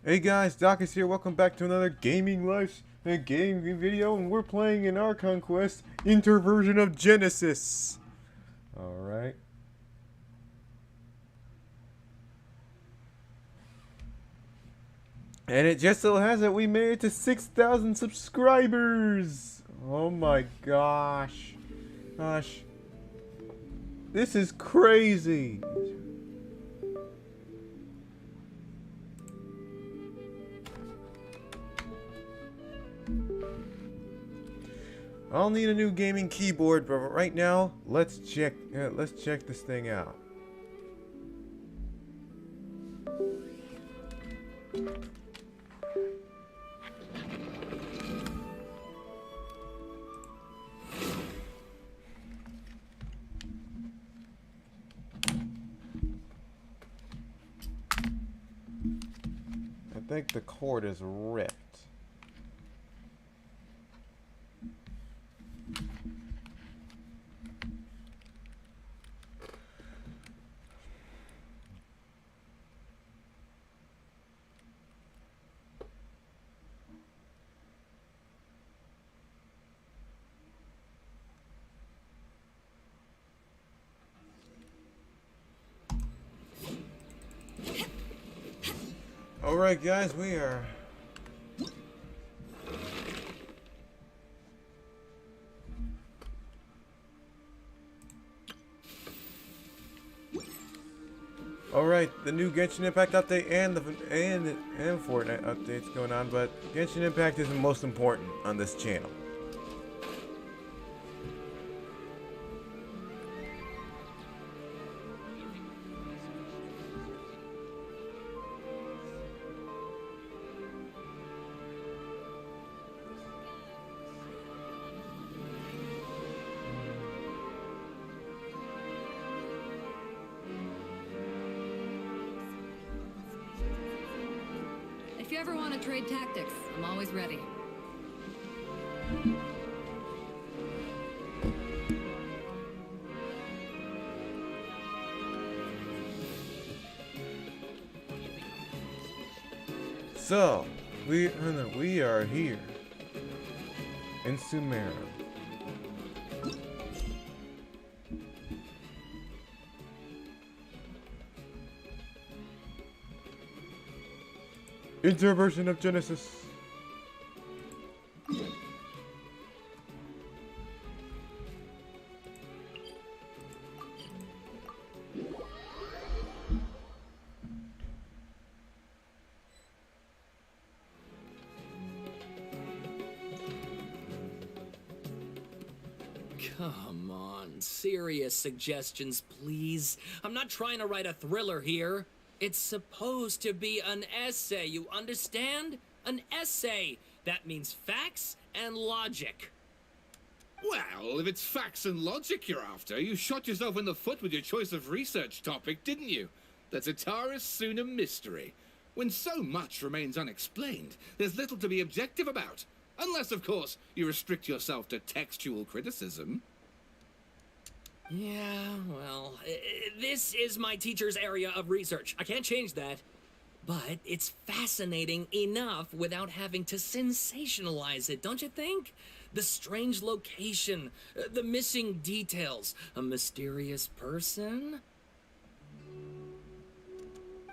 Hey guys, Doc is here. Welcome back to another gaming gaming video, and we're playing in our conquest Interversion of Genesis. All right. And it just so has it we made it to 6,000 subscribers. Oh my gosh. This is crazy. I'll need a new gaming keyboard, but right now, let's check this thing out. I think the cord is ripped. Alright guys, we are... Alright, the new Genshin Impact update and Fortnite updates going on, but Genshin Impact is the most important on this channel. If you ever want to trade tactics, I'm always ready. So, we are here in Sumeru. Interversion of Genesis. Come on, serious suggestions, please. I'm not trying to write a thriller here. It's supposed to be an essay, you understand? An essay. That means facts and logic. Well, if it's facts and logic you're after, you shot yourself in the foot with your choice of research topic, didn't you? The Tataris Suna mystery. When so much remains unexplained, there's little to be objective about. Unless, of course, you restrict yourself to textual criticism. Yeah, well, this is my teacher's area of research. I can't change that. But it's fascinating enough without having to sensationalize it, don't you think? The strange location, the missing details, a mysterious person.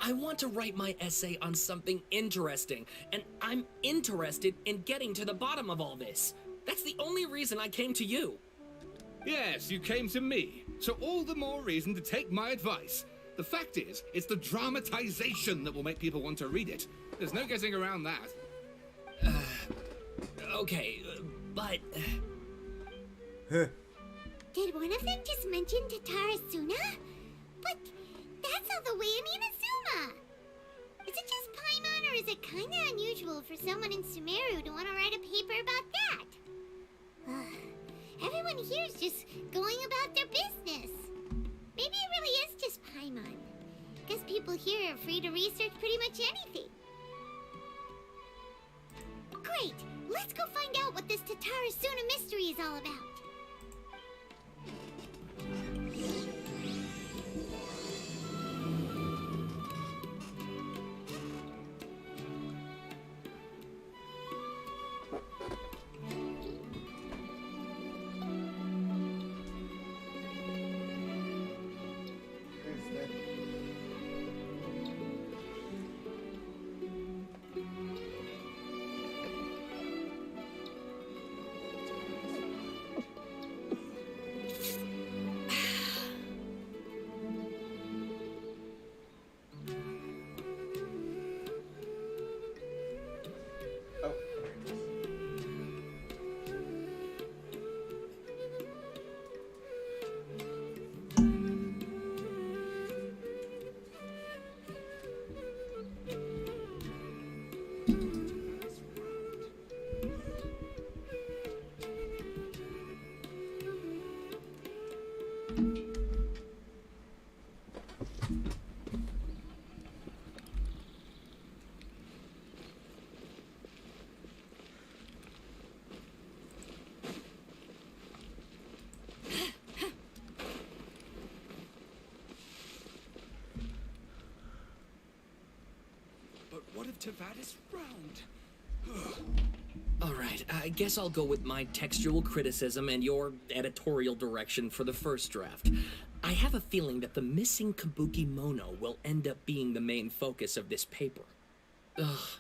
I want to write my essay on something interesting, and I'm interested in getting to the bottom of all this. That's the only reason I came to you. Yes, you came to me, so all the more reason to take my advice. The fact is, it's the dramatization that will make people want to read it. There's no getting around that. Okay, but... Did one of them just mention Tataris Suna? But that's not the way I mean Azuma. Is it just Paimon, or is it kinda unusual for someone in Sumeru to want to write a paper about that? Everyone here's just going about their business. Maybe it really is just Paimon. Guess people here are free to research pretty much anything. Great! Let's go find out what this Tataris Suna mystery is all about. Tavares round. Alright, I guess I'll go with my textual criticism and your editorial direction for the first draft. I have a feeling that the missing Kabuki Mono will end up being the main focus of this paper. Ugh,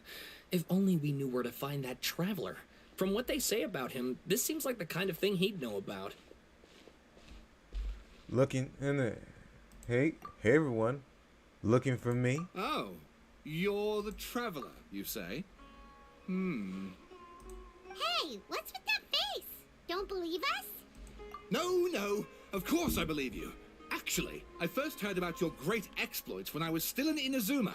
if only we knew where to find that traveler. From what they say about him, this seems like the kind of thing he'd know about. Looking in the... Hey everyone. Looking for me? Oh, you're the traveler, you say? Hey, what's with that face? Don't believe us? No, of course I believe you. Actually, I first heard about your great exploits when I was still in Inazuma.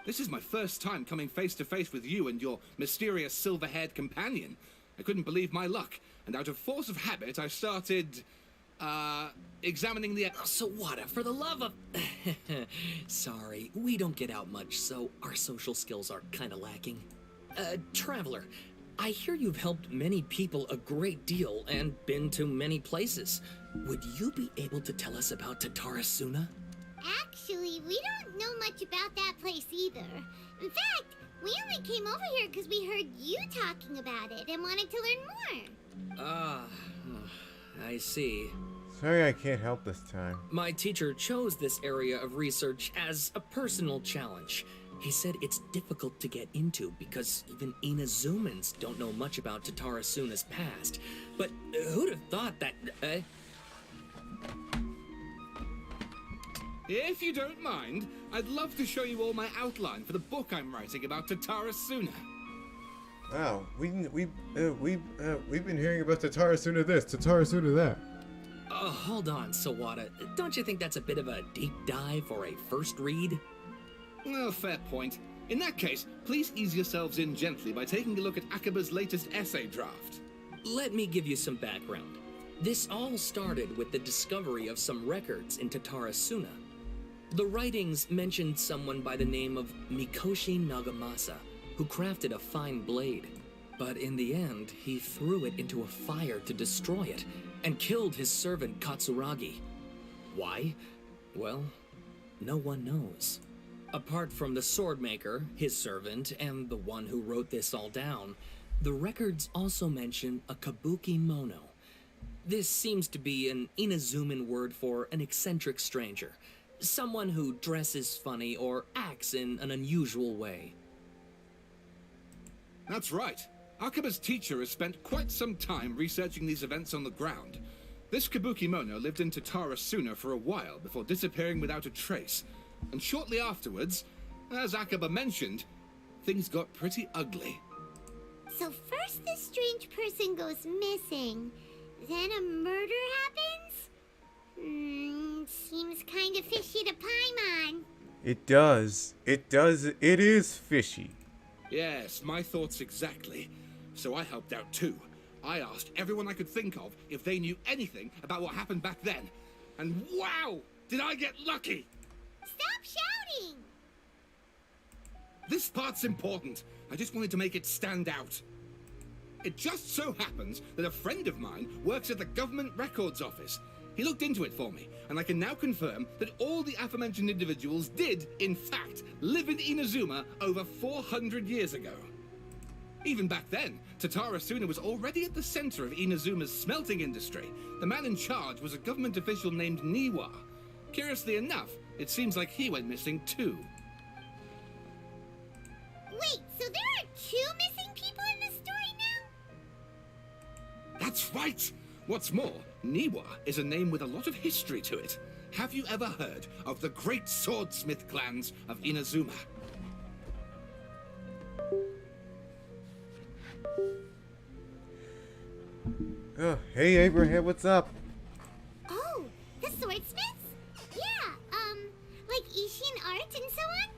This is my first time coming face to face with you and your mysterious silver-haired companion. I couldn't believe my luck, and out of force of habit, I started, examining the... Sawada, for the love of... Sorry, we don't get out much, so our social skills are kinda lacking. Traveler, I hear you've helped many people a great deal and been to many places. Would you be able to tell us about Tatarasuna? Actually, we don't know much about that place either. In fact, we only came over here because we heard you talking about it and wanted to learn more. I see. Sorry I can't help this time. My teacher chose this area of research as a personal challenge. He said it's difficult to get into because even Inazumans don't know much about Tatarasuna's past. But who'd have thought that... If you don't mind, I'd love to show you all my outline for the book I'm writing about Tatarasuna. Wow, we've been hearing about Tatarasuna this, Tatarasuna that. Hold on, Sawada. Don't you think that's a bit of a deep dive or a first read? Well, fair point. In that case, please ease yourselves in gently by taking a look at Akaba's latest essay draft. Let me give you some background. This all started with the discovery of some records in Tatarasuna. The writings mentioned someone by the name of Mikoshi Nagamasa, who crafted a fine blade. But in the end, he threw it into a fire to destroy it, and killed his servant Katsuragi. Why? Well, no one knows. Apart from the swordmaker, his servant, and the one who wrote this all down, the records also mention a Kabuki Mono. This seems to be an Inazuman word for an eccentric stranger. Someone who dresses funny or acts in an unusual way. That's right. Akaba's teacher has spent quite some time researching these events on the ground. This Kabuki Mono lived in Tatarasuna for a while before disappearing without a trace. And shortly afterwards, as Akaba mentioned, things got pretty ugly. So first this strange person goes missing, then a murder happens? Seems kinda fishy to Paimon. It does. It is fishy. Yes, my thoughts exactly. So I helped out too. I asked everyone I could think of if they knew anything about what happened back then. And wow, did I get lucky! Stop shouting! This part's important. I just wanted to make it stand out. It just so happens that a friend of mine works at the government records office. He looked into it for me, and I can now confirm that all the aforementioned individuals did, in fact, live in Inazuma over 400 years ago. Even back then, Tatarasuna was already at the center of Inazuma's smelting industry. The man in charge was a government official named Niwa. Curiously enough, it seems like he went missing too. Wait, so there are 2 missing people in this story now? That's right! What's more, Niwa is a name with a lot of history to it. Have you ever heard of the great swordsmith clans of Inazuma? Oh, hey Abraham, what's up? Oh, the swordsmiths? Yeah, like Ishin art and so on?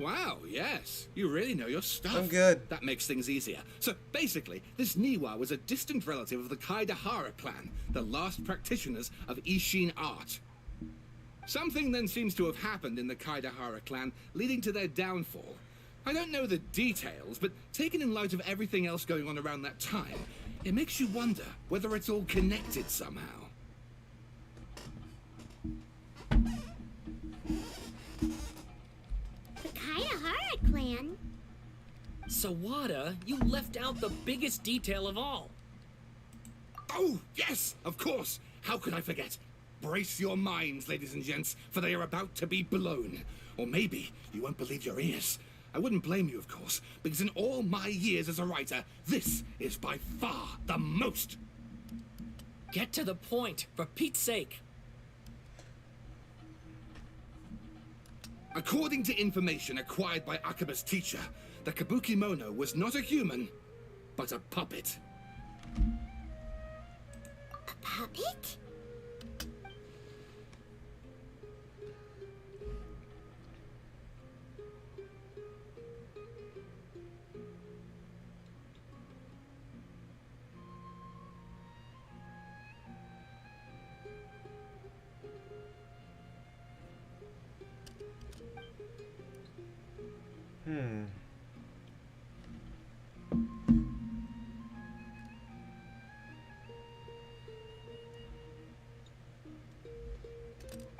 Wow, yes. You really know your stuff. I'm good. That makes things easier. So, basically, this Niwa was a distant relative of the Kaidahara clan, the last practitioners of Ishin art. Something then seems to have happened in the Kaidahara clan, leading to their downfall. I don't know the details, but taken in light of everything else going on around that time, it makes you wonder whether it's all connected somehow. The Kaidahara Sawada, you left out the biggest detail of all. Oh, yes, of course. How could I forget? Brace your minds, ladies and gents, for they are about to be blown. Or maybe you won't believe your ears. I wouldn't blame you, of course, because in all my years as a writer, this is by far the most. Get to the point, for Pete's sake. According to information acquired by Akaba's teacher, the Kabukimono was not a human, but a puppet. A puppet?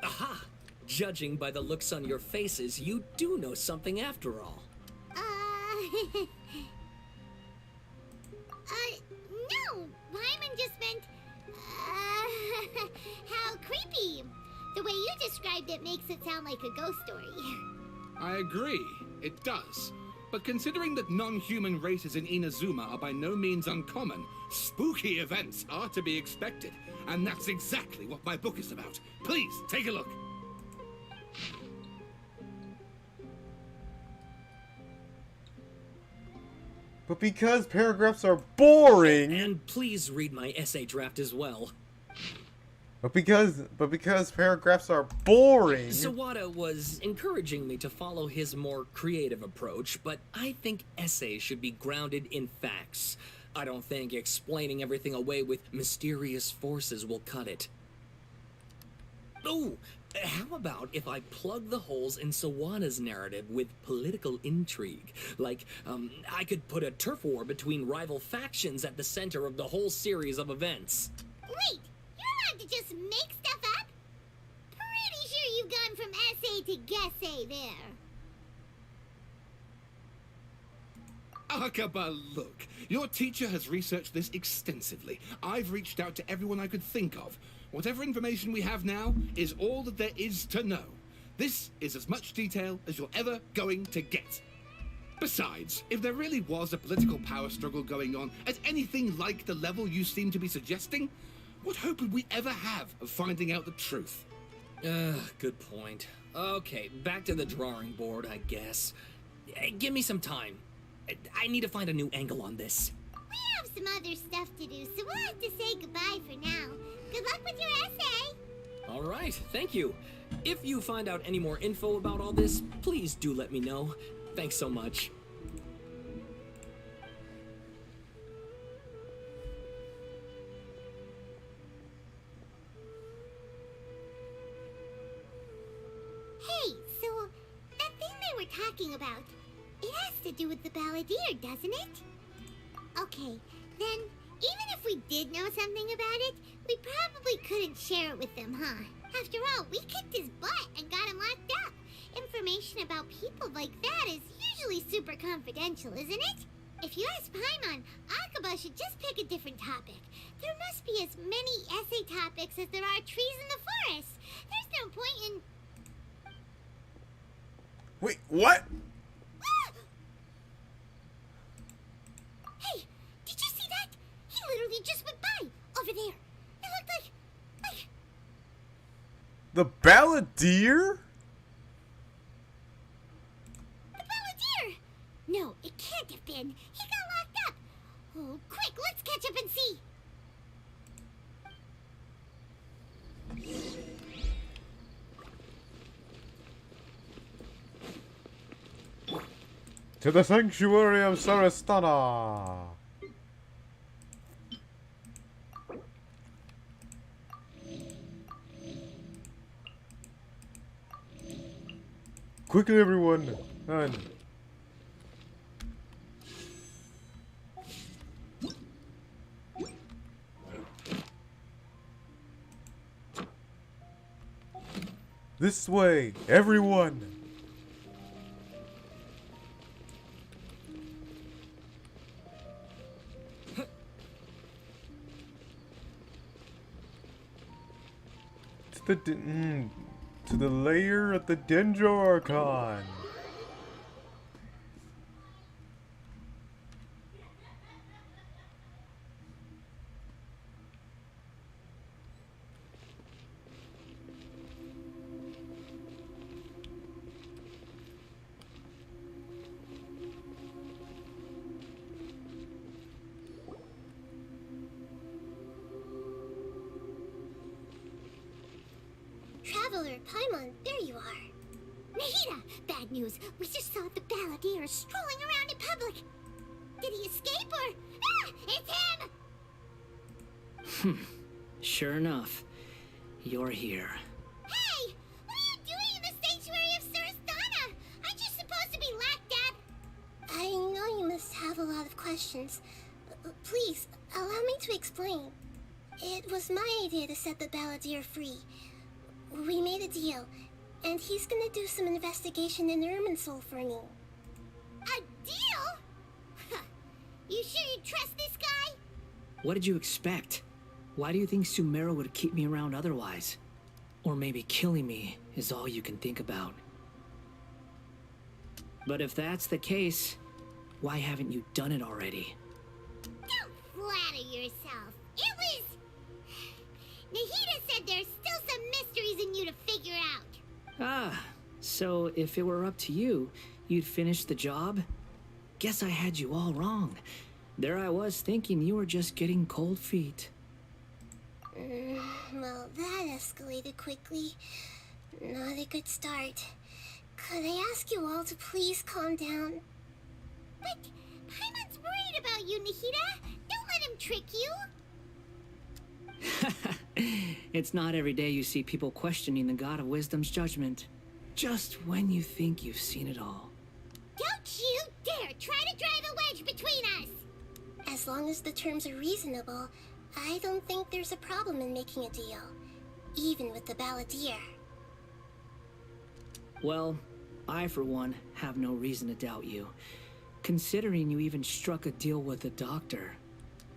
Aha! Judging by the looks on your faces, you do know something after all. No! Paimon just meant, how creepy. The way you described it makes it sound like a ghost story. I agree, it does. But considering that non-human races in Inazuma are by no means uncommon, spooky events are to be expected. And that's exactly what my book is about. Please, take a look. But because paragraphs are boring, And please read my essay draft as well. but because paragraphs are boring, Sawada was encouraging me to follow his more creative approach, but I think essays should be grounded in facts. I don't think explaining everything away with mysterious forces will cut it. Oh, how about if I plug the holes in Sawada's narrative with political intrigue? Like, I could put a turf war between rival factions at the center of the whole series of events. Wait, you're allowed to just make stuff up? Pretty sure you've gone from essay to guessay there. Akaba, look. Your teacher has researched this extensively. I've reached out to everyone I could think of. Whatever information we have now is all that there is to know. This is as much detail as you're ever going to get. Besides, if there really was a political power struggle going on at anything like the level you seem to be suggesting, what hope would we ever have of finding out the truth? Good point. Okay, back to the drawing board, I guess. Give me some time. I need to find a new angle on this. We have some other stuff to do, so we'll have to say goodbye for now. Good luck with your essay. All right, thank you. If you find out any more info about all this, please do let me know. Thanks so much. Hey, so that thing they were talking about, it has to do with the balladeer, doesn't it? Okay, then even if we did know something about it, we probably couldn't share it with them, huh? After all, we kicked his butt and got him locked up. Information about people like that is usually super confidential, isn't it? If you ask Paimon, Akaba should just pick a different topic. There must be as many essay topics as there are trees in the forest. There's no point in... wait, what? Hey, did you see that? He literally just went by, over there. It looked like... The balladeer? The balladeer! No, it can't have been. He got locked up. Oh, quick, let's catch up and see. To the sanctuary of Sarastana. Quickly, everyone! Run. This way, everyone! to the lair of the Dendro Archon. Traveler, Paimon, there you are. Nahida, bad news. We just saw the balladeer strolling around in public. Did he escape or... Ah! It's him! Sure enough, you're here. Hey! What are you doing in the sanctuary of Surastana? Aren't you supposed to be lacked at? I know you must have a lot of questions. Please, allow me to explain. It was my idea to set the balladeer free. We made a deal, and he's gonna do some investigation in Irminsul for me. A deal? You sure you trust this guy? What did you expect? Why do you think Sumeru would keep me around otherwise? Or maybe killing me is all you can think about. But if that's the case, why haven't you done it already? Don't flatter yourself. It was... Nahida said there's still some mysteries in you to figure out. Ah, so if it were up to you, you'd finish the job? Guess I had you all wrong. There I was thinking you were just getting cold feet. Well, that escalated quickly. Not a good start. Could I ask you all to please calm down? But Paimon's worried about you, Nahida. Don't let him trick you. It's not every day you see people questioning the God of Wisdom's judgment. Just when you think you've seen it all. Don't you dare try to drive a wedge between us! As long as the terms are reasonable, I don't think there's a problem in making a deal. Even with the balladeer. Well, I for one have no reason to doubt you. Considering you even struck a deal with the doctor.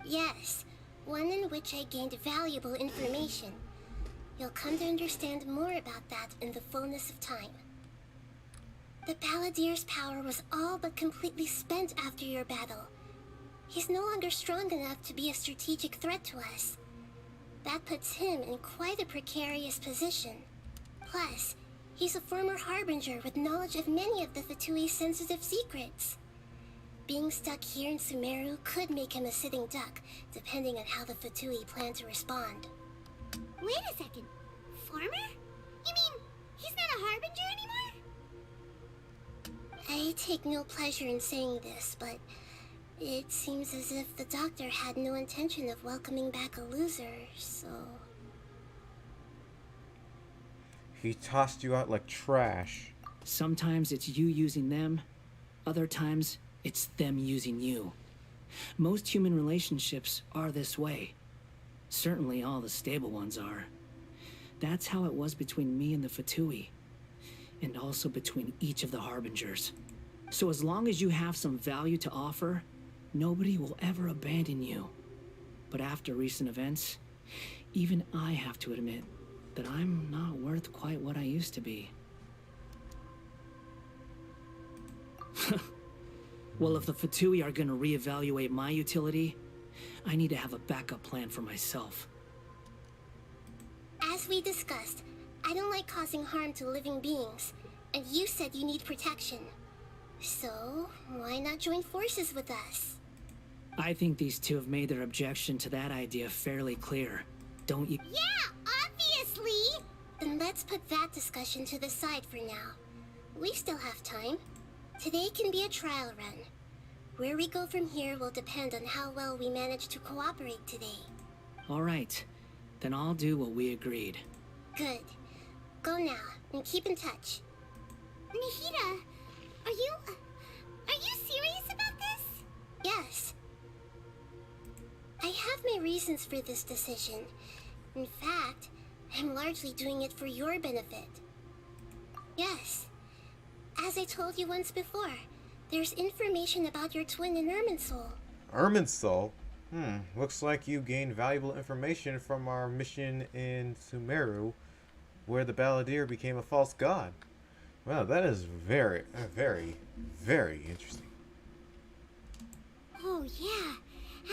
Yes, one in which I gained valuable information. You'll come to understand more about that in the fullness of time. The balladeer's power was all but completely spent after your battle. He's no longer strong enough to be a strategic threat to us. That puts him in quite a precarious position. Plus, he's a former harbinger with knowledge of many of the Fatui's sensitive secrets. Being stuck here in Sumeru could make him a sitting duck, depending on how the Fatui plan to respond. Wait a second. Former? You mean, he's not a harbinger anymore? I take no pleasure in saying this, but it seems as if the doctor had no intention of welcoming back a loser, so... He tossed you out like trash. Sometimes it's you using them, other times it's them using you. Most human relationships are this way. Certainly all the stable ones are. That's how it was between me and the Fatui, and also between each of the Harbingers. So as long as you have some value to offer, nobody will ever abandon you. But after recent events, even I have to admit that I'm not worth quite what I used to be. Well, if the Fatui are gonna reevaluate my utility, I need to have a backup plan for myself. As we discussed, I don't like causing harm to living beings, and you said you need protection. So, why not join forces with us? I think these two have made their objection to that idea fairly clear, don't you? Yeah, obviously! Then let's put that discussion to the side for now. We still have time. Today can be a trial run. Where we go from here will depend on how well we manage to cooperate today. All right, then I'll do what we agreed. Good. Go now, and keep in touch. Nahida, are you serious about this? Yes. I have my reasons for this decision. In fact, I'm largely doing it for your benefit. Yes. As I told you once before, there's information about your twin in Irminsul. Irminsul? Looks like you gained valuable information from our mission in Sumeru. where the Balladeer became a false god. Wow, that is very, very interesting. Oh, yeah.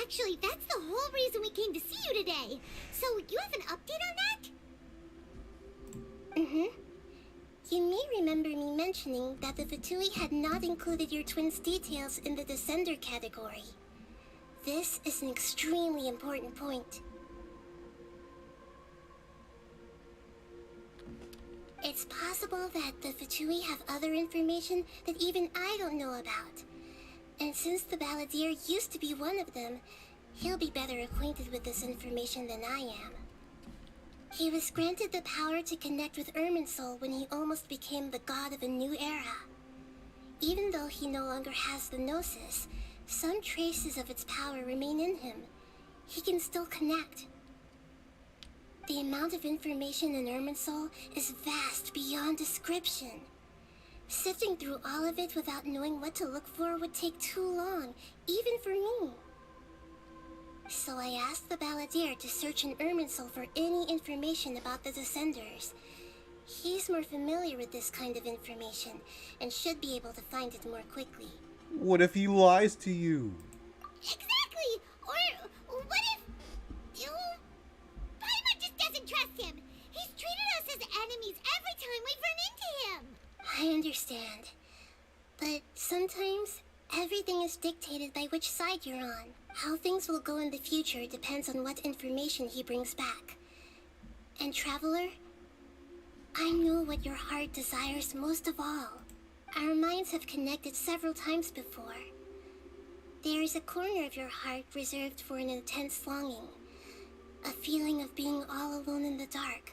Actually, that's the whole reason we came to see you today. So, you have an update on that? Mm-hmm. You may remember me mentioning that the Fatui had not included your twins' details in the Descender category. This is an extremely important point. It's possible that the Fatui have other information that even I don't know about. And since the Balladeer used to be one of them, he'll be better acquainted with this information than I am. He was granted the power to connect with Irminsul when he almost became the god of a new era. Even though he no longer has the Gnosis, some traces of its power remain in him. He can still connect. The amount of information in Irminsul is vast beyond description. Sifting through all of it without knowing what to look for would take too long, even for me. So I asked the Balladeer to search in Irminsul for any information about the Descenders. He's more familiar with this kind of information, and should be able to find it more quickly. What if he lies to you? Exactly! Or what if... Paimon just doesn't trust him! He's treated us as enemies every time we've run into him! I understand. But sometimes, everything is dictated by which side you're on. How things will go in the future depends on what information he brings back. And Traveler, I know what your heart desires most of all. Our minds have connected several times before. There is a corner of your heart reserved for an intense longing. A feeling of being all alone in the dark,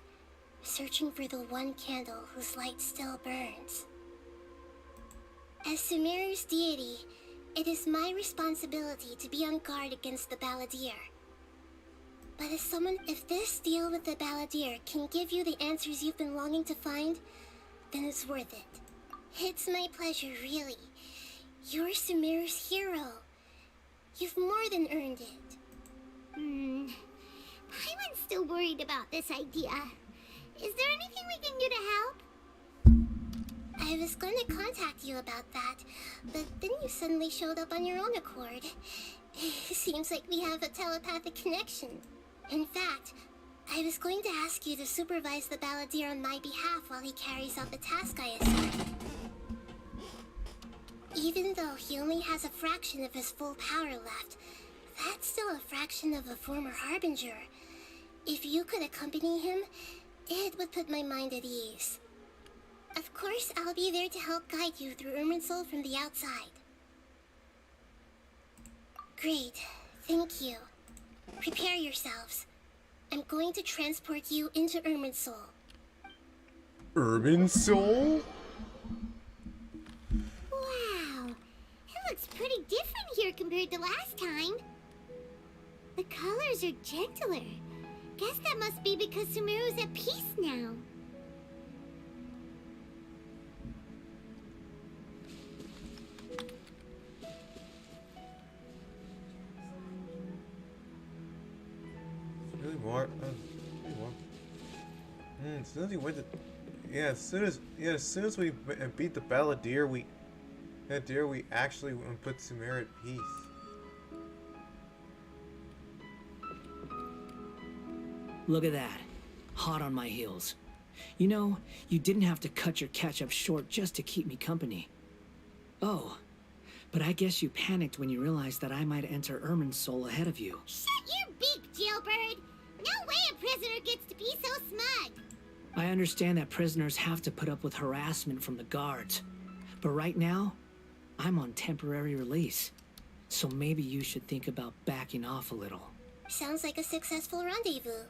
searching for the one candle whose light still burns. As Sumeru's deity, it is my responsibility to be on guard against the Balladeer. But as someone, if this deal with the Balladeer can give you the answers you've been longing to find, then it's worth it. It's my pleasure, really. You're Sumeru's hero. You've more than earned it. Paimon's still worried about this idea. Is there anything we can do to help? I was going to contact you about that, but then you suddenly showed up on your own accord. It seems like we have a telepathic connection. In fact, I was going to ask you to supervise the Balladeer on my behalf while he carries out the task I assigned. Even though he only has a fraction of his full power left, that's still a fraction of a former Harbinger. If you could accompany him, it would put my mind at ease. Of course, I'll be there to help guide you through Irminsul from the outside. Great, thank you. Prepare yourselves. I'm going to transport you into Irminsul. Irminsul? Wow, it looks pretty different here compared to last time. The colors are gentler. Guess that must be because Sumeru's at peace now. Really more. Really more. As soon as we went to, as soon as we beat the Balladeer, we actually put Sumeru at peace. Look at that. Hot on my heels. You know, you didn't have to cut your catch-up short just to keep me company. Oh, but I guess you panicked when you realized that I might enter Irminsul ahead of you. Shut your beak, jailbird! No way a prisoner gets to be so smug! I understand that prisoners have to put up with harassment from the guards. But right now, I'm on temporary release. So maybe you should think about backing off a little. Sounds like a successful rendezvous.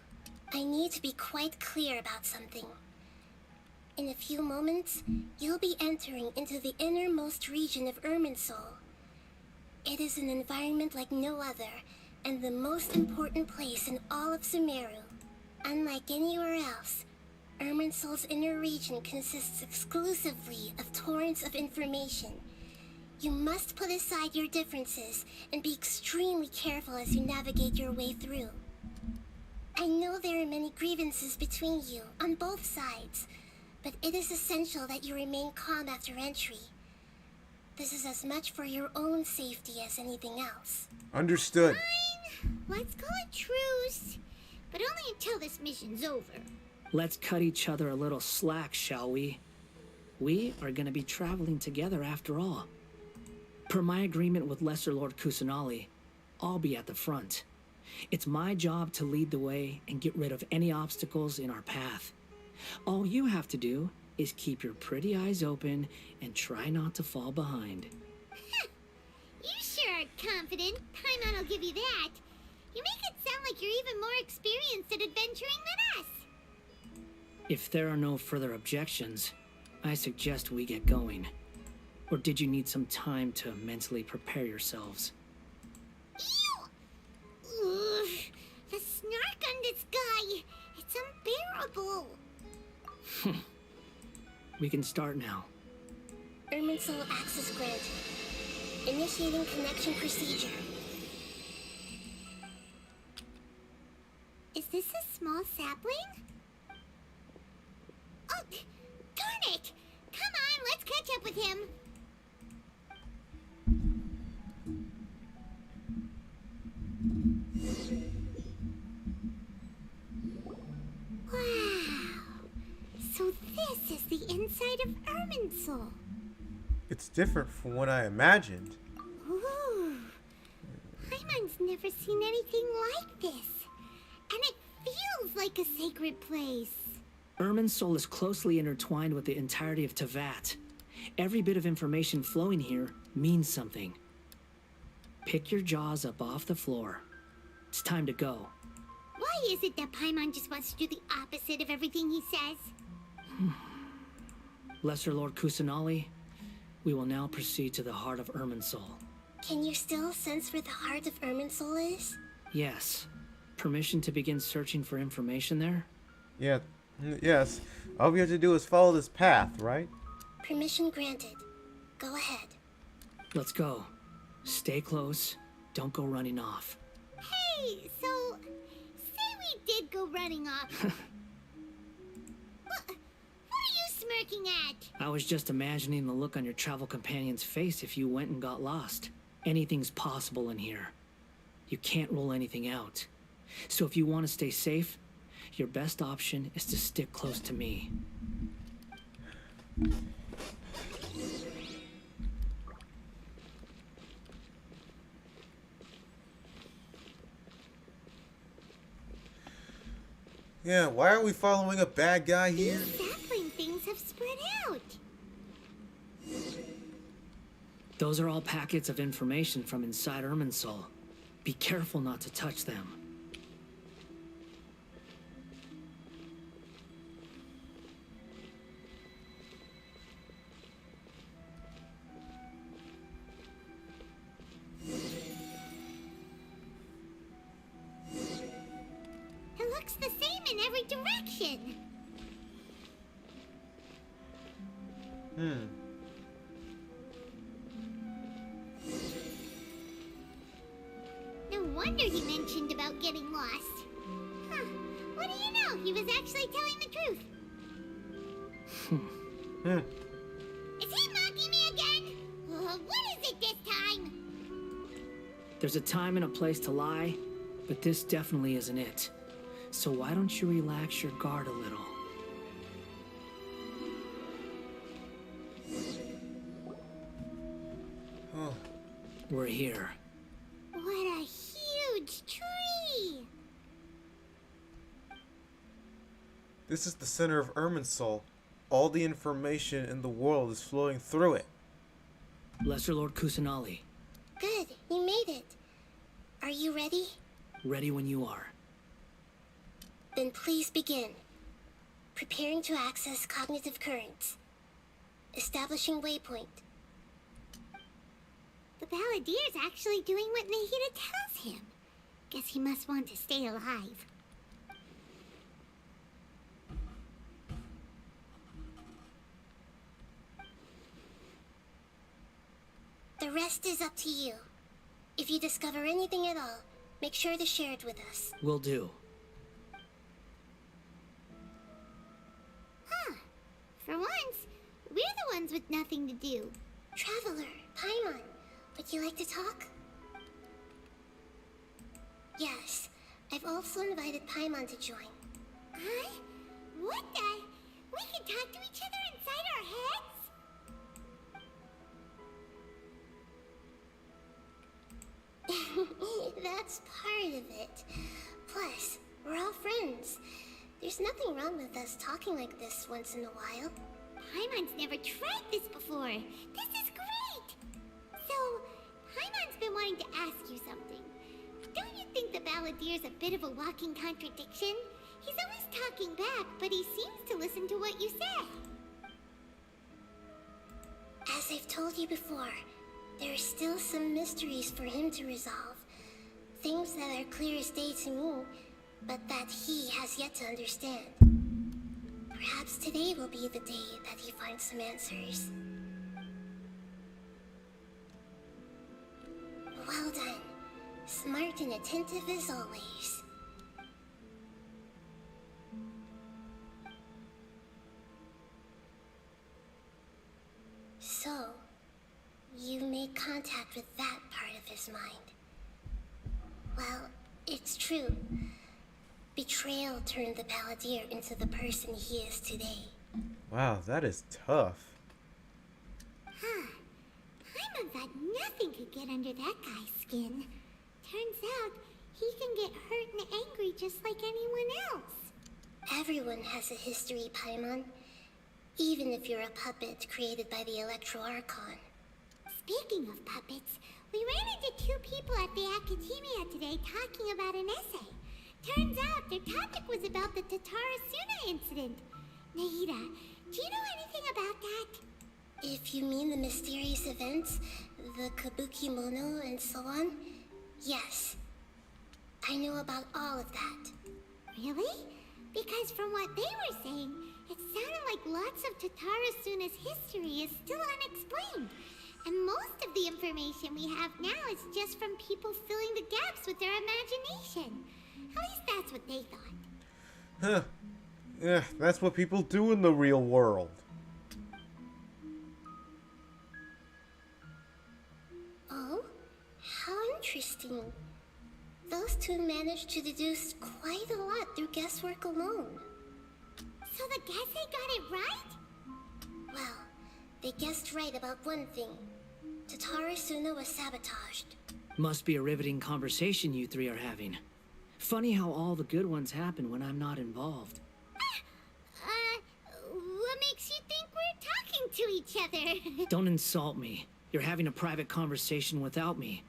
I need to be quite clear about something. In a few moments, you'll be entering into the innermost region of Irminsul. It is an environment like no other, and the most important place in all of Sumeru. Unlike anywhere else, Irminsul's inner region consists exclusively of torrents of information. You must put aside your differences and be extremely careful as you navigate your way through. I know there are many grievances between you, on both sides, but it is essential that you remain calm after entry. This is as much for your own safety as anything else. Understood. Fine. Let's call it truce. But only until this mission's over. Let's cut each other a little slack, shall we? We are gonna be traveling together after all. Per my agreement with Lesser Lord Kusanali, I'll be at the front. It's my job to lead the way and get rid of any obstacles in our path. All you have to do is keep your pretty eyes open and try not to fall behind. You sure are confident. Paimon will give you that. You make it sound like you're even more experienced at adventuring than us. If there are no further objections, I suggest we get going. Or did you need some time to mentally prepare yourselves? Ew! Ugh, the snark on this guy. It's unbearable. We can start now. Irminsul access granted. Initiating connection procedure. Is this a small sapling? Oh, darn it! Come on, let's catch up with him. Wow. So this is the inside of Irminsul. It's different from what I imagined. Ooh. Paimon's never seen anything like this. And it feels like a sacred place. Irminsul is closely intertwined with the entirety of Tevat. Every bit of information flowing here means something. Pick your jaws up off the floor. It's time to go. Why is it that Paimon just wants to do the opposite of everything he says? Lesser Lord Kusanali, we will now proceed to the heart of Irminsul. Can you still sense where the heart of Irminsul is? Yes. Permission to begin searching for information there? Yeah. Yes. All we have to do is follow this path, right? Permission granted. Go ahead. Let's go. Stay close. Don't go running off. Hey, so say we did go running off. What are you smirking at? I was just imagining the look on your travel companion's face if you went and got lost. Anything's possible in here. You can't rule anything out. So if you want to stay safe, your best option is to stick close to me. Yeah, why are we following a bad guy here? These sapling things have spread out. Those are all packets of information from inside Irminsul. Be careful not to touch them. It looks the same in every direction. No wonder he mentioned about getting lost. Huh. What do you know? He was actually telling the truth. Is he mocking me again? What is it this time? There's a time and a place to lie, but this definitely isn't it. So why don't you relax your guard a little? Oh. What We're here. a huge tree! This is the center of Irminsul. All the information in the world is flowing through it. Lesser Lord Kusanali, Good, you made it. Are you ready? ready when you are. Then please begin. Preparing to access cognitive currents. Establishing waypoint. The Balladier's actually doing what Nahida tells him. Guess he must want to stay alive. The rest is up to you. If you discover anything at all, make sure to share it with us. Will do. once, we're the ones with nothing to do. Traveler, Paimon, would you like to talk? Yes, I've also invited Paimon to join. Huh? What the? We can talk to each other inside our heads? That's part of it. Plus, we're all friends. There's nothing wrong with us talking like this once in a while. Paimon's never tried this before. This is great! So, Paimon's been wanting to ask you something. Don't you think the Balladeer's a bit of a walking contradiction? He's always talking back, but he seems to listen to what you say. As I've told you before, there are still some mysteries for him to resolve. Things that are clear as day to me, but that he has yet to understand. Perhaps today will be the day that he finds some answers. Well done. Smart and attentive as always. So, you made contact with that part of his mind. Well, it's true. Betrayal turned the Balladeer into the person he is today. Wow, that is tough. Huh. Paimon thought nothing could get under that guy's skin. Turns out, he can get hurt and angry just like anyone else. Everyone has a history, Paimon. Even if you're a puppet created by the Electro Archon. Speaking of puppets, we ran into two people at the Academia today talking about an essay. Turns out their topic was about the Tatarasuna incident. Nahida, do you know anything about that? If you mean the mysterious events, the Kabuki Mono and so on, yes. I know about all of that. Really? Because from what they were saying, it sounded like lots of Tatarasuna's history is still unexplained. And most of the information we have now is just from people filling the gaps with their imagination. At least that's what they thought. Huh. Yeah, that's what people do in the real world. Oh, how interesting. Those two managed to deduce quite a lot through guesswork alone. So the Gase got it right? Well, they guessed right about one thing. Tatarasuna was sabotaged. Must be a riveting conversation you three are having. Funny how all the good ones happen when I'm not involved. What makes you think we're talking to each other? Don't insult me. You're having a private conversation without me.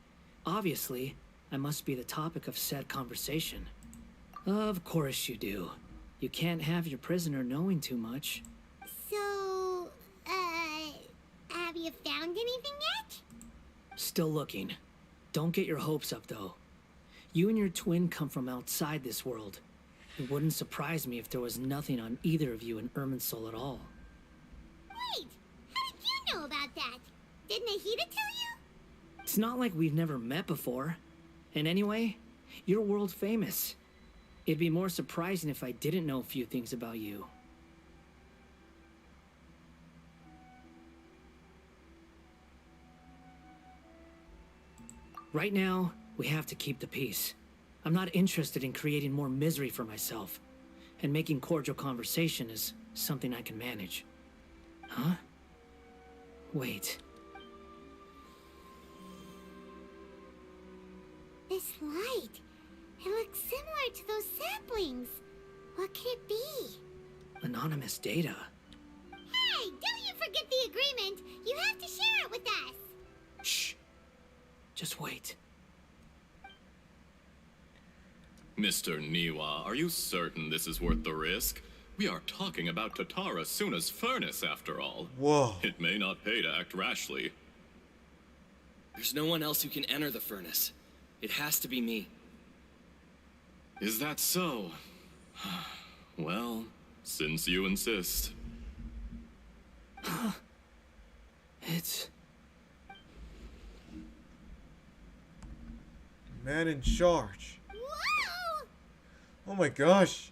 Obviously, I must be the topic of said conversation. Of course you do. You can't have your prisoner knowing too much. So, have you found anything yet? Still looking. Don't get your hopes up, though. You and your twin come from outside this world. It wouldn't surprise me if there was nothing on either of you in Irminsul at all. Wait, how did you know about that? Did Nahida tell you? It's not like we've never met before. And anyway, you're world famous. It'd be more surprising if I didn't know a few things about you. Right now, we have to keep the peace. I'm not interested in creating more misery for myself. And making cordial conversation is something I can manage. Huh? Wait. This light. It looks similar to those saplings. What could it be? Anonymous data. Hey, don't you forget the agreement. You have to share it with us. Shh. Just wait. Mr. Niwa, are you certain this is worth the risk? We are talking about Tatarasuna's furnace, after all. Whoa. It may not pay to act rashly. There's no one else who can enter the furnace. It has to be me. Is that so? Well, since you insist. It's... Man in charge. Whoa! Oh my gosh.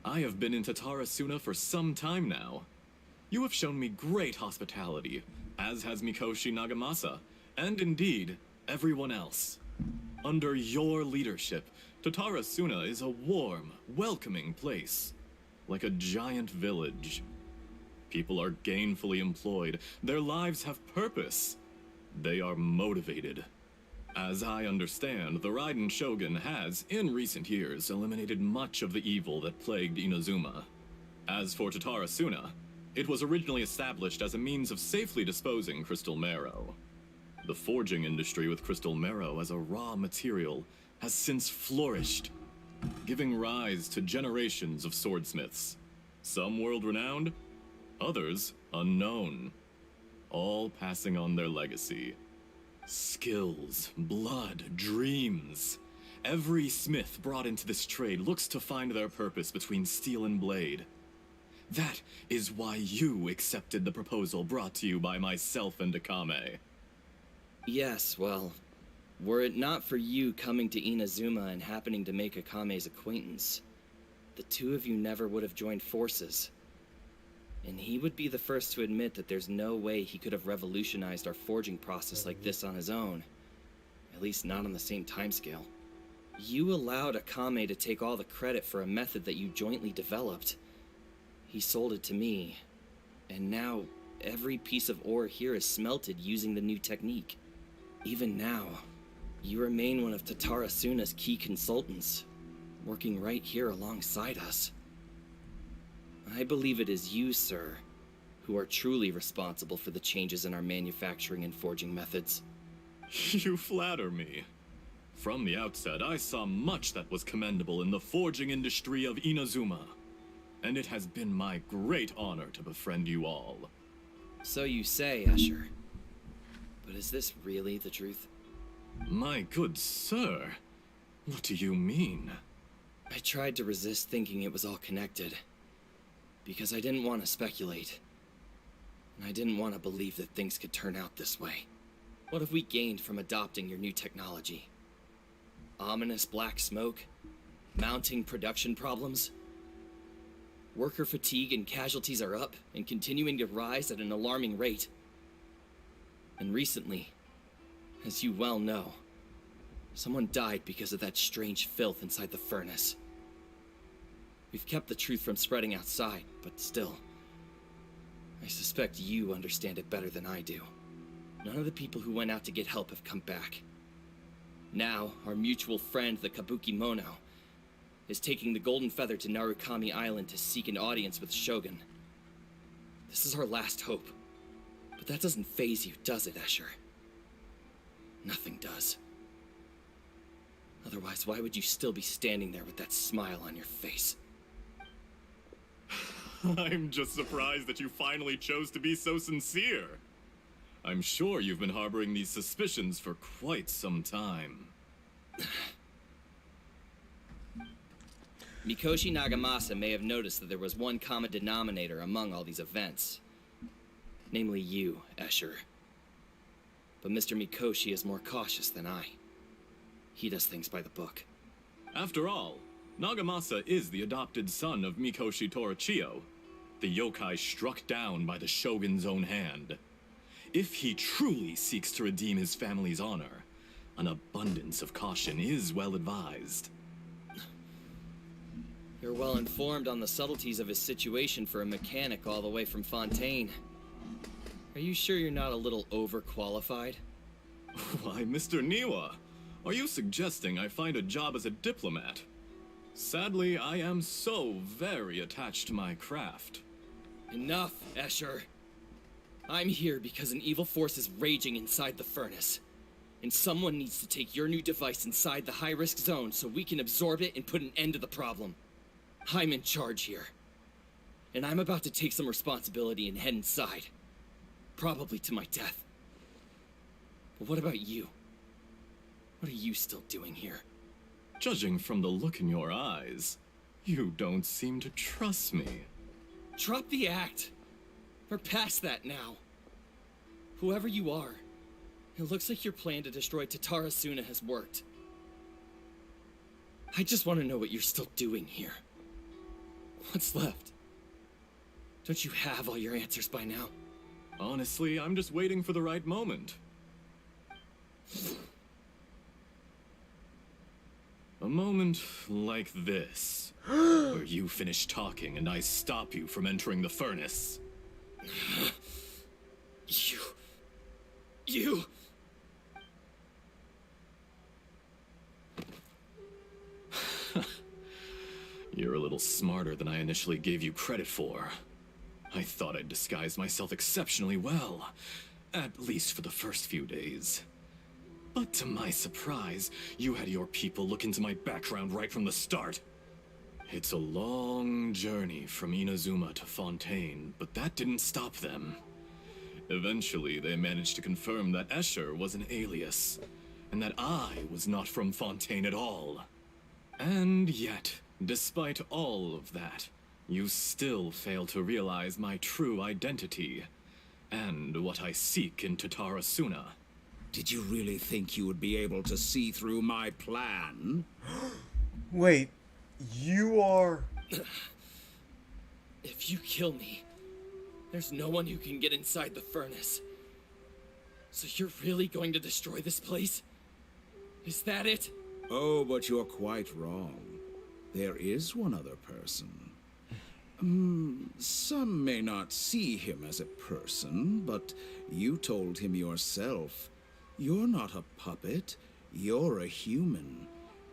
I have been in Tatarasuna for some time now. You have shown me great hospitality, as has Mikoshi Nagamasa, and indeed, everyone else. Under your leadership, Tatarasuna is a warm, welcoming place, like a giant village. People are gainfully employed, their lives have purpose. They are motivated. As I understand, the Raiden Shogun has, in recent years, eliminated much of the evil that plagued Inazuma. As for Tatarasuna, it was originally established as a means of safely disposing crystal marrow. The forging industry with crystal marrow as a raw material has since flourished, giving rise to generations of swordsmiths. Some world-renowned, others unknown, all passing on their legacy. Skills, blood, dreams. Every smith brought into this trade looks to find their purpose between steel and blade. That is why you accepted the proposal brought to you by myself and Akame. Yes, well, were it not for you coming to Inazuma and happening to make Akame's acquaintance, the two of you never would have joined forces. And he would be the first to admit that there's no way he could have revolutionized our forging process like this on his own. At least not on the same timescale. You allowed Akame to take all the credit for a method that you jointly developed. He sold it to me, and now every piece of ore here is smelted using the new technique. Even now, you remain one of Tatarasuna's key consultants, working right here alongside us. I believe it is you, sir, who are truly responsible for the changes in our manufacturing and forging methods. You flatter me. From the outset, I saw much that was commendable in the forging industry of Inazuma. And it has been my great honor to befriend you all. So you say, Escher. But is this really the truth? My good sir, what do you mean? I tried to resist thinking it was all connected. Because I didn't want to speculate. And I didn't want to believe that things could turn out this way. What have we gained from adopting your new technology? Ominous black smoke? Mounting production problems? Worker fatigue and casualties are up and continuing to rise at an alarming rate. And recently, as you well know, someone died because of that strange filth inside the furnace. We've kept the truth from spreading outside, but still, I suspect you understand it better than I do. None of the people who went out to get help have come back. Now, our mutual friend, the Kabuki Mono, is taking the Golden Feather to Narukami Island to seek an audience with Shogun. This is our last hope. But that doesn't faze you, does it, Escher? Nothing does. Otherwise, why would you still be standing there with that smile on your face? I'm just surprised that you finally chose to be so sincere. I'm sure you've been harboring these suspicions for quite some time. Mikoshi Nagamasa may have noticed that there was one common denominator among all these events. Namely you, Escher. But Mr. Mikoshi is more cautious than I. He does things by the book. After all, Nagamasa is the adopted son of Mikoshi Torichio, the yokai struck down by the Shogun's own hand. If he truly seeks to redeem his family's honor, an abundance of caution is well advised. You're well informed on the subtleties of his situation for a mechanic all the way from Fontaine. Are you sure you're not a little overqualified? Why, Mr. Niwa, are you suggesting I find a job as a diplomat? Sadly, I am so very attached to my craft. Enough, Escher. I'm here because an evil force is raging inside the furnace. And someone needs to take your new device inside the high-risk zone so we can absorb it and put an end to the problem. I'm in charge here. And I'm about to take some responsibility and head inside. Probably to my death. But what about you? What are you still doing here? Judging from the look in your eyes, you don't seem to trust me. Drop the act. We're past that now. Whoever you are, it looks like your plan to destroy Tatarasuna has worked. I just want to know what you're still doing here. What's left? Don't you have all your answers by now? Honestly, I'm just waiting for the right moment. A moment like this, where you finish talking and I stop you from entering the furnace. You... You're a little smarter than I initially gave you credit for. I thought I'd disguised myself exceptionally well, at least for the first few days. But to my surprise, you had your people look into my background right from the start. It's a long journey from Inazuma to Fontaine, but that didn't stop them. Eventually, they managed to confirm that Escher was an alias, and that I was not from Fontaine at all. And yet, despite all of that, you still fail to realize my true identity, and what I seek in Tatara Suna. Did you really think you would be able to see through my plan? Wait, you are... If you kill me, there's no one who can get inside the furnace. So you're really going to destroy this place? Is that it? Oh, but you're quite wrong. There is one other person. Some may not see him as a person, but you told him yourself. You're not a puppet. You're a human.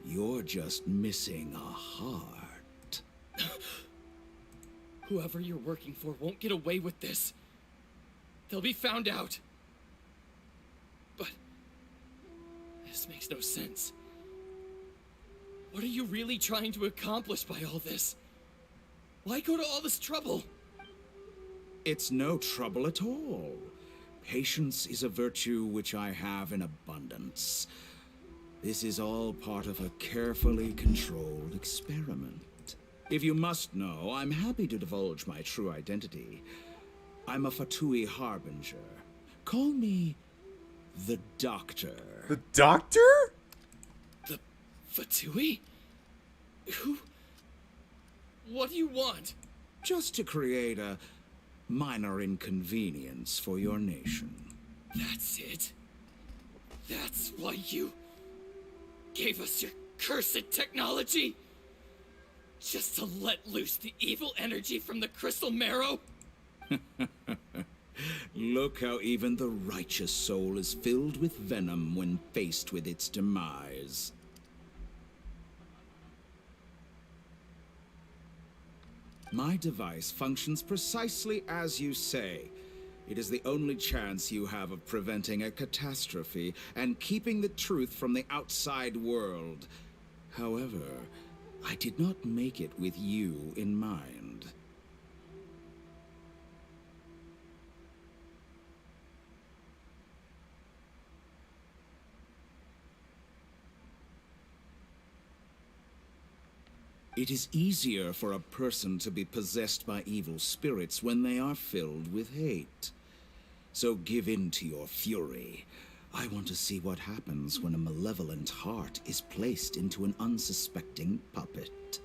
You're just missing a heart. Whoever you're working for won't get away with this. They'll be found out. But this makes no sense. What are you really trying to accomplish by all this? Why go to all this trouble? It's no trouble at all. Patience is a virtue which I have in abundance. This is all part of a carefully controlled experiment. If you must know, I'm happy to divulge my true identity. I'm a Fatui Harbinger. Call me the Doctor. The Doctor? The Fatui? Who? What do you want? Just to create a minor inconvenience for your nation. That's it? That's why you gave us your cursed technology? Just to let loose the evil energy from the crystal marrow? Look how even the righteous soul is filled with venom when faced with its demise. My device functions precisely as you say. It is the only chance you have of preventing a catastrophe and keeping the truth from the outside world. However, I did not make it with you in mind. It is easier for a person to be possessed by evil spirits when they are filled with hate. So give in to your fury. I want to see what happens when a malevolent heart is placed into an unsuspecting puppet.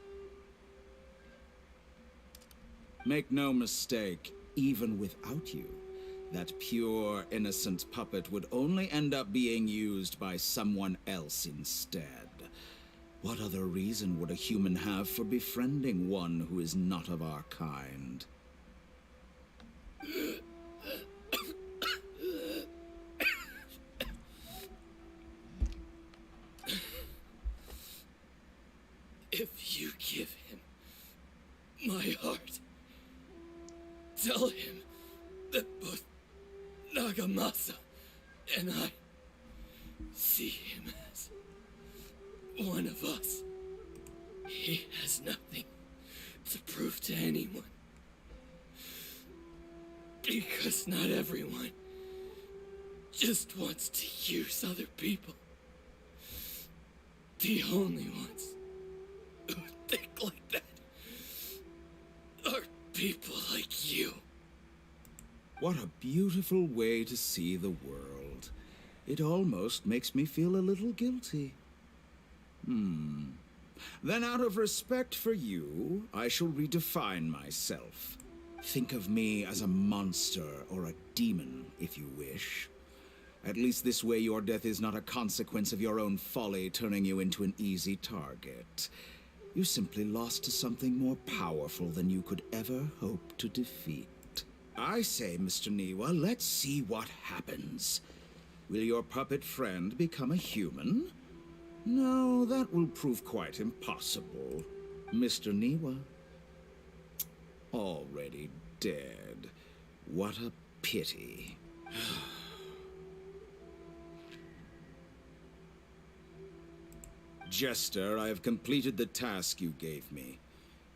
Make no mistake, even without you, that pure, innocent puppet would only end up being used by someone else instead. What other reason would a human have for befriending one who is not of our kind? If you give him my heart, tell him that both Nagamasa and I see him as one of us. He has nothing to prove to anyone. Because not everyone just wants to use other people. The only ones who think like that are people like you. What a beautiful way to see the world. It almost makes me feel a little guilty. Then out of respect for you, I shall redefine myself. Think of me as a monster or a demon, if you wish. At least this way your death is not a consequence of your own folly turning you into an easy target. You simply lost to something more powerful than you could ever hope to defeat. I say, Mr. Niwa, let's see what happens. Will your puppet friend become a human? No, that will prove quite impossible. Mr. Niwa, already dead. What a pity. Jester, I have completed the task you gave me.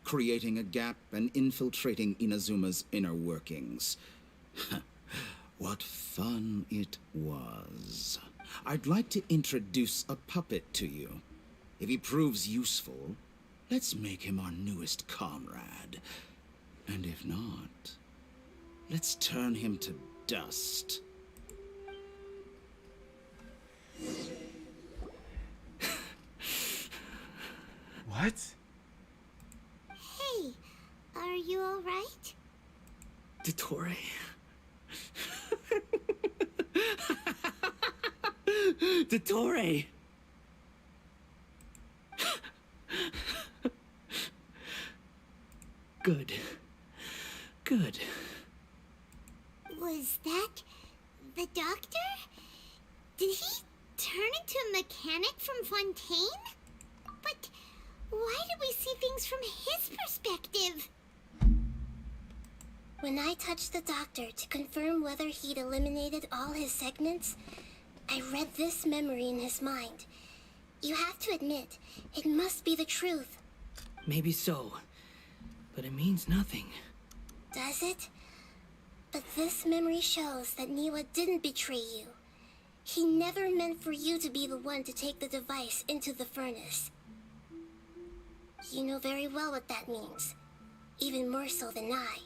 Creating a gap and infiltrating Inazuma's inner workings. What fun it was. I'd like to introduce a puppet to you. If he proves useful, let's make him our newest comrade. And if not, let's turn him to dust. What? Hey, are you alright? Dottore. Dottore! Good. Good. Was that the doctor? Did he turn into a mechanic from Fontaine? But why did we see things from his perspective? When I touched the doctor to confirm whether he'd eliminated all his segments, I read this memory in his mind. You have to admit, it must be the truth. Maybe so, but it means nothing. Does it? But this memory shows that Niwa didn't betray you. He never meant for you to be the one to take the device into the furnace. You know very well what that means. Even more so than I.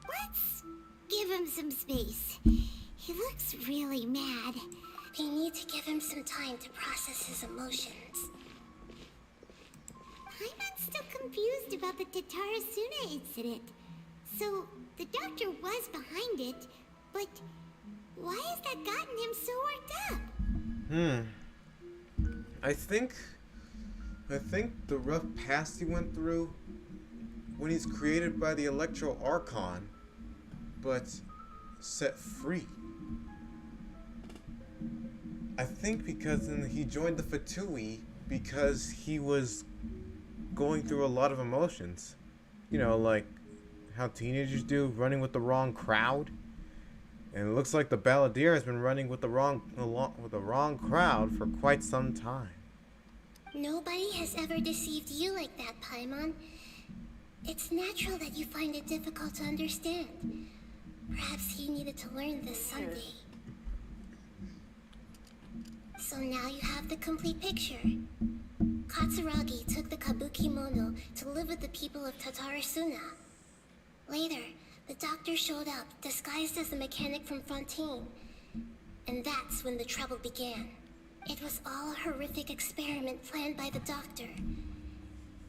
Let's give him some space. He looks really mad. We need to give him some time to process his emotions. Paimon's still confused about the Tatarasuna incident. So, the doctor was behind it, but why has that gotten him so worked up? I think the rough past he went through when he's created by the Electro Archon, but set free. I think because then he joined the Fatui because he was going through a lot of emotions. You know, like how teenagers do, running with the wrong crowd. And it looks like the Balladeer has been running with the wrong crowd for quite some time. Nobody has ever deceived you like that, Paimon. It's natural that you find it difficult to understand. Perhaps you needed to learn this someday. So now you have the complete picture. Katsuragi took the Kabuki Mono to live with the people of Tatarasuna. Later, the doctor showed up, disguised as a mechanic from Fontaine. And that's when the trouble began. It was all a horrific experiment planned by the doctor.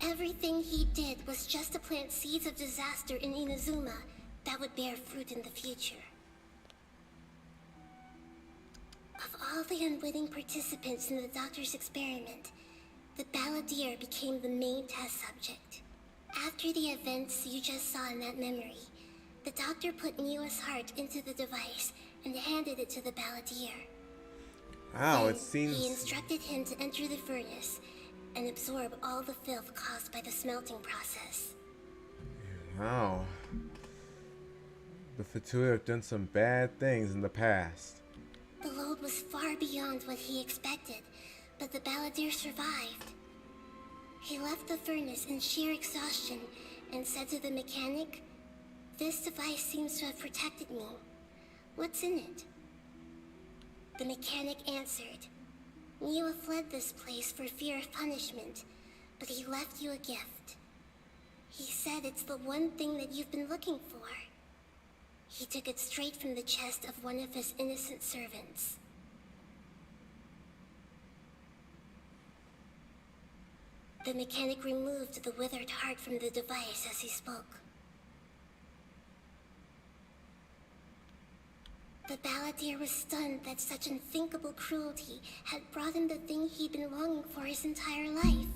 Everything he did was just to plant seeds of disaster in Inazuma that would bear fruit in the future. Of all the unwitting participants in the doctor's experiment, the Balladeer became the main test subject. After the events you just saw in that memory, the doctor put Niwa's heart into the device and handed it to the Balladeer. Wow, Then it seems... he instructed him to enter the furnace and absorb all the filth caused by the smelting process. Wow. The Fatui have done some bad things in the past. The load was far beyond what he expected, but the Balladeer survived. He left the furnace in sheer exhaustion and said to the mechanic, "This device seems to have protected me. What's in it?" The mechanic answered, "Niwa fled this place for fear of punishment, but he left you a gift. He said it's the one thing that you've been looking for. He took it straight from the chest of one of his innocent servants. The mechanic removed the withered heart from the device as he spoke. The balladeer was stunned that such unthinkable cruelty had brought him the thing he'd been longing for his entire life.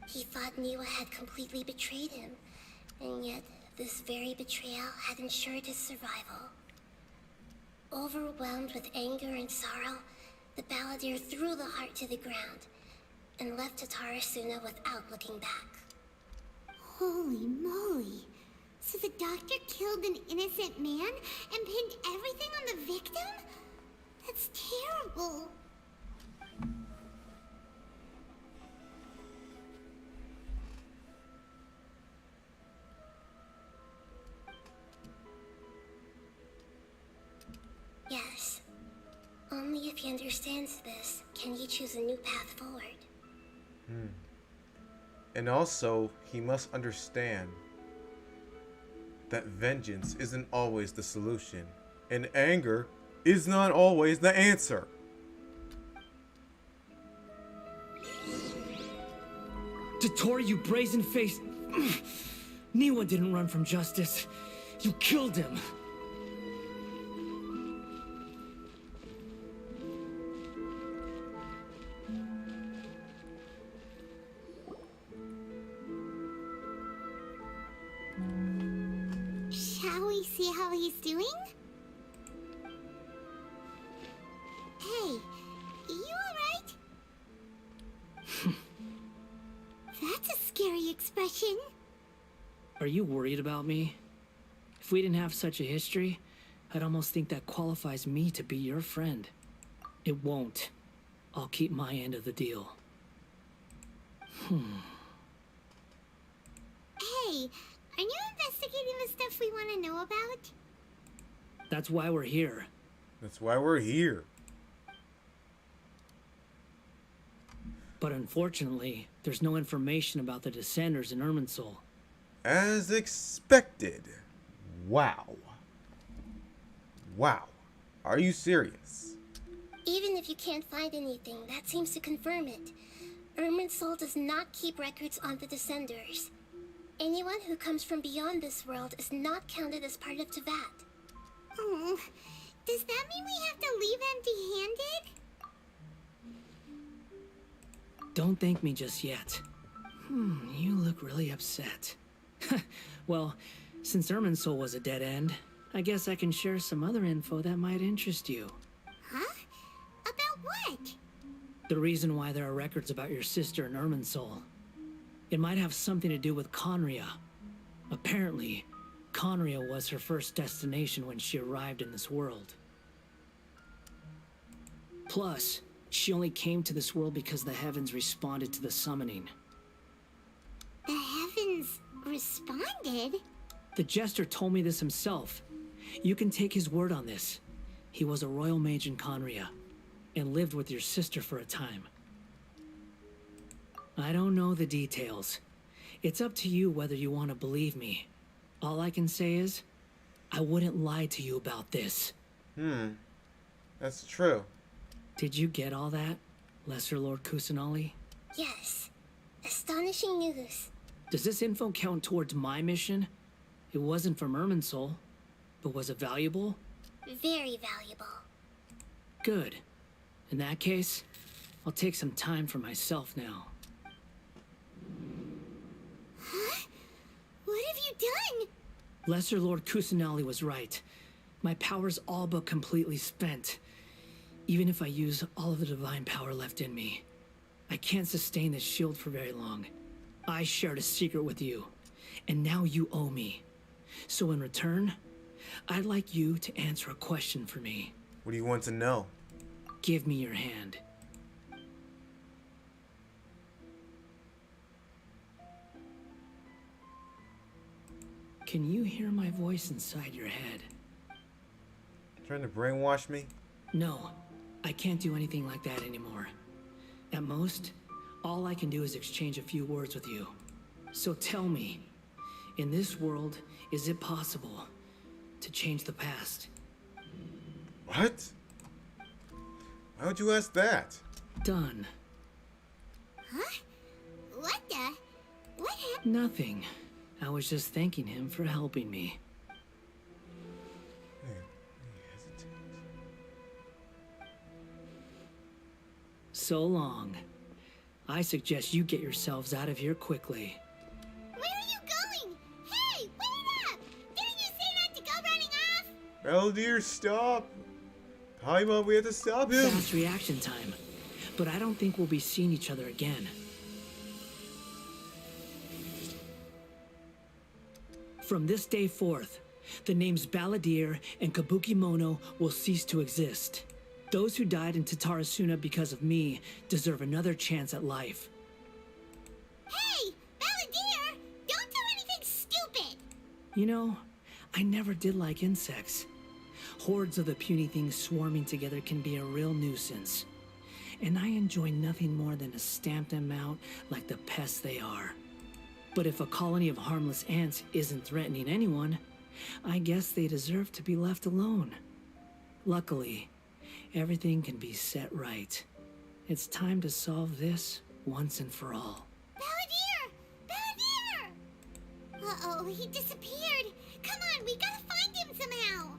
He thought Niwa had completely betrayed him, and yet this very betrayal had ensured his survival. Overwhelmed with anger and sorrow, the balladeer threw the heart to the ground and left Tatarasuna without looking back. Holy moly. So the doctor killed an innocent man and pinned everything on the victim? That's terrible. Yes. Only if he understands this can he choose a new path forward. And also, he must understand that vengeance isn't always the solution, and anger is not always the answer. Dottore, you brazen-faced... Niwa didn't run from justice. You killed him. Shall we see how he's doing? Hey, you alright? That's a scary expression. Are you worried about me? If we didn't have such a history, I'd almost think that qualifies me to be your friend. It won't. I'll keep my end of the deal. Hey, are you investigating the stuff we want to know about? That's why we're here. That's why we're here. But unfortunately, there's no information about the Descenders in Irminsul. As expected. Wow. Wow. Are you serious? Even if you can't find anything, that seems to confirm it. Irminsul does not keep records on the Descenders. Anyone who comes from beyond this world is not counted as part of Tevat. Oh, does that mean we have to leave empty-handed? Don't thank me just yet. You look really upset. Well, since Irminsul was a dead end, I guess I can share some other info that might interest you. Huh? About what? The reason why there are records about your sister in Irminsul. It might have something to do with Conria. Apparently, Conria was her first destination when she arrived in this world. Plus, she only came to this world because the heavens responded to the summoning. The heavens responded? The Jester told me this himself. You can take his word on this. He was a royal mage in Conria, and lived with your sister for a time. I don't know the details. It's up to you whether you want to believe me. All I can say is, I wouldn't lie to you about this. That's true. Did you get all that, Lesser Lord Kusanali? Yes. Astonishing news. Does this info count towards my mission? It wasn't from Irminsul, but was it valuable? Very valuable. Good. In that case, I'll take some time for myself now. Huh? What have you done? Lesser Lord Kusanali was right. My power's all but completely spent. Even if I use all of the divine power left in me, I can't sustain this shield for very long. I shared a secret with you, and now you owe me. So in return, I'd like you to answer a question for me. What do you want to know? Give me your hand. Can you hear my voice inside your head? Trying to brainwash me? No, I can't do anything like that anymore. At most, all I can do is exchange a few words with you. So tell me, In this world, is it possible to change the past? What? Why would you ask that? Done. Huh? What the? What happened? Nothing. I was just thanking him for helping me. He hesitates. So long. I suggest you get yourselves out of here quickly. Where are you going? Hey, wait up! Didn't you say not to go running off? Oh dear, stop! Paimon, we have to stop him! Fast reaction time. But I don't think we'll be seeing each other again. From this day forth, the names Balladeer and Kabukimono will cease to exist. Those who died in Tatarasuna because of me deserve another chance at life. Hey, Balladeer! Don't do anything stupid! You know, I never did like insects. Hordes of the puny things swarming together can be a real nuisance. And I enjoy nothing more than to stamp them out like the pests they are. But if a colony of harmless ants isn't threatening anyone, I guess they deserve to be left alone. Luckily, everything can be set right. It's time to solve this once and for all. Balladeer! Balladeer! Uh-oh, he disappeared. Come on, we gotta find him somehow.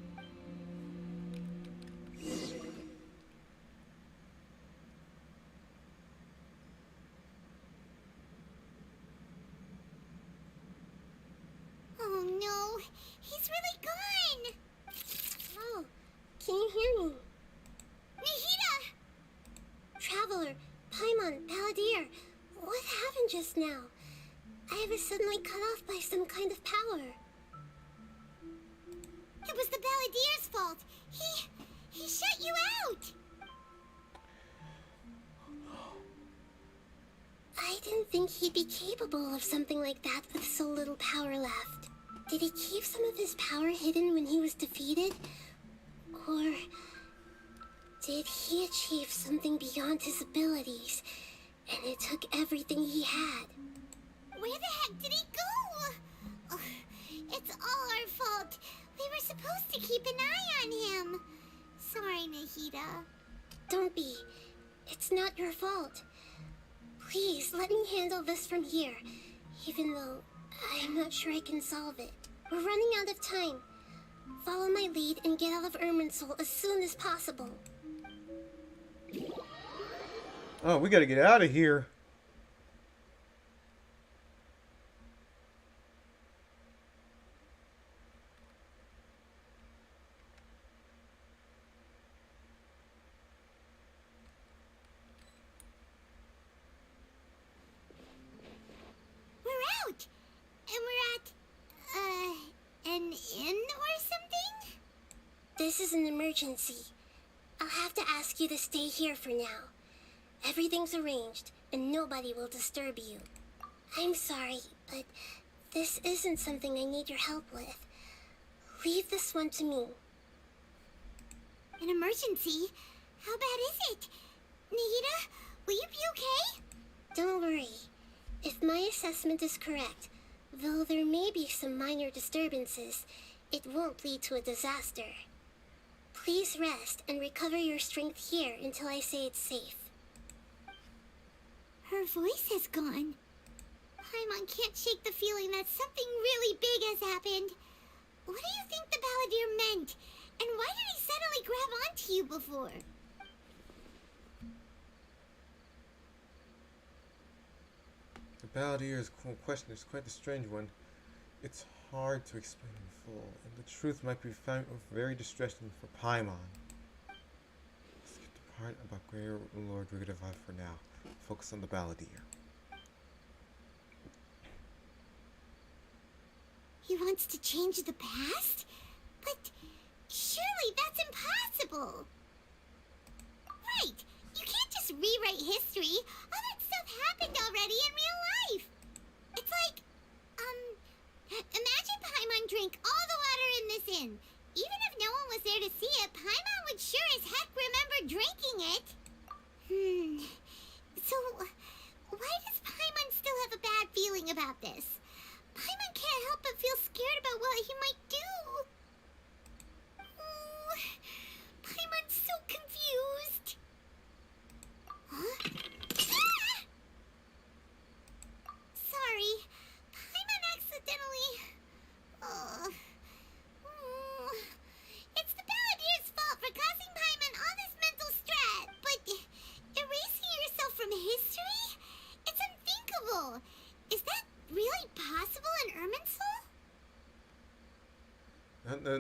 Oh no, he's really gone. Oh, can you hear me? Nahida! Traveler, Paimon, Balladeer, what happened just now? I was suddenly cut off by some kind of power. It was the Balladeer's fault. He shut you out. I didn't think he'd be capable of something like that with so little power left. Did he keep some of his power hidden when he was defeated? Or did he achieve something beyond his abilities, and it took everything he had? Where the heck did he go? Oh, it's all our fault. We were supposed to keep an eye on him. Sorry, Nahida. Don't be. It's not your fault. Please, let me handle this from here, even though I'm not sure I can solve it. We're running out of time. Follow my lead and get out of Irminsul as soon as possible. Oh, we gotta get out of here. We're out! And we're at, an inn or something? This is an emergency. I'll have to ask you to stay here for now. Everything's arranged, and nobody will disturb you. I'm sorry, but this isn't something I need your help with. Leave this one to me. An emergency? How bad is it? Nahida, will you be okay? Don't worry. If my assessment is correct, though there may be some minor disturbances, it won't lead to a disaster. Please rest and recover your strength here until I say it's safe. Her voice has gone. Paimon can't shake the feeling that something really big has happened. What do you think the Balladeer meant? And why did he suddenly grab onto you before? The Balladeer's question is quite a strange one. It's hard to explain in full, and the truth might be found very distressing for Paimon. Let's skip the part about Grey Lord Rigidify for now. Focus on the Balladeer. He wants to change the past? But surely that's impossible. Right, you can't just rewrite history. All that stuff happened already in real life. It's like, imagine Paimon drank all the water in this inn. Even if no one was there to see it, Paimon would sure as heck remember drinking it. So, why does Paimon still have a bad feeling about this? Paimon can't help but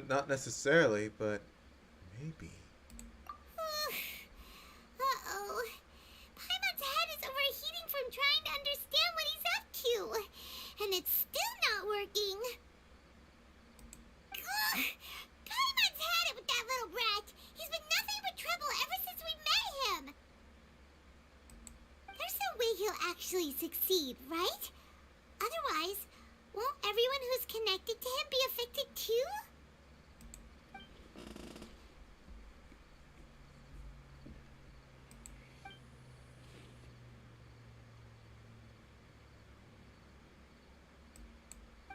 Not necessarily, but maybe. Uh-oh. Paimon's head is overheating from trying to understand what he's up to. And it's still not working. Ugh. Paimon's had it with that little brat. He's been nothing but trouble ever since we met him. There's no way he'll actually succeed, right? Otherwise, won't everyone who's connected to him be affected too?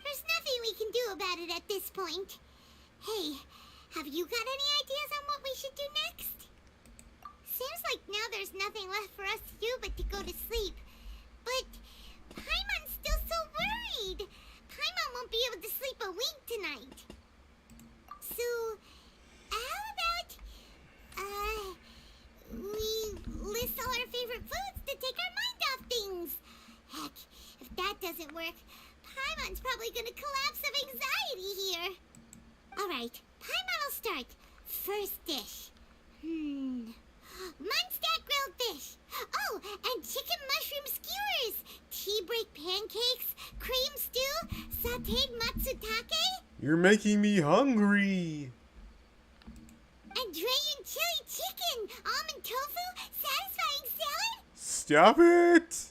There's nothing we can do about it at this point. Hey, have you got any ideas on what we should do next? Seems like now there's nothing left for us to do but to go to sleep. But Paimon's still so worried. Paimon won't be able to sleep a wink tonight. So, how about, we list all our favorite foods to take our mind off things? Heck, if that doesn't work, Paimon's probably gonna collapse of anxiety here. Alright, Paimon will start. First dish. Munstack grilled fish. Oh, and chicken mushroom skewers. Tea break pancakes. Cream stew. Sauteed matsutake. You're making me hungry. And dragon chili chicken. Almond tofu. Satisfying salad. Stop it!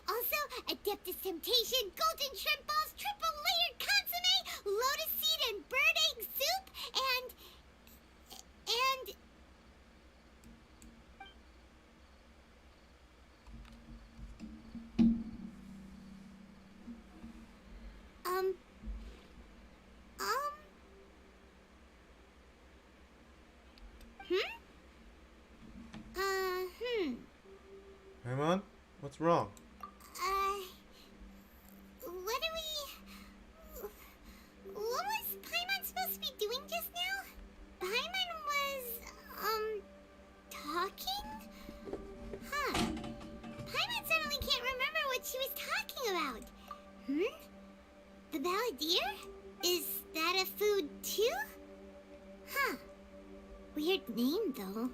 Also, Adeptus Temptation, golden shrimp balls, triple layered consomme, lotus seed and bird egg soup, and... Paimon, what's wrong? What was Paimon supposed to be doing just now? Paimon was, talking? Huh. Paimon suddenly can't remember what she was talking about. The balladeer? Is that a food too? Huh. Weird name, though.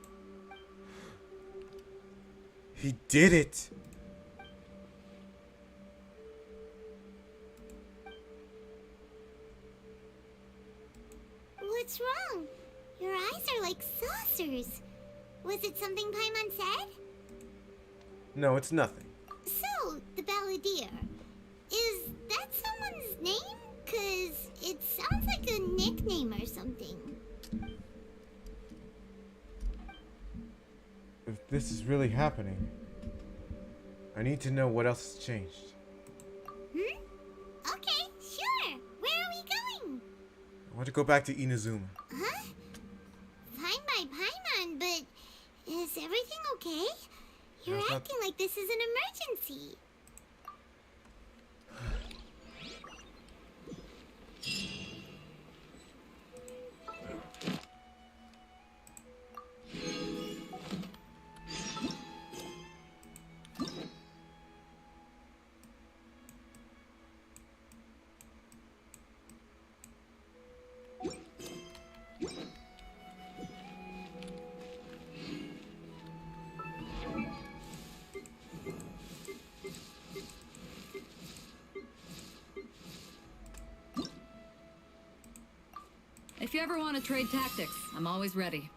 He did it! What's wrong? Your eyes are like saucers. Was it something Paimon said? No, it's nothing. So, the balladeer. Is that someone's name? 'Cause it sounds like a nickname or something. If this is really happening, I need to know what else has changed. Okay, sure. Where are we going? I want to go back to Inazuma. Huh? Fine by Paimon, but is everything okay? You're That's not- acting like this is an emergency. If you ever want to trade tactics, I'm always ready.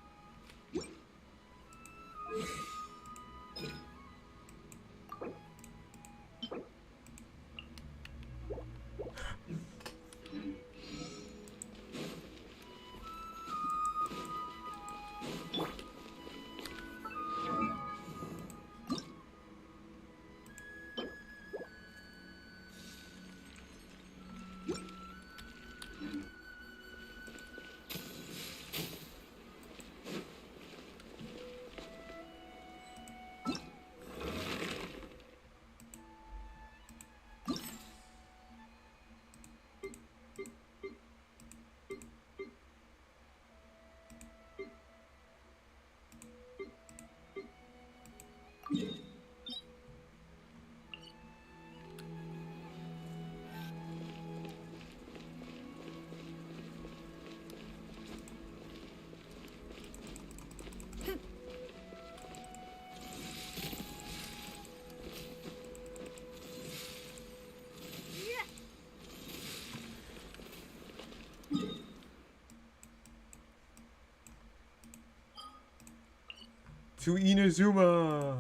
To Inazuma.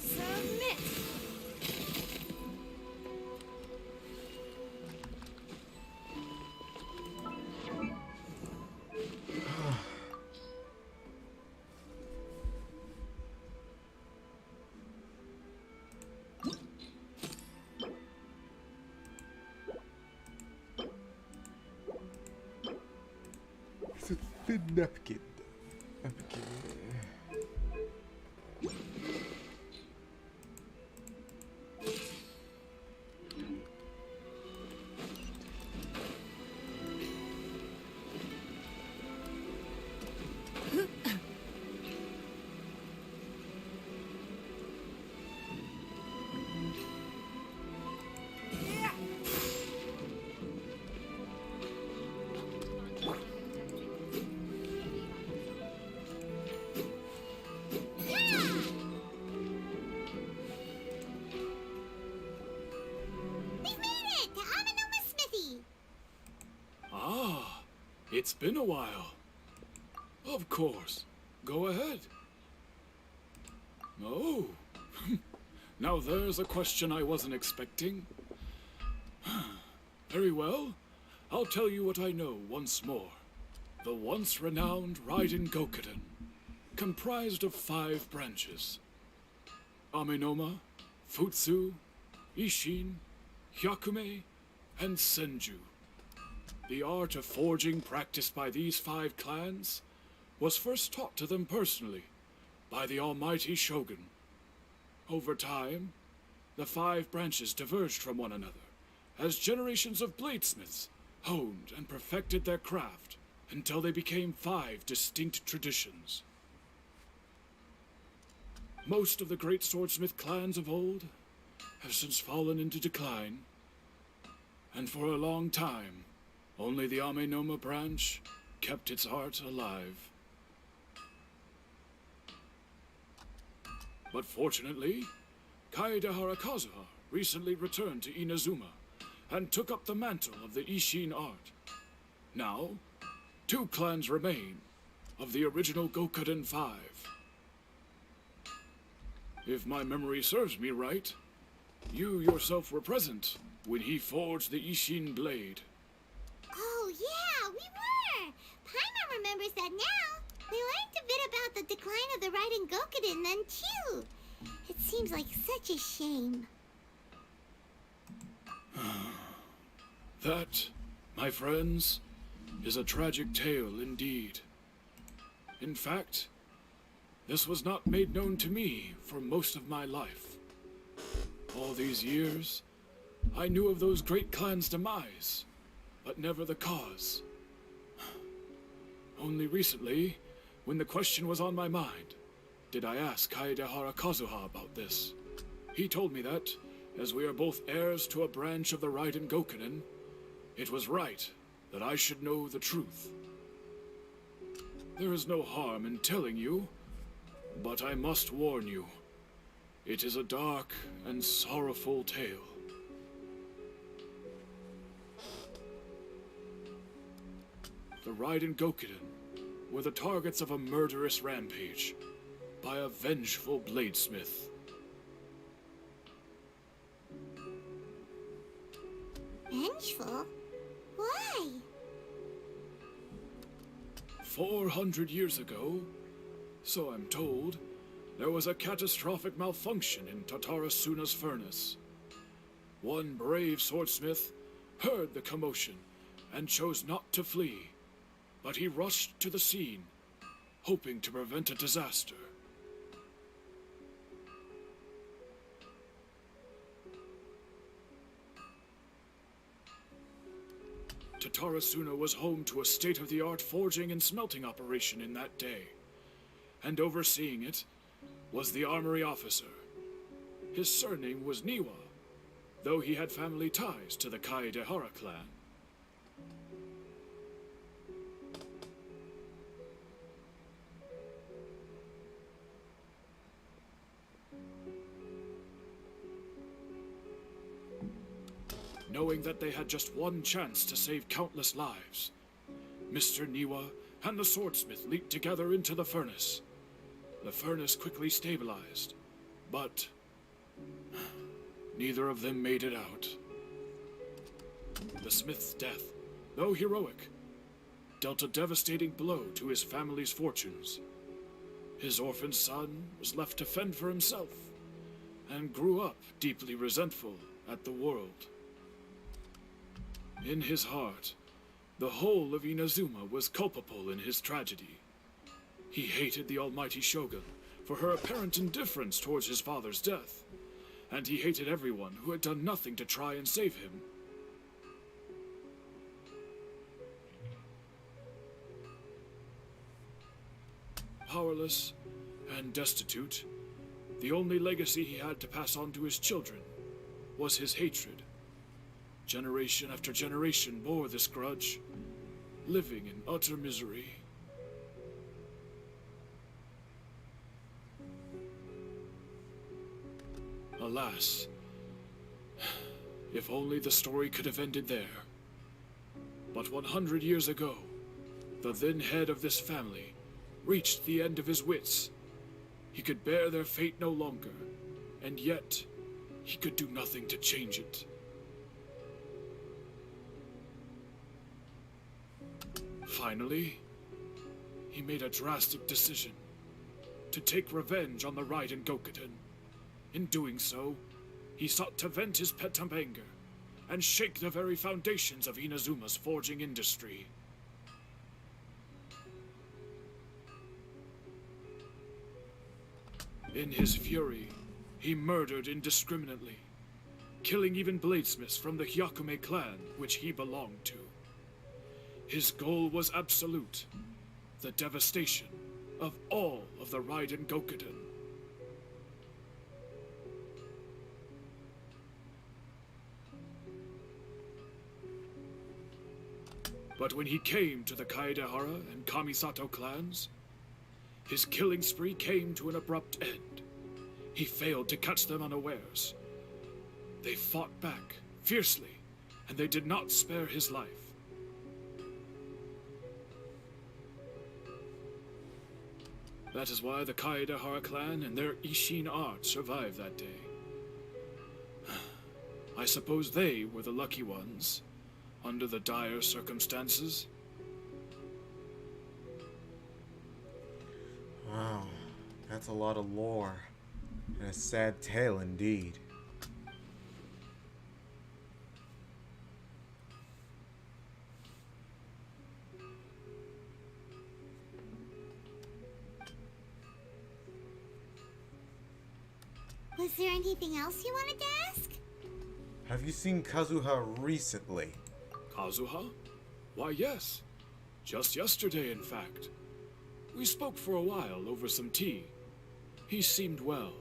Submit. It's a thin napkin. Napkin. We've made it to Amenoma Smithy. Ah, it's been a while. Of course. Go ahead. Oh. Now there's a question I wasn't expecting. Very well. I'll tell you what I know once more. The once renowned Raiden Gokuden, comprised of 5 branches. Amenoma, Futsu, Ishin, Hyakume, and Senju. The art of forging practiced by these 5 clans was first taught to them personally by the almighty Shogun. Over time, the 5 branches diverged from one another as generations of bladesmiths honed and perfected their craft until they became 5 distinct traditions. Most of the great swordsmith clans of old have since fallen into decline, and for a long time, only the Amenoma branch kept its art alive. But fortunately, Kaedehara Kazuha recently returned to Inazuma and took up the mantle of the Ishin art. Now, 2 clans remain of the original Gokuden 5. If my memory serves me right, you yourself were present when he forged the Ishin blade. Oh, yeah, we were. Paimon remembers that now. We learned a bit about the decline of the Raiden Gokuden then, too. It seems like such a shame. That, my friends, is a tragic tale indeed. In fact, this was not made known to me for most of my life. All these years, I knew of those great clans' demise, but never the cause. Only recently, when the question was on my mind, did I ask Kaedehara Kazuha about this. He told me that, as we are both heirs to a branch of the Raiden Gokunen, it was right that I should know the truth. There is no harm in telling you, but I must warn you. It is a dark and sorrowful tale. The Raiden Gokuden were the targets of a murderous rampage by a vengeful bladesmith. Vengeful? Why? 400 years ago, so I'm told, there was a catastrophic malfunction in Tatarasuna's furnace. One brave swordsmith heard the commotion and chose not to flee, but he rushed to the scene, hoping to prevent a disaster. Tatarasuna was home to a state-of-the-art forging and smelting operation in that day. And overseeing it was the armory officer. His surname was Niwa, though he had family ties to the Kaedehara clan. Knowing that they had just one chance to save countless lives, Mr. Niwa and the swordsmith leaped together into the furnace. The furnace quickly stabilized, but neither of them made it out. The smith's death, though heroic, dealt a devastating blow to his family's fortunes. His orphan son was left to fend for himself, and grew up deeply resentful at the world. In his heart, the whole of Inazuma was culpable in his tragedy. He hated the almighty shogun for her apparent indifference towards his father's death, and he hated everyone who had done nothing to try and save him. Powerless and destitute, the only legacy he had to pass on to his children was his hatred. Generation after generation bore this grudge, living in utter misery. Alas, if only the story could have ended there. But 100 years ago, the then head of this family reached the end of his wits. He could bear their fate no longer, and yet he could do nothing to change it. Finally, he made a drastic decision to take revenge on the Raiden Gokuden. In doing so, he sought to vent his pent up anger and shake the very foundations of Inazuma's forging industry. In his fury, he murdered indiscriminately, killing even bladesmiths from the Hyakume clan which he belonged to. His goal was absolute, the devastation of all of the Raiden Gokuden. But when he came to the Kaedehara and Kamisato clans, his killing spree came to an abrupt end. He failed to catch them unawares. They fought back fiercely, and they did not spare his life. That is why the Kaedehara clan and their Ishin art survived that day. I suppose they were the lucky ones, under the dire circumstances. Wow, that's a lot of lore. And a sad tale indeed. Was there anything else you wanted to ask? Have you seen Kazuha recently? Kazuha? Why, yes. Just yesterday, in fact. We spoke for a while over some tea. He seemed well.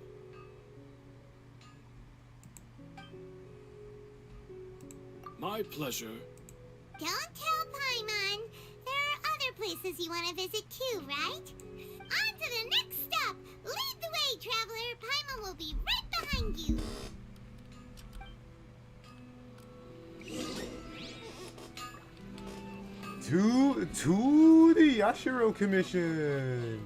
My pleasure. Don't tell Paimon. There are other places you want to visit too, right? On to the next stop! Lead the way, traveler! Paimon will be right behind you! To the Yashiro Commission!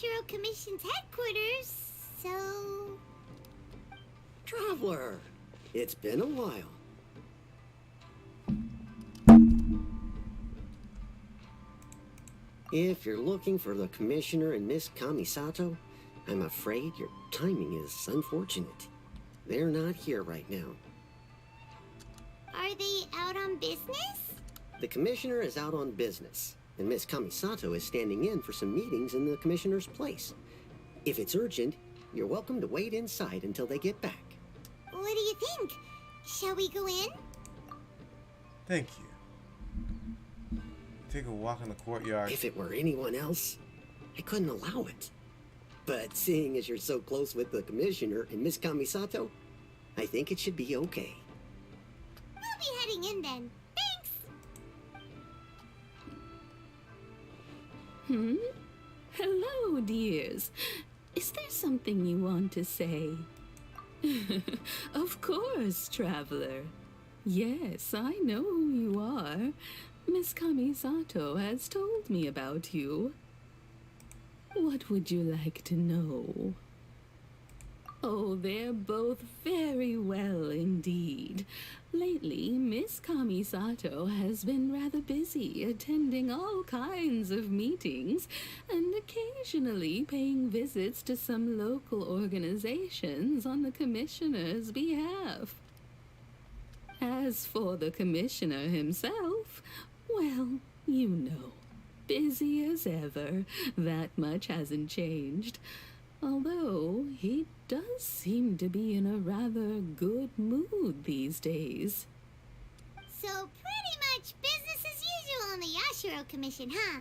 Yashiro Commission's headquarters, so... Traveler, it's been a while. If you're looking for the Commissioner and Miss Kamisato, I'm afraid your timing is unfortunate. They're not here right now. Are they out on business? The Commissioner is out on business, and Miss Kamisato is standing in for some meetings in the Commissioner's place. If it's urgent, you're welcome to wait inside until they get back. What do you think? Shall we go in? Thank you. Take a walk in the courtyard. If it were anyone else, I couldn't allow it. But seeing as you're so close with the Commissioner and Miss Kamisato, I think it should be okay. We'll be heading in then. Thanks! Hello, dears. Is there something you want to say? Of course, traveler. Yes, I know who you are. Miss Kamisato has told me about you. What would you like to know? Oh, they're both very well indeed. Lately, Miss Kamisato has been rather busy attending all kinds of meetings and occasionally paying visits to some local organizations on the Commissioner's behalf. As for the Commissioner himself, well, you know, busy as ever. That much hasn't changed. Although, he does seem to be in a rather good mood these days. So pretty much business as usual on the Yashiro Commission, huh?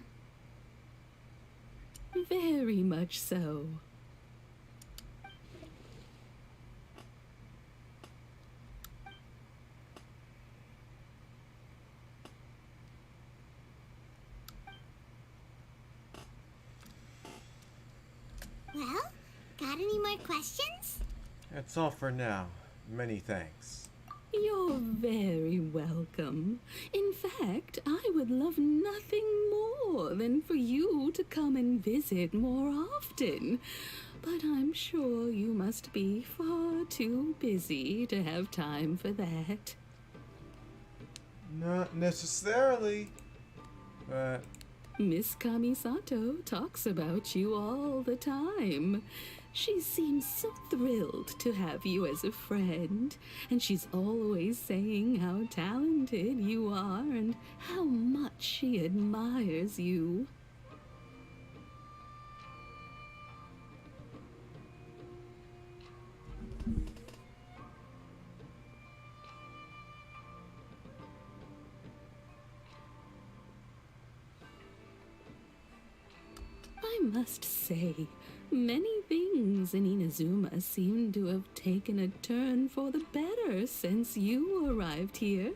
Very much so. Well, got any more questions? That's all for now. Many thanks. You're very welcome. In fact, I would love nothing more than for you to come and visit more often. But I'm sure you must be far too busy to have time for that. Not necessarily. But Miss Kamisato talks about you all the time. She seems so thrilled to have you as a friend, and she's always saying how talented you are and how much she admires you. I must say, many things in Inazuma seem to have taken a turn for the better since you arrived here.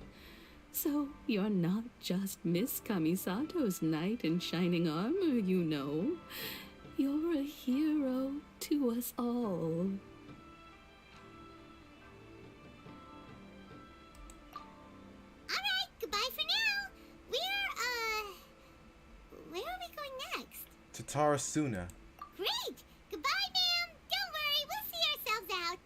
So you're not just Miss Kamisato's knight in shining armor, you know. You're a hero to us all. Alright, goodbye for now. Where are we going next? to Tarasuna. Great! Goodbye, ma'am! Don't worry, we'll see ourselves out.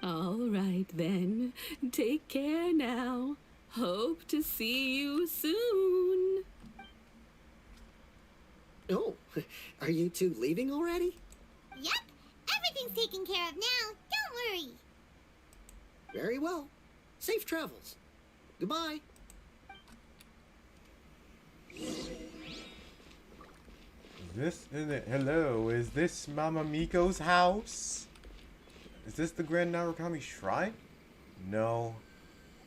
All right, then. Take care now. Hope to see you soon. Oh, are you two leaving already? Yep, everything's taken care of now. Don't worry. Very well. Safe travels. Goodbye. Hello, is this Mama Miko's house? Is this the Grand Narukami Shrine? No.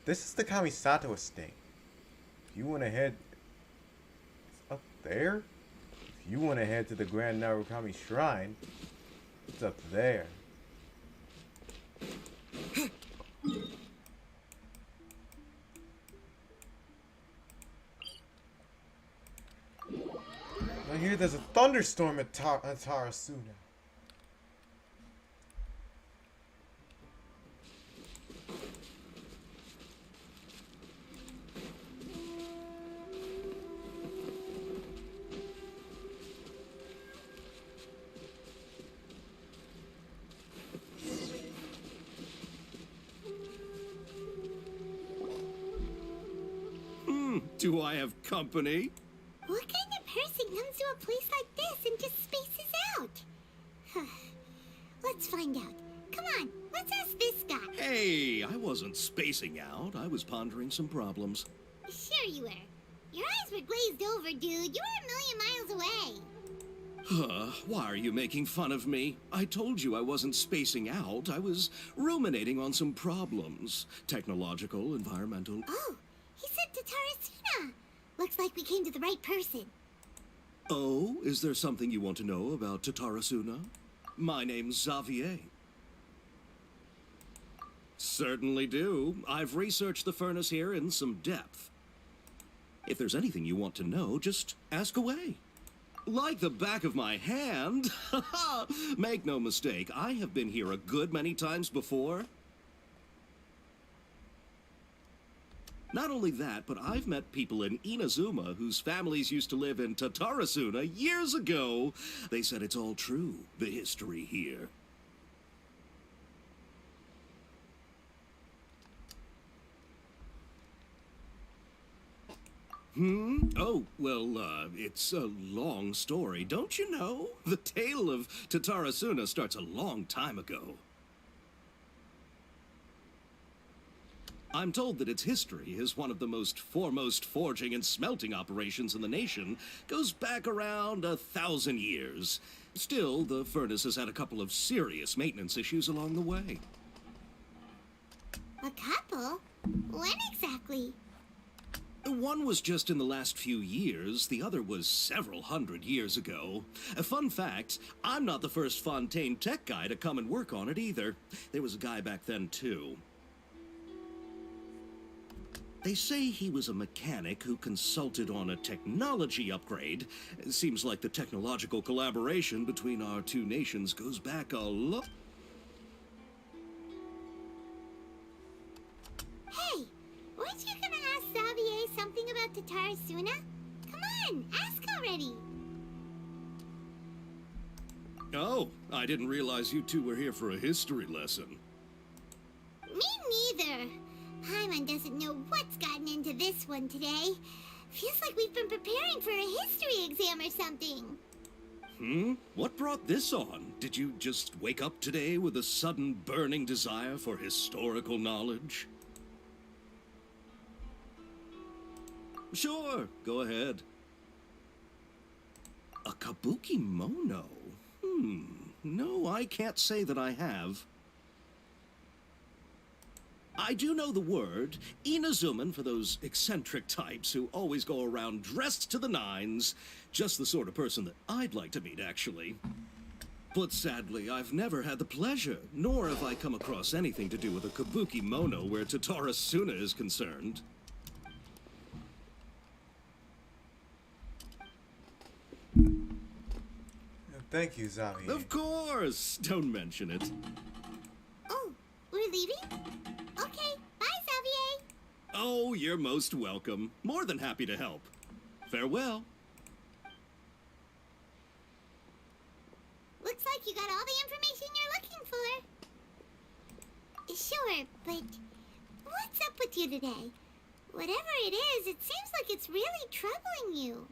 This is the Kamisato estate. If you want to head... It's up there? If you want to head to the Grand Narukami Shrine, it's up there. I hear there's a thunderstorm at Tarasuna. Do I have company? What kind of person comes to a place like this and just spaces out? Let's find out. Come on, let's ask this guy. Hey, I wasn't spacing out. I was pondering some problems. Sure you were. Your eyes were glazed over, dude. You were a million miles away. Why are you making fun of me? I told you I wasn't spacing out. I was ruminating on some problems. Technological, environmental. Oh, he said Tatarasuna. Looks like we came to the right person. Oh, is there something you want to know about Tatarasuna? My name's Xavier. Certainly do. I've researched the furnace here in some depth. If there's anything you want to know, just ask away. Like the back of my hand. Make no mistake, I have been here a good many times before. Not only that, but I've met people in Inazuma whose families used to live in Tatarasuna years ago. They said it's all true, the history here. Oh, well, it's a long story, don't you know? The tale of Tatarasuna starts a long time ago. I'm told that its history is one of the most foremost forging and smelting operations in the nation. Goes back around 1,000 years. Still, the furnace has had a couple of serious maintenance issues along the way. A couple? When exactly? One was just in the last few years, the other was several hundred years ago. A fun fact, I'm not the first Fontaine tech guy to come and work on it either. There was a guy back then too. They say he was a mechanic who consulted on a technology upgrade. It seems like the technological collaboration between our two nations goes back a lot. Hey, weren't you gonna ask Xavier something about Tatarasuna? Come on, ask already. Oh, I didn't realize you two were here for a history lesson. Me neither. Paimon doesn't know what's gotten into this one today. Feels like we've been preparing for a history exam or something. What brought this on? Did you just wake up today with a sudden burning desire for historical knowledge? Sure, go ahead. A kabuki mono? No, I can't say that I have. I do know the word, Inazuman for those eccentric types who always go around dressed to the nines. Just the sort of person that I'd like to meet, actually. But sadly, I've never had the pleasure, nor have I come across anything to do with a kabuki mono where Tatarasuna is concerned. Thank you, Xavier. Of course! Don't mention it. Oh, we're leaving? Okay, bye, Xavier. Oh, you're most welcome. More than happy to help. Farewell. Looks like you got all the information you're looking for. Sure, but what's up with you today? Whatever it is, it seems like it's really troubling you.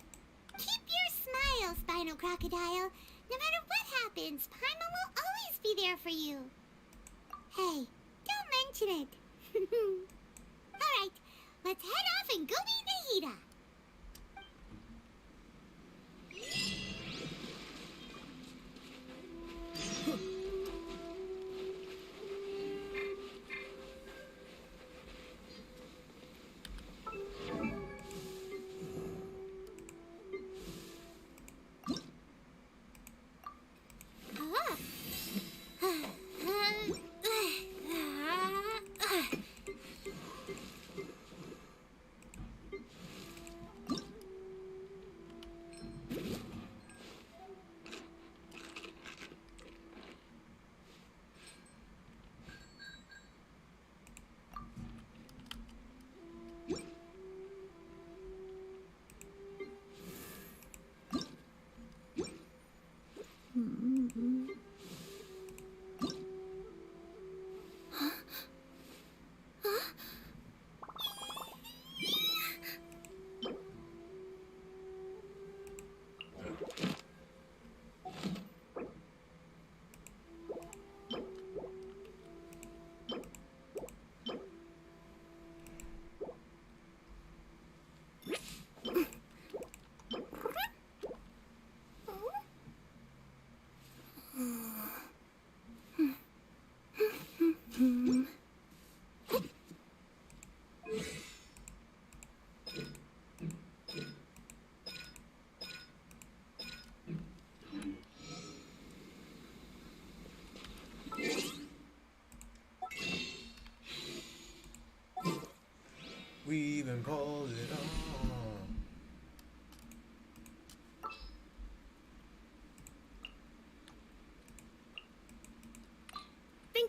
Keep your smile, Spinal Crocodile. No matter what happens, Paimon will always be there for you. Hey, don't mention it. Alright, let's head off and go meet Nahida.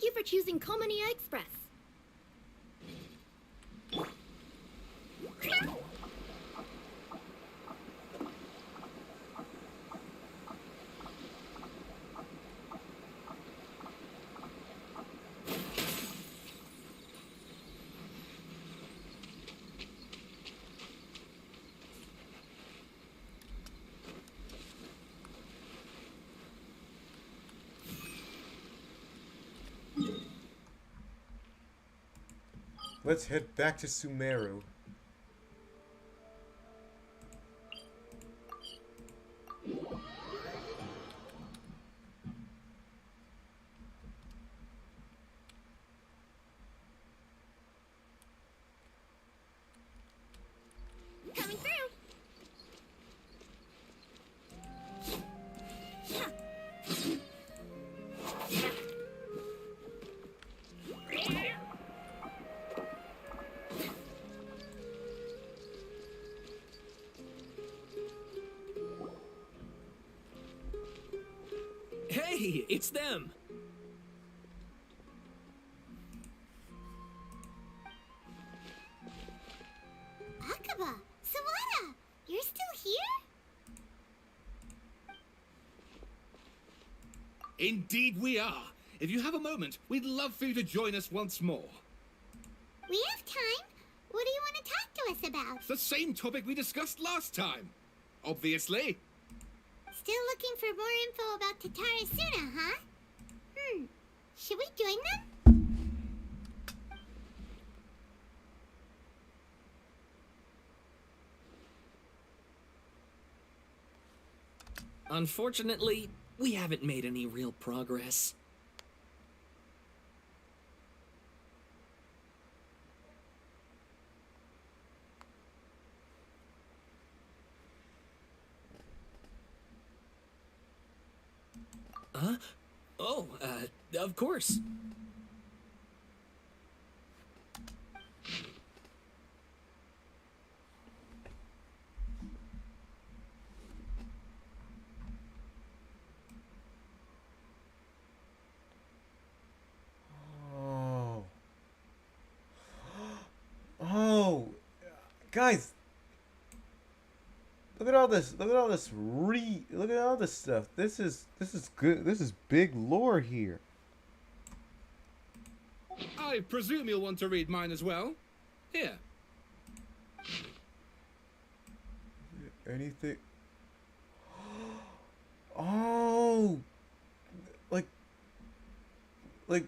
Thank you for choosing Komani Express. Let's head back to Sumeru. Coming through. Hey, it's them. Akaba, Sawada, you're still here? Indeed we are. If you have a moment, we'd love for you to join us once more. We have time. What do you want to talk to us about? It's the same topic we discussed last time. Obviously. Still looking for more info about Tatara Suna, huh? Should we join them? Unfortunately, we haven't made any real progress. Huh? Oh, of course. Oh. Oh. Guys. Look at all this. Look at all this look at all this stuff. This is good. This is big lore here. I presume you'll want to read mine as well. Here. Anything? Oh. Like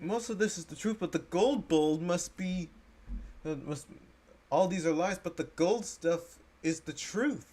most of this is the truth, but the gold bowl must be all these are lies, but the gold stuff is the truth.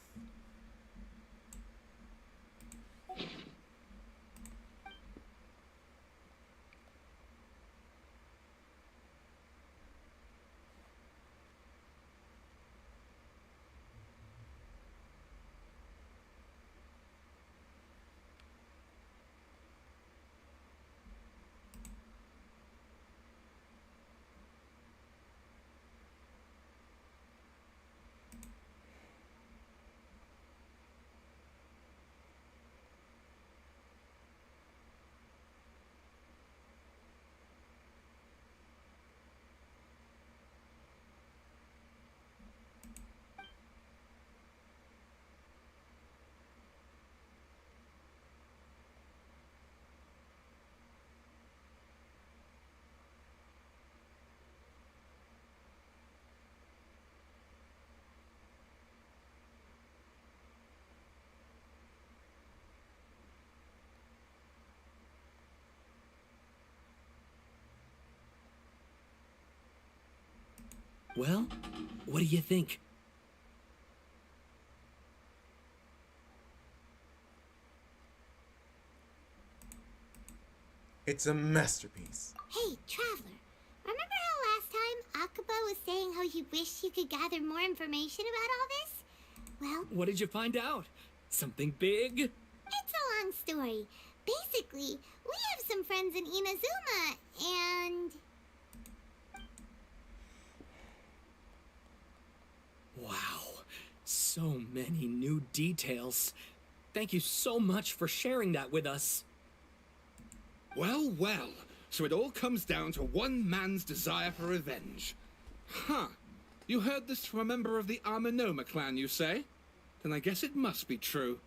Well, what do you think? It's a masterpiece. Hey, Traveler. Remember how last time Akaba was saying how he wished he could gather more information about all this? Well, What did you find out? Something big? it's a long story. Basically, we have some friends in Inazuma, and... Wow, so many new details. Thank you so much for sharing that with us. Well, well. So it all comes down to one man's desire for revenge. Huh. You heard this from a member of the Armanoma clan, you say? Then I guess it must be true.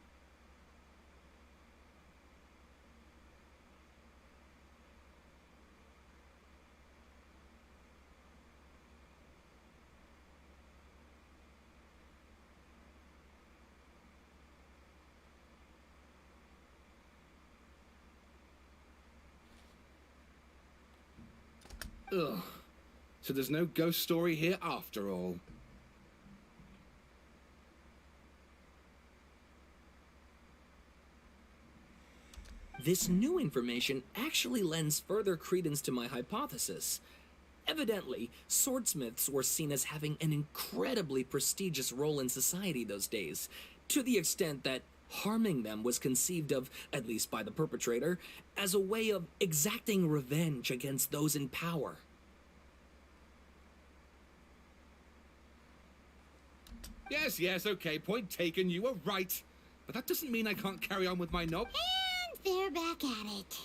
Ugh. So there's no ghost story here after all. This new information actually lends further credence to my hypothesis. Evidently, swordsmiths were seen as having an incredibly prestigious role in society those days, to the extent that harming them was conceived of, at least by the perpetrator, as a way of exacting revenge against those in power. Yes, okay, point taken, you were right. But that doesn't mean I can't carry on with my novel. And they're back at it.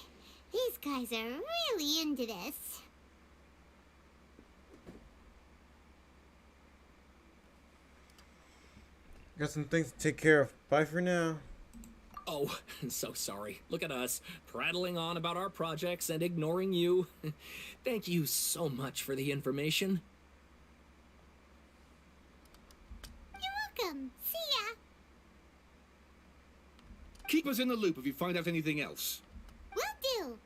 These guys are really into this. Got some things to take care of. Bye for now. Oh, so sorry. Look at us, prattling on about our projects and ignoring you. Thank you so much for the information. You're welcome. See ya. Keep us in the loop if you find out anything else. Will do.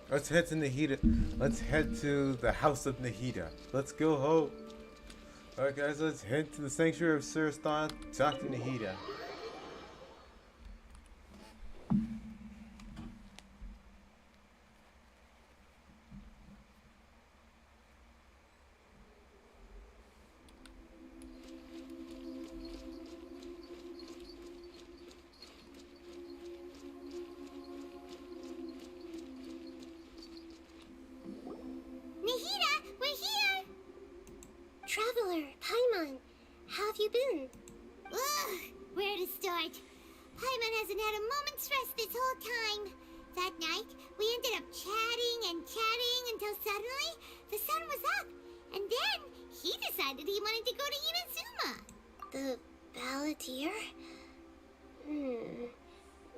Let's head to Nahida. Let's head to the House of Nahida. Let's go home. Alright guys, let's head to the Sanctuary of Suristan, talk to Nahida. Nahida, we're here. Traveler, Paimon, how have you been? Ugh, where to start? Paimon hasn't had a moment's rest this whole time. That night, we ended up chatting until suddenly the sun was up. And then he decided he wanted to go to Inazuma. The Balladeer?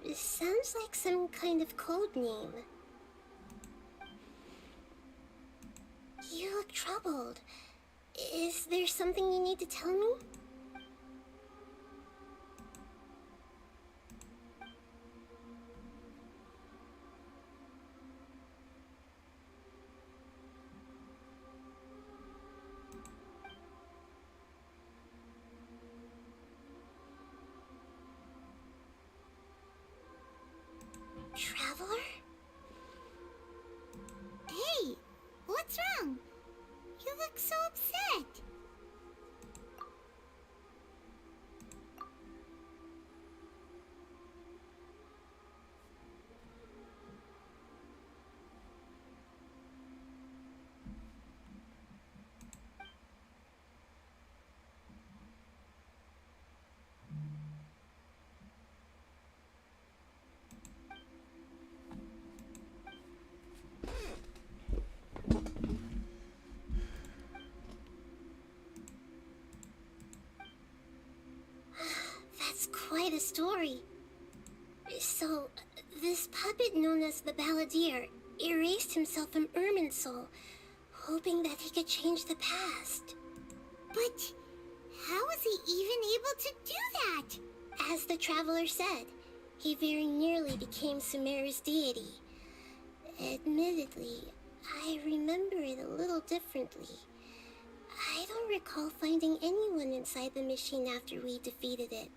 It sounds like some kind of code name. You look troubled. Is there something you need to tell me? Traveler? Hey, what's wrong? You look so upset. That's quite a story. So, this puppet known as the Balladeer erased himself from Irminsul, hoping that he could change the past. But how was he even able to do that? As the Traveler said, he very nearly became Sumeru's deity. Admittedly, I remember it a little differently. I don't recall finding anyone inside the machine after we defeated it.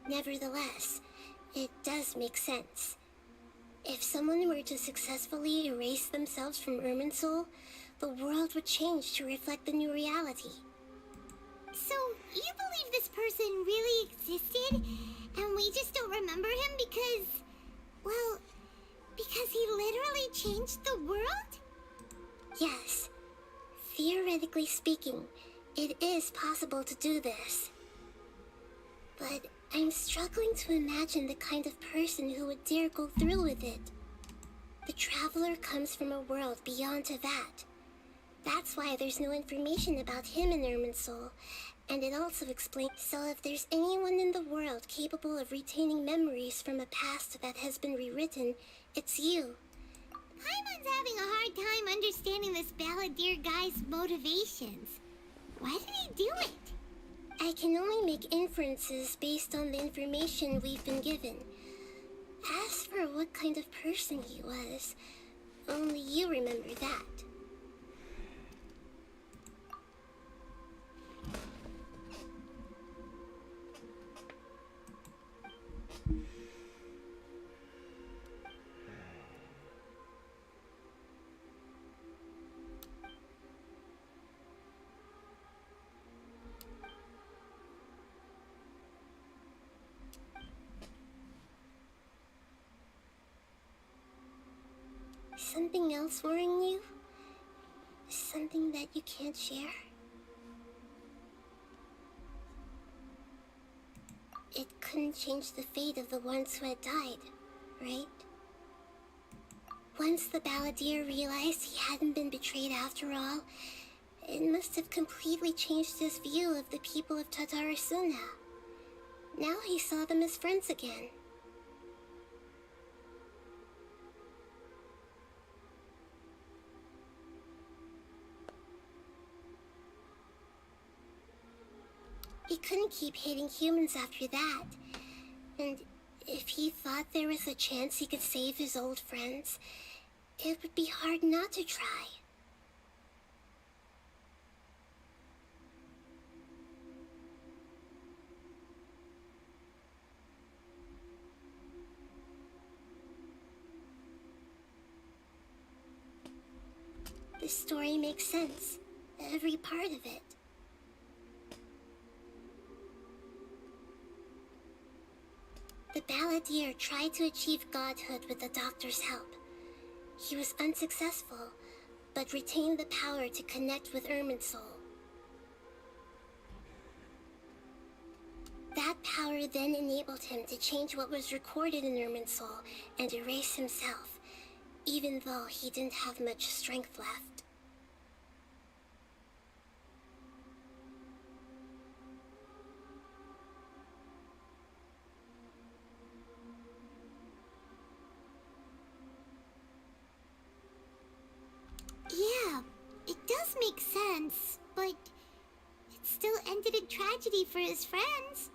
Nevertheless, it does make sense. If someone were to successfully erase themselves from Irminsul, the world would change to reflect the new reality. So, you believe this person really existed, and we just don't remember him because, well, because he literally change the world? Yes. Theoretically speaking, it is possible to do this. But I'm struggling to imagine the kind of person who would dare go through with it. The Traveler comes from a world beyond Teyvat. That's why there's no information about him in Irminsul, and it also explains. So if there's anyone in the world capable of retaining memories from a past that has been rewritten, it's you. Paimon's having a hard time understanding this balladeer guy's motivations. Why did he do it? I can only make inferences based on the information we've been given. As for what kind of person he was, only you remember that. Something else worrying you? Something that you can't share? It couldn't change the fate of the ones who had died, right? Once the balladeer realized he hadn't been betrayed after all, it must have completely changed his view of the people of Tatarasuna. Now he saw them as friends again. He couldn't keep hating humans after that. And if he thought there was a chance he could save his old friends, it would be hard not to try. This story makes sense. Every part of it. The balladeer tried to achieve godhood with the doctor's help. He was unsuccessful, but retained the power to connect with Irminsul. That power then enabled him to change what was recorded in Irminsul and erase himself, even though he didn't have much strength left. Yeah, it does make sense, but it still ended in tragedy for his friends.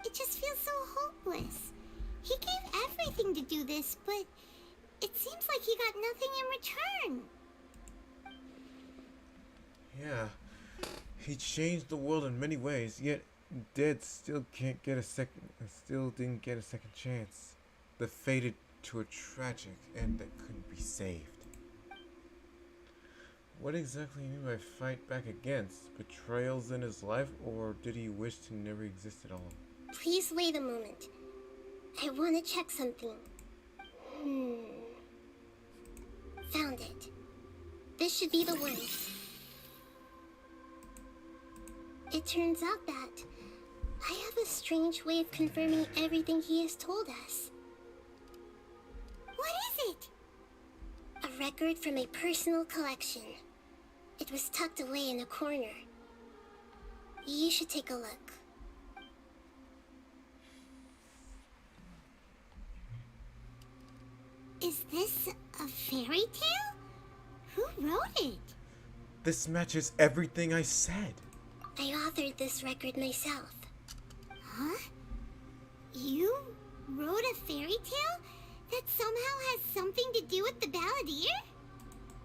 It just feels so hopeless. He gave everything to do this, but it seems like he got nothing in return. Yeah, he changed the world in many ways, yet Dead still didn't get a second chance. That faded to a tragic end that couldn't be saved. What exactly do you mean by fight back against? Betrayals in his life, or did he wish to never exist at all? Please wait a moment. I want to check something. Found it. This should be the one. It turns out that I have a strange way of confirming everything he has told us. What is it? A record from a personal collection. It was tucked away in a corner. You should take a look. Is this a fairy tale? Who wrote it? This matches everything I said. I authored this record myself. Huh? You wrote a fairy tale that somehow has something to do with the balladeer?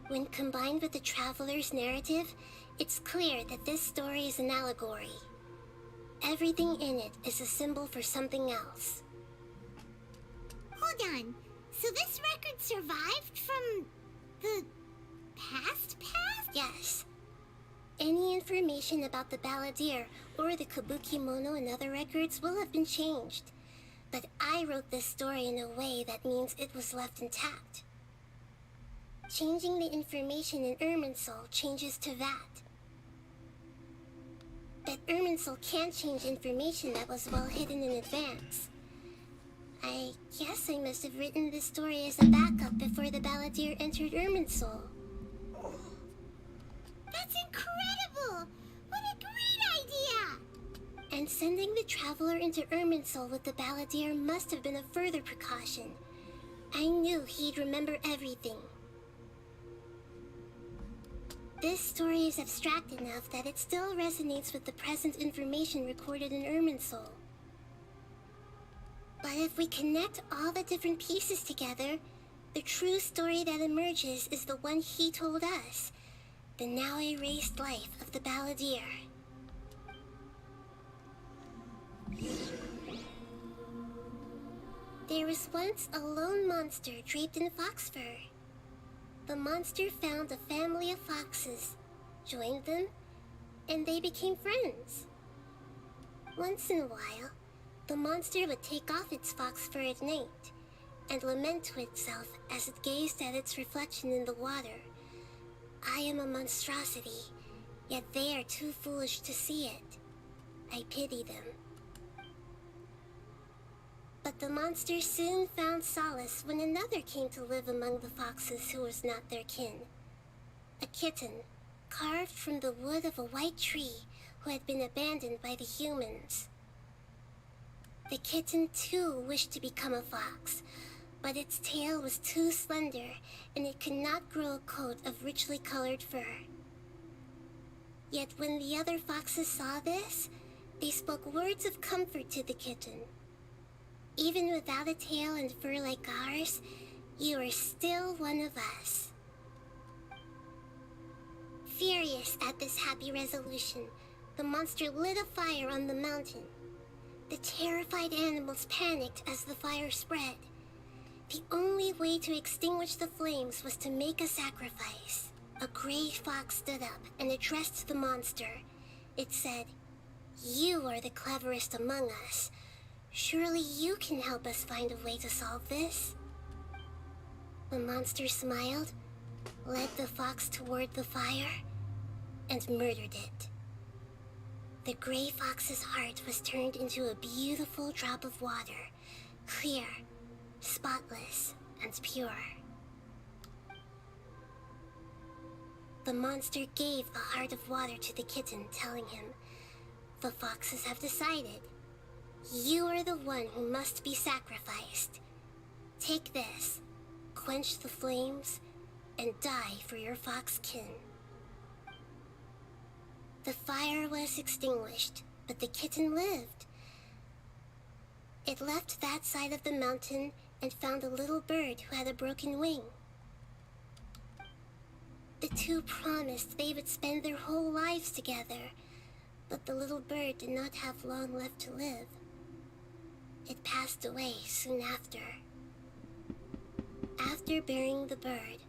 When combined with the Traveler's narrative, it's clear that this story is an allegory. Everything in it is a symbol for something else. Hold on. So this record survived from the past? Yes. Any information about the Balladeer or the Kabuki-mono and other records will have been changed. But I wrote this story in a way that means it was left intact. Changing the information in Irminsul changes to that. But Irminsul can't change information that was well hidden in advance. I guess I must have written this story as a backup before the Balladeer entered Irminsul. That's incredible! What a great idea! And sending the Traveler into Irminsul with the Balladeer must have been a further precaution. I knew he'd remember everything. This story is abstract enough that it still resonates with the present information recorded in Irminsul. But if we connect all the different pieces together, the true story that emerges is the one he told us, the now erased life of the Balladeer. There was once a lone monster draped in fox fur. The monster found a family of foxes, joined them, and they became friends. Once in a while, the monster would take off its fox fur at night and lament to itself as it gazed at its reflection in the water. I am a monstrosity, yet they are too foolish to see it. I pity them. But the monster soon found solace when another came to live among the foxes who was not their kin. A kitten, carved from the wood of a white tree who had been abandoned by the humans. The kitten too wished to become a fox, but its tail was too slender and it could not grow a coat of richly colored fur. Yet when the other foxes saw this, they spoke words of comfort to the kitten. Even without a tail and fur like ours, you are still one of us. Furious at this happy resolution, the monster lit a fire on the mountain. The terrified animals panicked as the fire spread. The only way to extinguish the flames was to make a sacrifice. A gray fox stood up and addressed the monster. It said, "You are the cleverest among us. Surely you can help us find a way to solve this." The monster smiled, led the fox toward the fire, and murdered it. The gray fox's heart was turned into a beautiful drop of water, clear, spotless, and pure. The monster gave the heart of water to the kitten, telling him, "The foxes have decided. You are the one who must be sacrificed. Take this, quench the flames, and die for your fox kin." The fire was extinguished, but the kitten lived. It left that side of the mountain and found a little bird who had a broken wing. The two promised they would spend their whole lives together, but the little bird did not have long left to live. It passed away soon after. After burying the bird,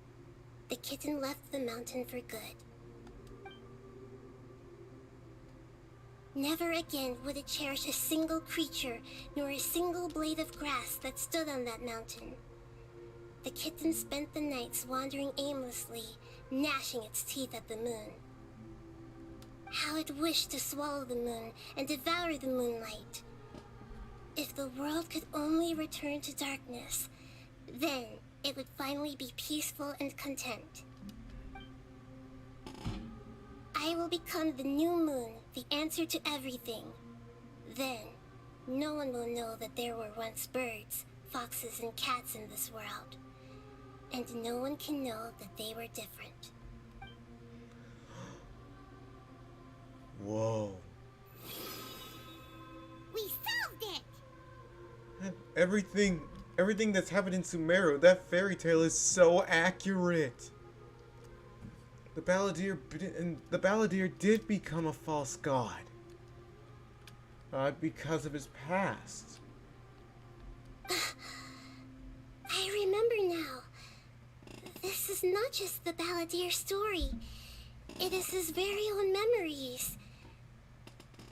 the kitten left the mountain for good. Never again would it cherish a single creature nor a single blade of grass that stood on that mountain. The kitten spent the nights wandering aimlessly, gnashing its teeth at the moon. How it wished to swallow the moon and devour the moonlight. If the world could only return to darkness, then it would finally be peaceful and content. I will become the new moon, the answer to everything. Then, no one will know that there were once birds, foxes, and cats in this world. And no one can know that they were different. Whoa. We solved it! And everything that's happened in Sumeru, that fairy tale is so accurate. The Balladeer did become a false god. Because of his past. I remember now. This is not just the Balladeer story. It is his very own memories.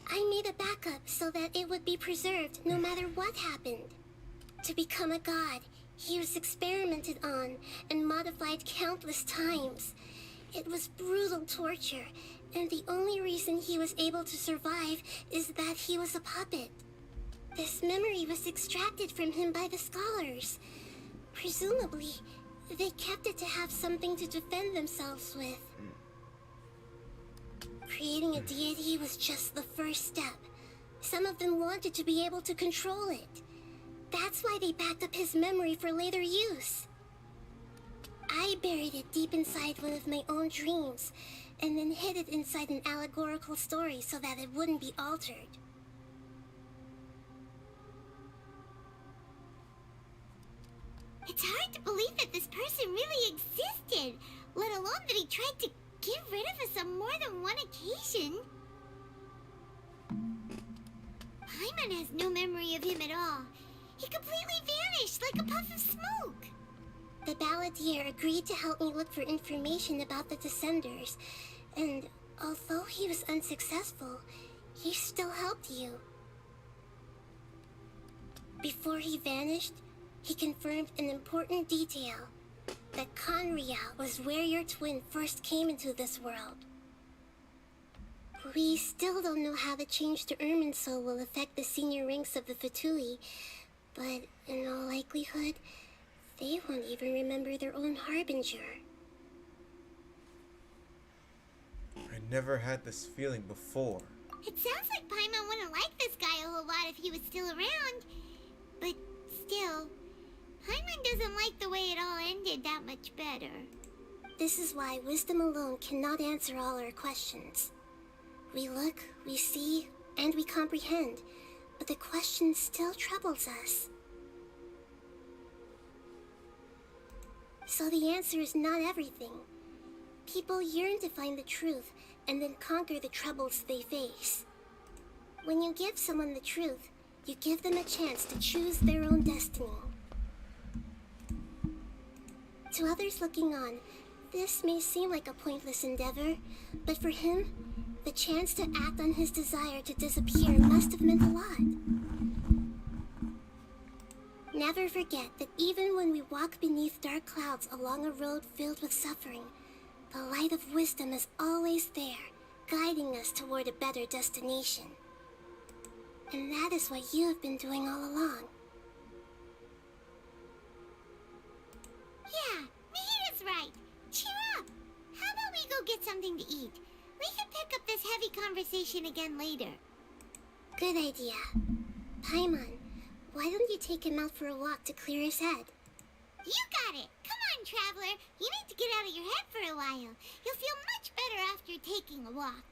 I made a backup so that it would be preserved no matter what happened. To become a god, he was experimented on and modified countless times. It was brutal torture, and the only reason he was able to survive is that he was a puppet. This memory was extracted from him by the scholars. Presumably, they kept it to have something to defend themselves with. Creating a deity was just the first step. Some of them wanted to be able to control it. That's why they backed up his memory for later use. I buried it deep inside one of my own dreams, and then hid it inside an allegorical story so that it wouldn't be altered. It's hard to believe that this person really existed, let alone that he tried to get rid of us on more than one occasion. Paimon has no memory of him at all. He completely vanished like a puff of smoke. The Balladeer agreed to help me look for information about the Descenders, and although he was unsuccessful, he still helped you. Before he vanished, he confirmed an important detail, that Conria was where your twin first came into this world. We still don't know how the change to Irminsul will affect the senior ranks of the Fatui, but in all likelihood, they won't even remember their own Harbinger. I never had this feeling before. It sounds like Paimon wouldn't like this guy a whole lot if he was still around. But still, Paimon doesn't like the way it all ended that much better. This is why wisdom alone cannot answer all our questions. We look, we see, and we comprehend, but the question still troubles us. So the answer is not everything. People yearn to find the truth and then conquer the troubles they face. When you give someone the truth, you give them a chance to choose their own destiny. To others looking on, this may seem like a pointless endeavor, but for him, the chance to act on his desire to disappear must have meant a lot. Never forget that even when we walk beneath dark clouds along a road filled with suffering, the light of wisdom is always there, guiding us toward a better destination. And that is what you have been doing all along. Yeah, Mihiru's right. Cheer up. How about we go get something to eat? We can pick up this heavy conversation again later. Good idea. Paimon, why don't you take him out for a walk to clear his head? You got it. Come on, traveler. You need to get out of your head for a while. You'll feel much better after taking a walk.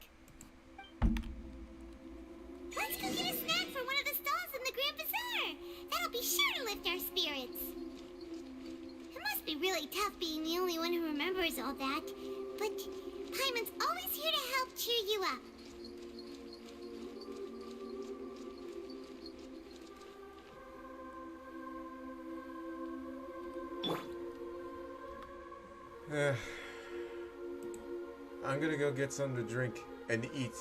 Let's go get a snack from one of the stalls in the Grand Bazaar. That'll be sure to lift our spirits. It must be really tough being the only one who remembers all that. But Paimon's always here to help cheer you up. I'm gonna go get something to drink and eat.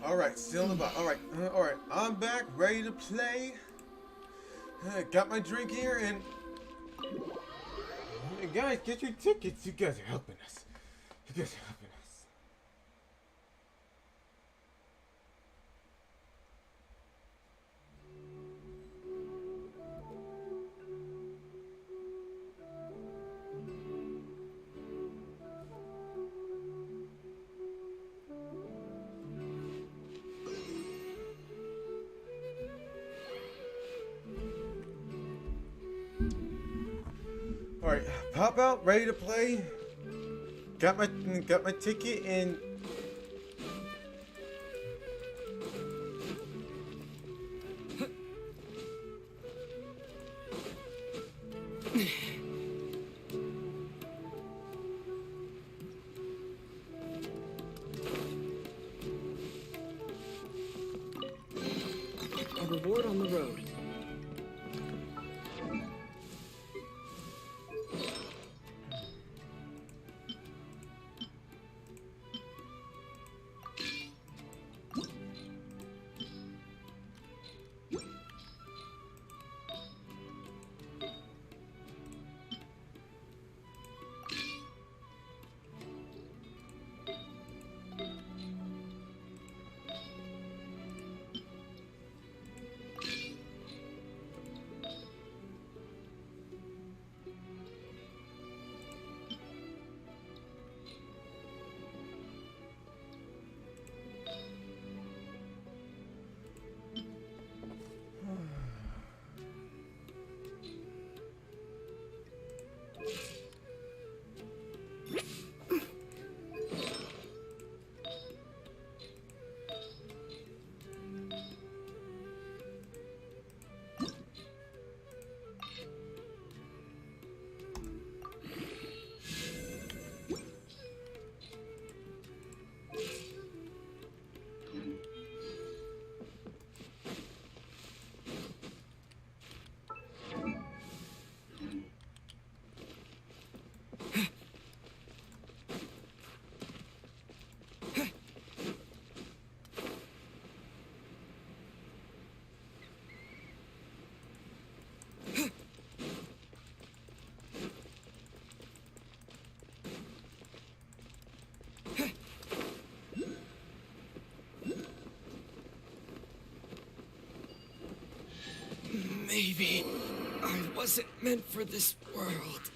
Alright, still in the box. Alright, I'm back, ready to play. Got my drink here, and hey, guys, get your tickets. You guys are helping us. You guys are helping us. Alright, pop out, ready to play. Got my ticket, and A reward on the road. Maybe I wasn't meant for this world.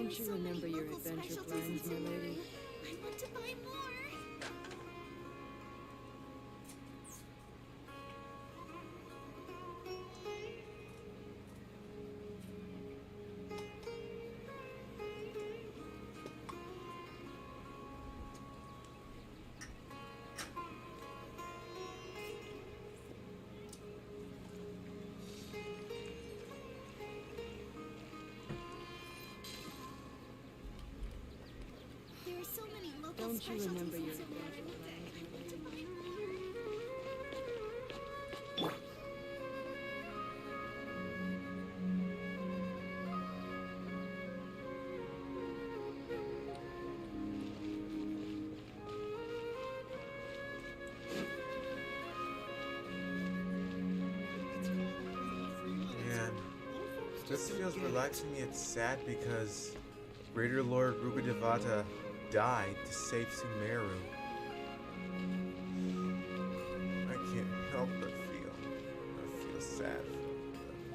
Don't you remember your adventure plans, my lady? I want to buy more. There are so many local Don't you remember your specialties in adventure Sumeru. plans, my lady? Man, this feels relaxing yet sad because Greater Lord Rubadevata died to save Sumeru. I can't help but feel sad for them.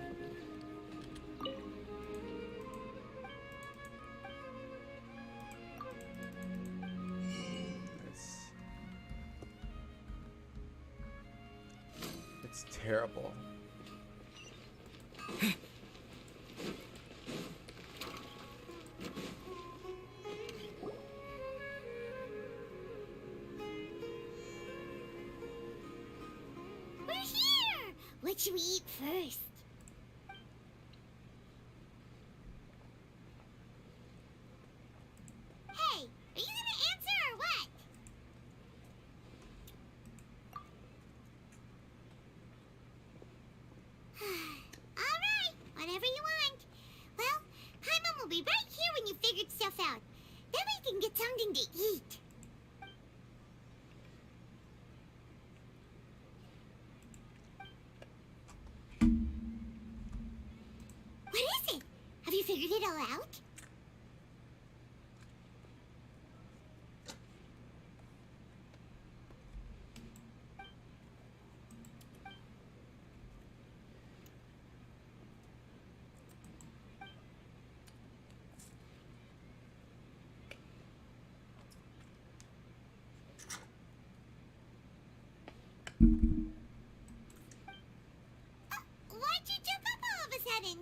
It's terrible. We're here! What should we eat first? Hey, are you gonna answer or what? Alright, whatever you want. Well, Paimon will be right here when you figured stuff out. Then we can get something to eat. What is it? Have you figured it all out? Why'd you jump up all of a sudden?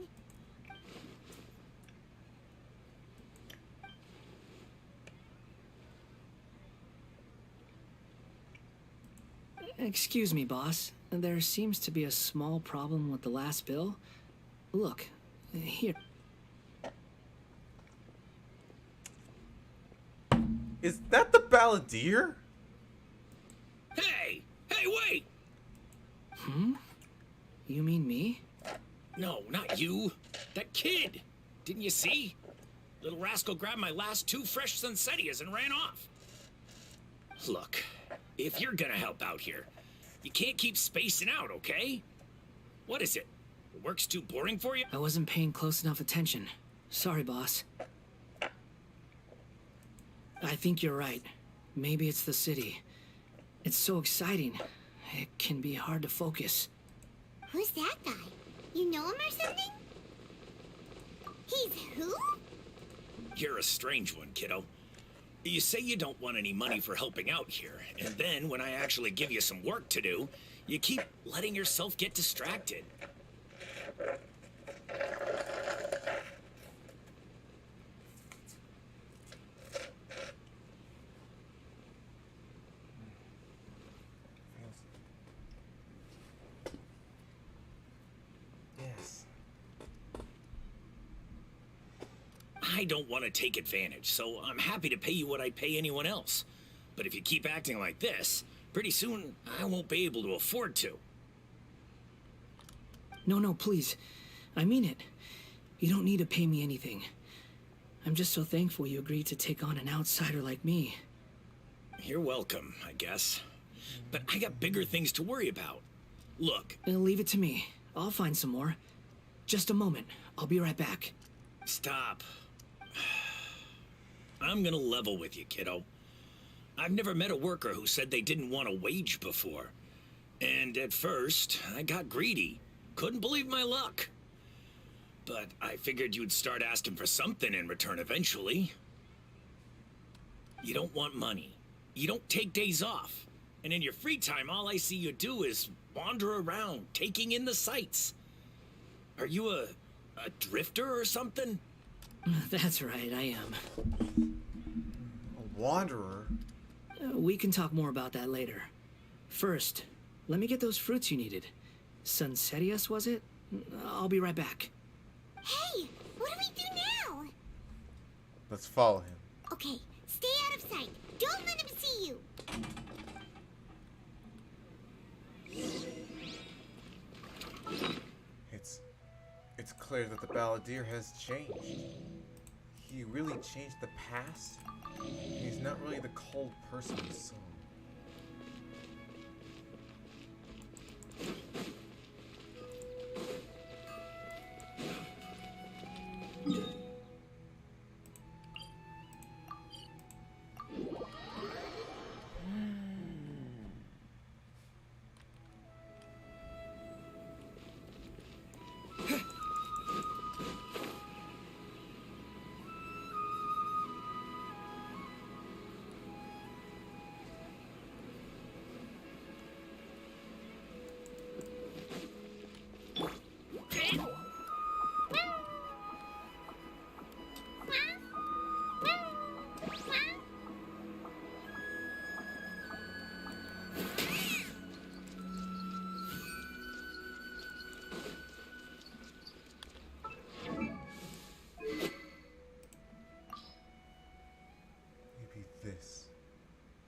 Excuse me, boss. There seems to be a small problem with the last bill. Look, here. Is that the balladeer? Hey! Hey, wait! Hmm? You mean me? No, not you. That kid! Didn't you see? Little rascal grabbed my last 2 fresh Sunsettias and ran off. Look, if you're gonna help out here, you can't keep spacing out, okay? What is it? The work's too boring for you? I wasn't paying close enough attention. Sorry, boss. I think you're right. Maybe it's the city. It's so exciting. It can be hard to focus. Who's that guy? You know him or something? He's who? You're a strange one, kiddo. You say you don't want any money for helping out here, and then when I actually give you some work to do, you keep letting yourself get distracted. Yes. I don't want to take advantage, so I'm happy to pay you what I'd pay anyone else. But if you keep acting like this, pretty soon I won't be able to afford to. No, please. I mean it. You don't need to pay me anything. I'm just so thankful you agreed to take on an outsider like me. You're welcome, I guess. But I got bigger things to worry about. Look. Leave it to me. I'll find some more. Just a moment. I'll be right back. Stop. I'm gonna level with you, kiddo. I've never met a worker who said they didn't want a wage before. And at first, I got greedy. Couldn't believe my luck. but I figured you'd start asking for something in return eventually. You don't want money. You don't take days off. And in your free time, all I see you do is wander around, taking in the sights. Are you a drifter or something? That's right, I am. A wanderer? We can talk more about that later. First, let me get those fruits you needed. Sunsetius, was it? I'll be right back. Hey, what do we do now? Let's follow him. Okay, stay out of sight. Don't let him see you. It's clear that the Balladeer has changed. He really changed the past. He's not really the cold person we saw.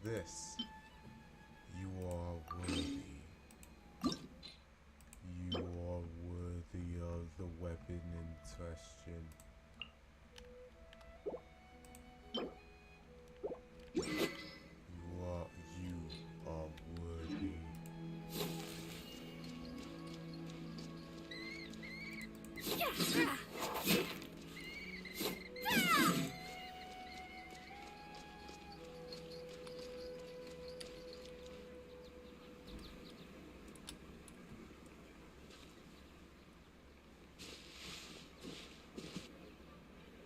This. You are worthy. You are worthy of the weapon in question. You are worthy.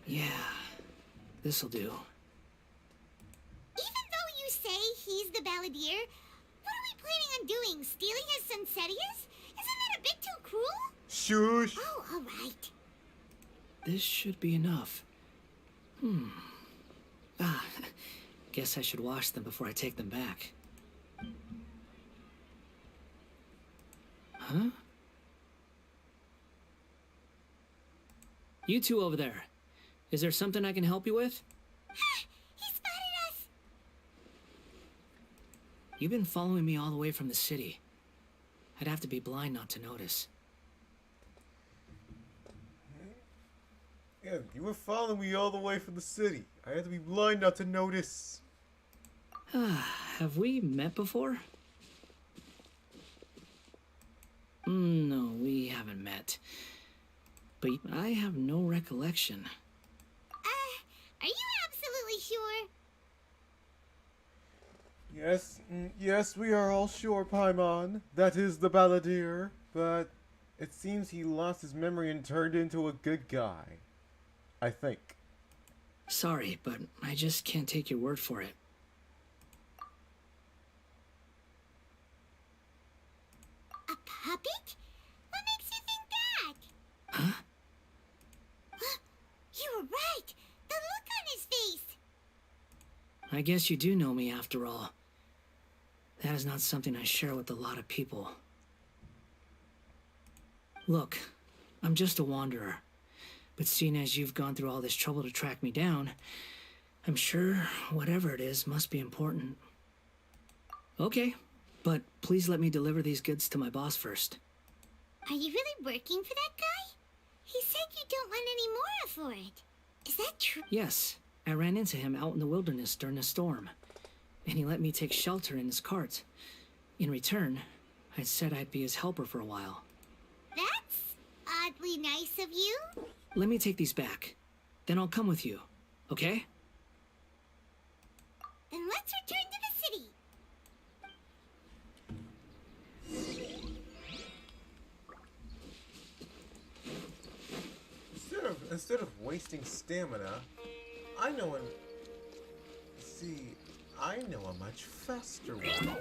Yeah, this'll do. Even though you say he's the Balladeer, what are we planning on doing? Stealing his Sunsetius? Isn't that a bit too cruel? Shush! Oh, alright. This should be enough. Guess I should wash them before I take them back. Huh? You two over there. Is there something I can help you with? He spotted us! You've been following me all the way from the city. I'd have to be blind not to notice. Yeah, you were following me all the way from the city. I had to be blind not to notice. Have we met before? No, we haven't met. But I have no recollection. Are you absolutely sure? Yes, we are all sure, Paimon. That is the Balladeer. But it seems he lost his memory and turned into a good guy. I think. Sorry, but I just can't take your word for it. A puppet? What makes you think that? Huh? You were right. The look on his face. I guess you do know me after all. That is not something I share with a lot of people. Look, I'm just a wanderer. But seeing as you've gone through all this trouble to track me down, I'm sure whatever it is must be important. Okay, but please let me deliver these goods to my boss first. Are you really working for that guy? He said you don't want any more for it. Is that true? Yes, I ran into him out in the wilderness during a storm, and he let me take shelter in his cart. In return, I said I'd be his helper for a while. That's oddly nice of you. Let me take these back. Then I'll come with you, okay? Then let's return to the city. instead of wasting stamina, I know I know a much faster one.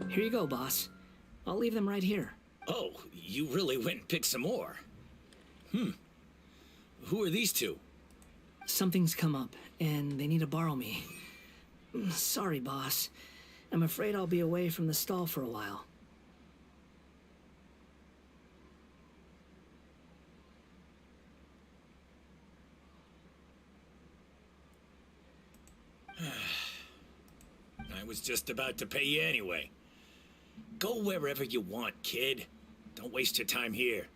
Here you go, boss. I'll leave them right here. Oh, you really went and picked some more. Who are these two? Something's come up, and they need to borrow me. Sorry, boss. I'm afraid I'll be away from the stall for a while. I was just about to pay you anyway. Go wherever you want, kid. Don't waste your time here.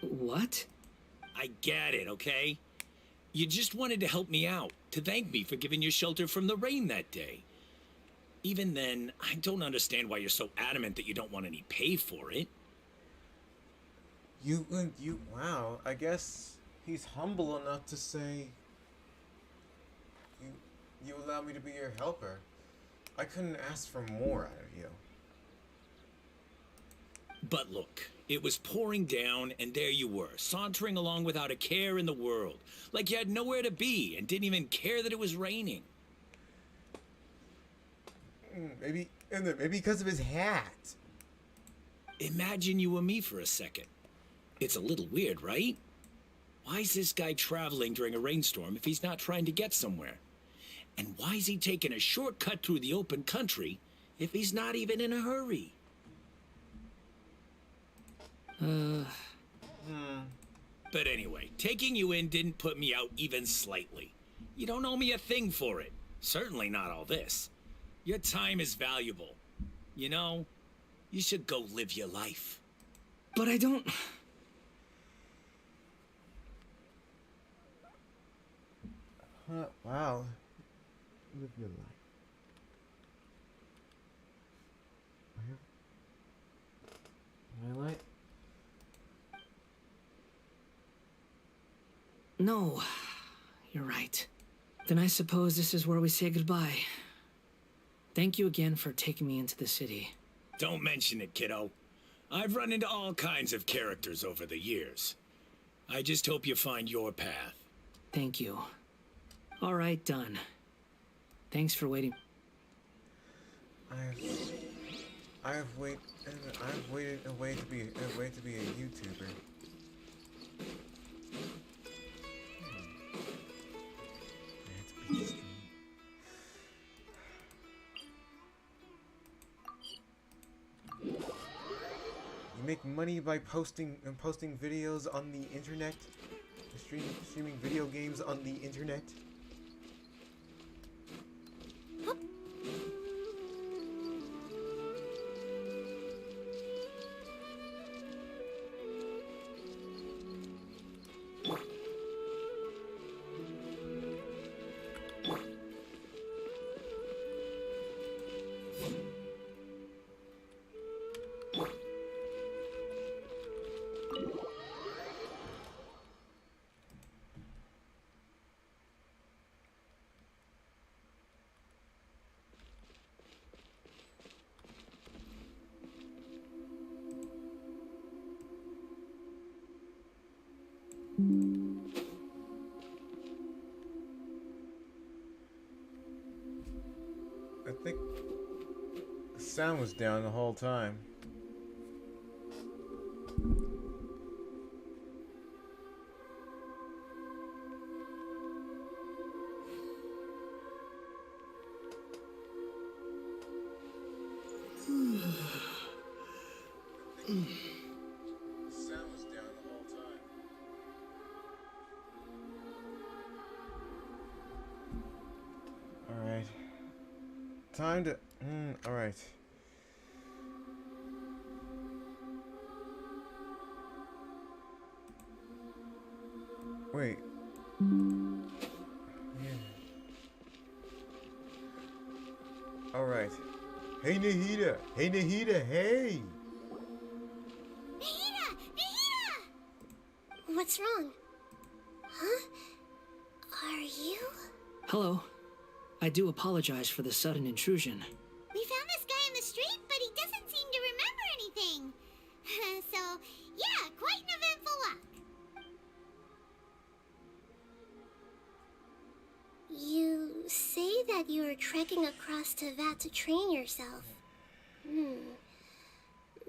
What? I get it, okay? You just wanted to help me out, to thank me for giving you shelter from the rain that day. Even then, I don't understand why you're so adamant that you don't want any pay for it. Wow, I guess he's humble enough to say, you allow me to be your helper. I couldn't ask for more out of you. But look, it was pouring down, and there you were, sauntering along without a care in the world, like you had nowhere to be and didn't even care that it was raining. Maybe because of his hat. Imagine you were me for a second. It's a little weird, right? Why is this guy traveling during a rainstorm if he's not trying to get somewhere? And why is he taking a shortcut through the open country if he's not even in a hurry? But anyway, taking you in didn't put me out even slightly. You don't owe me a thing for it. Certainly not all this. Your time is valuable. You know, you should go live your life. But I don't... Wow. Live your life. Highlight? No, you're right. Then I suppose this is where we say goodbye. Thank you again for taking me into the city. Don't mention it, kiddo. I've run into all kinds of characters over the years. I just hope you find your path. Thank you. All right, done. Thanks for waiting. I've waited a way to be a YouTuber. You make money by posting videos on the internet? Streaming video games on the internet? I think the sound was down the whole time. Time to... alright. Wait. Yeah. Alright. Hey, Nahida! Hey, Nahida! Hey! Nahida! Nahida! What's wrong? Huh? Are you? Hello. I do apologize for the sudden intrusion. We found this guy in the street, but he doesn't seem to remember anything. So, yeah, quite an eventful walk. You say that you are trekking across Teyvat to train yourself.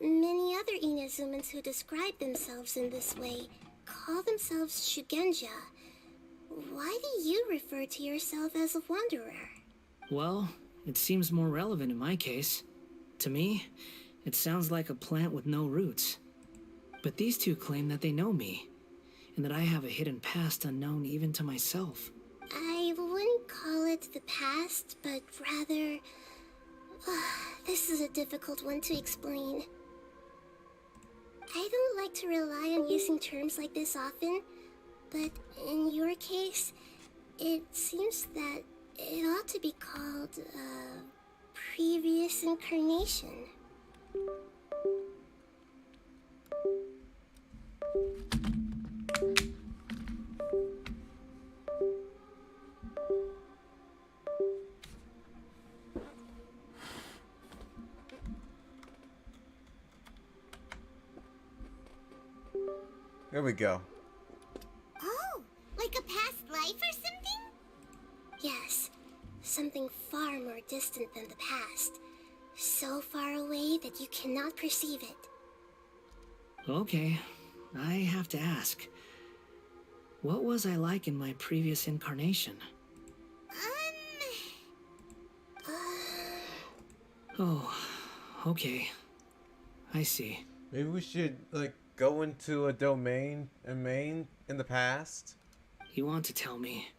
Many other Inazumans who describe themselves in this way call themselves Shugenja. Why do you refer to yourself as a wanderer? Well, it seems more relevant in my case. To me, it sounds like a plant with no roots. But these two claim that they know me, and that I have a hidden past unknown even to myself. I wouldn't call it the past, but rather... this is a difficult one to explain. I don't like to rely on using terms like this often, but in your case, it seems that it ought to be called previous incarnation. There we go. Oh, like a past life or something? Yes, something far more distant than the past. So far away that you cannot perceive it. Okay, I have to ask. What was I like in my previous incarnation? Oh, okay. I see. Maybe we should, like, go into a main in the past? You want to tell me,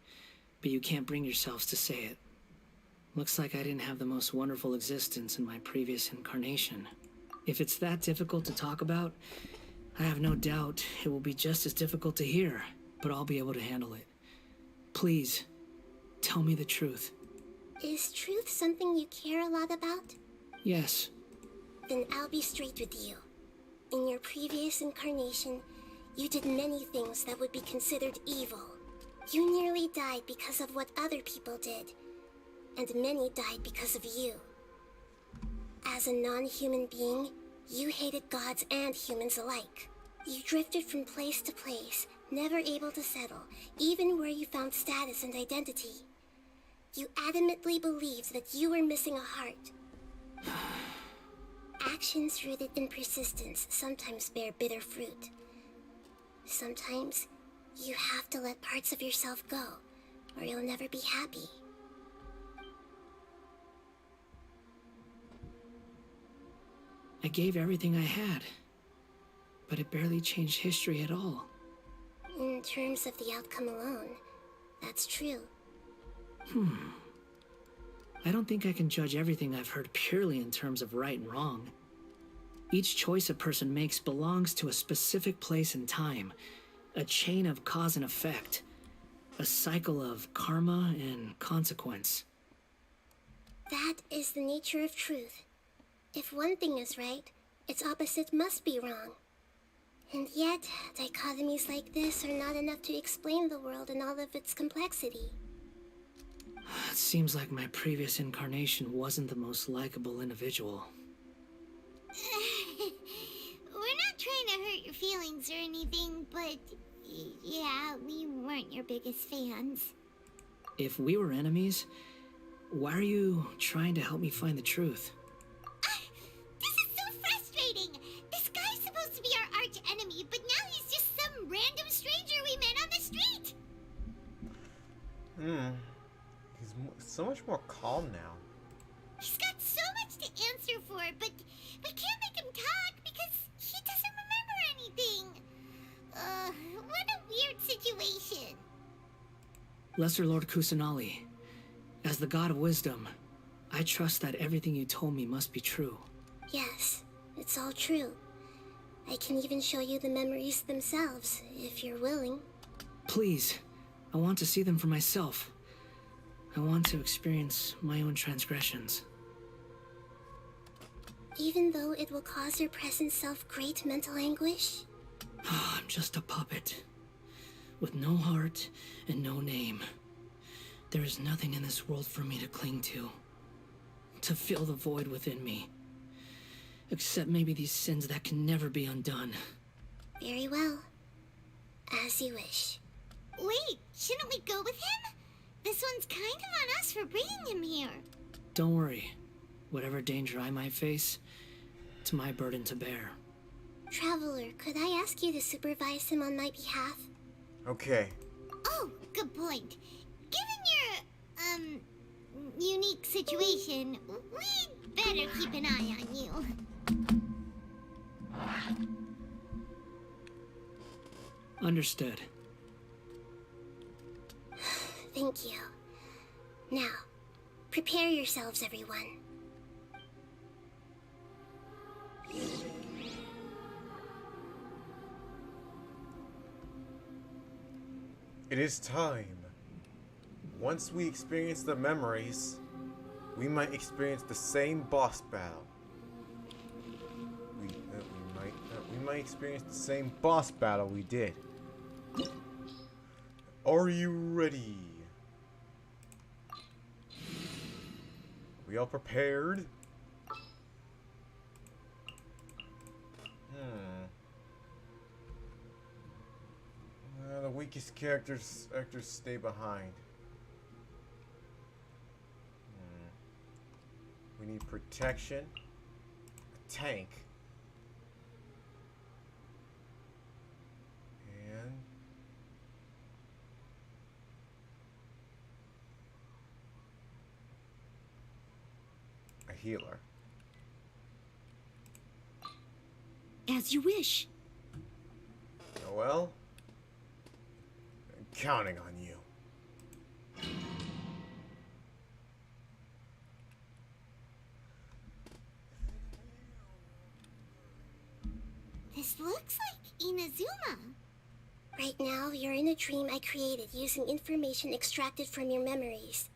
but you can't bring yourselves to say it. Looks like I didn't have the most wonderful existence in my previous incarnation. If it's that difficult to talk about, I have no doubt it will be just as difficult to hear, but I'll be able to handle it. Please, tell me the truth. Is truth something you care a lot about? Yes. Then I'll be straight with you. In your previous incarnation, you did many things that would be considered evil. You nearly died because of what other people did, and many died because of you. As a non-human being, you hated gods and humans alike. You drifted from place to place, never able to settle, even where you found status and identity. You adamantly believed that you were missing a heart. Actions rooted in persistence sometimes bear bitter fruit. Sometimes, you have to let parts of yourself go, or you'll never be happy. I gave everything I had, but it barely changed history at all. In terms of the outcome alone, that's true. I don't think I can judge everything I've heard purely in terms of right and wrong. Each choice a person makes belongs to a specific place and time, a chain of cause and effect, a cycle of karma and consequence. That is the nature of truth. If one thing is right, its opposite must be wrong. And yet, dichotomies like this are not enough to explain the world in all of its complexity. It seems like my previous incarnation wasn't the most likable individual. We're not trying to hurt your feelings or anything, but yeah, we weren't your biggest fans. If we were enemies, why are you trying to help me find the truth? This is so frustrating! This guy's supposed to be our arch enemy, but now he's just some random stranger we met on the street! He's so much more calm now. He's got so much to answer for, but we can't make him talk because he doesn't remember anything. What a weird situation. Lesser Lord Kusanali, as the god of wisdom, I trust that everything you told me must be true. Yes, it's all true. I can even show you the memories themselves, if you're willing. Please, I want to see them for myself. I want to experience my own transgressions. Even though it will cause your present self great mental anguish? I'm just a puppet, with no heart and no name. There is nothing in this world for me to cling to fill the void within me. Except maybe these sins that can never be undone. Very well. As you wish. Wait, shouldn't we go with him? This one's kind of on us for bringing him here. Don't worry. Whatever danger I might face, it's my burden to bear. Traveler, could I ask you to supervise him on my behalf? Okay. Oh, good point. Given your, unique situation, we'd better keep an eye on you. Understood. Thank you. Now, prepare yourselves, everyone. It is time. Once we experience the memories, we might experience the same boss battle. We might experience the same boss battle we did. Are you ready? We all prepared? The weakest actors stay behind. We need protection, a tank, and a healer. As you wish. Well, I'm counting on you. This looks like Inazuma. Right now, you're in a dream I created using information extracted from your memories.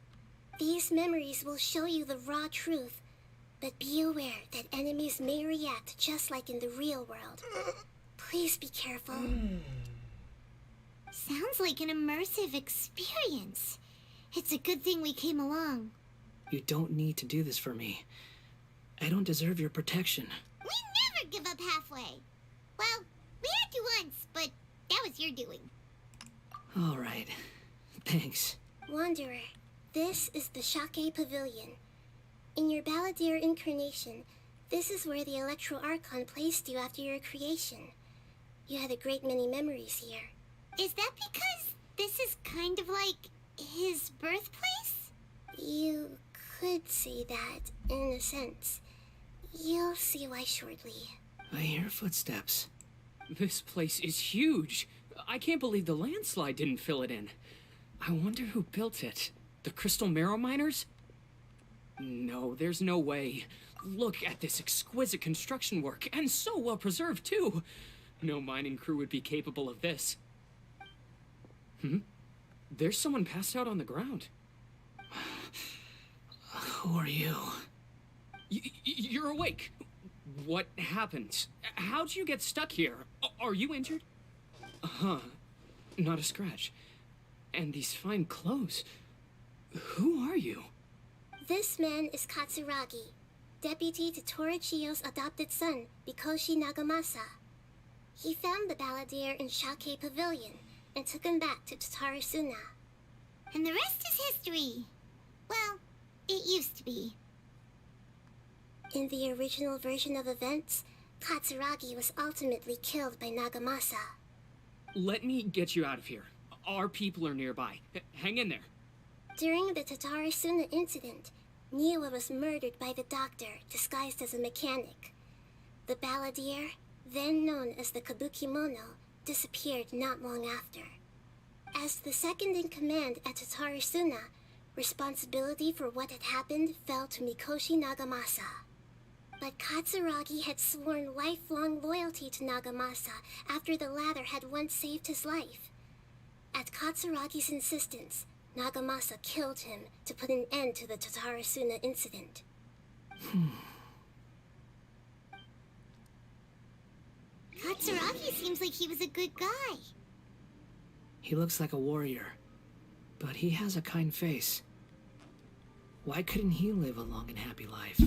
These memories will show you the raw truth, but be aware that enemies may react just like in the real world. Please be careful. Sounds like an immersive experience. It's a good thing we came along. You don't need to do this for me. I don't deserve your protection. We never give up halfway. Well, we had to once, but that was your doing. All right. Thanks. Wanderer, this is the Shake Pavilion. In your Balladeer incarnation, this is where the Electro Archon placed you after your creation. You had a great many memories here. Is that because this is kind of like his birthplace? You could say that, in a sense. You'll see why shortly. I hear footsteps. This place is huge. I can't believe the landslide didn't fill it in. I wonder who built it. The Crystal Marrow Miners? No, there's no way. Look at this exquisite construction work, and so well preserved, too. No mining crew would be capable of this. There's someone passed out on the ground. Who are you? You're awake. What happened? How'd you get stuck here? Are you injured? Not a scratch. And these fine clothes. Who are you? This man is Katsuragi, deputy to Torichiyo's adopted son, Mikoshi Nagamasa. He found the Balladeer in Shake Pavilion and took him back to Tatarasuna. And the rest is history. Well, it used to be. In the original version of events, Katsuragi was ultimately killed by Nagamasa. Let me get you out of here. Our people are nearby. Hang in there. During the Tatarasuna incident, Niwa was murdered by the doctor disguised as a mechanic. The Balladeer, then known as the Kabukimono, disappeared not long after. As the second in command at Tatarasuna, Responsibility for what had happened fell to Mikoshi Nagamasa. But Katsuragi had sworn lifelong loyalty to Nagamasa after the latter had once saved his life. At Katsuragi's insistence, Nagamasa killed him to put an end to the Tatarasuna incident. Katsuragi seems like he was a good guy. He looks like a warrior, but he has a kind face. Why couldn't he live a long and happy life?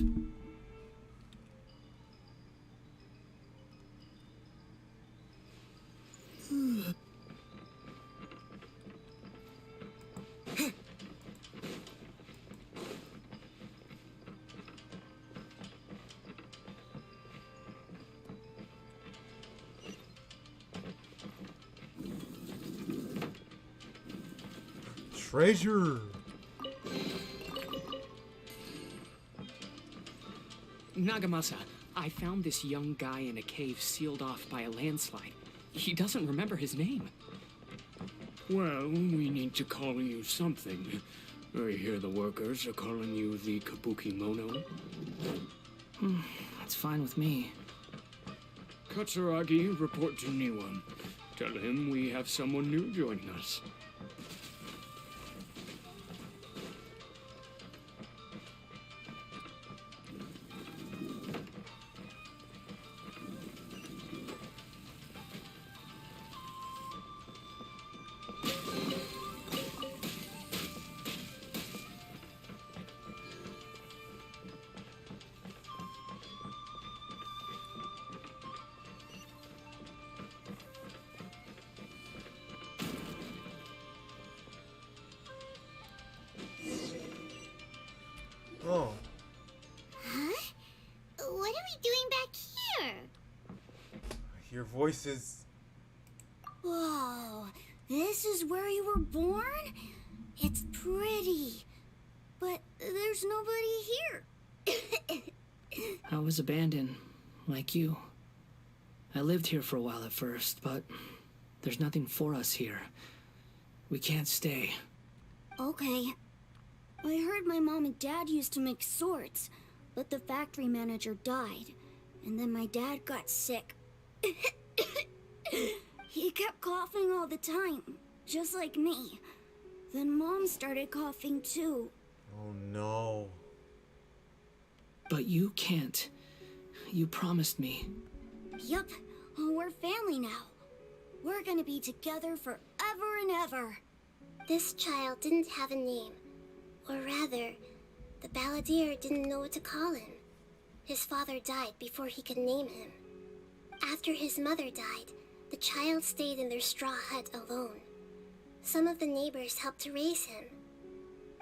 Treasure! Nagamasa, I found this young guy in a cave sealed off by a landslide. He doesn't remember his name. Well, we need to call you something. I hear the workers are calling you the Kabuki Mono. That's fine with me. Katsuragi, report to Niwa. Tell him we have someone new joining us. Oh. Huh? What are we doing back here? Your voice is... Whoa, this is where you were born? It's pretty, but there's nobody here. I was abandoned, like you. I lived here for a while at first, but there's nothing for us here. We can't stay. Okay. I heard my mom and dad used to make swords, but the factory manager died, and then my dad got sick. He kept coughing all the time, just like me. Then Mom started coughing too. Oh no. But you can't. You promised me. Yup, we're family now. We're gonna be together forever and ever. This child didn't have a name. Or rather, the balladeer didn't know what to call him. His father died before he could name him. After his mother died, the child stayed in their straw hut alone. Some of the neighbors helped to raise him.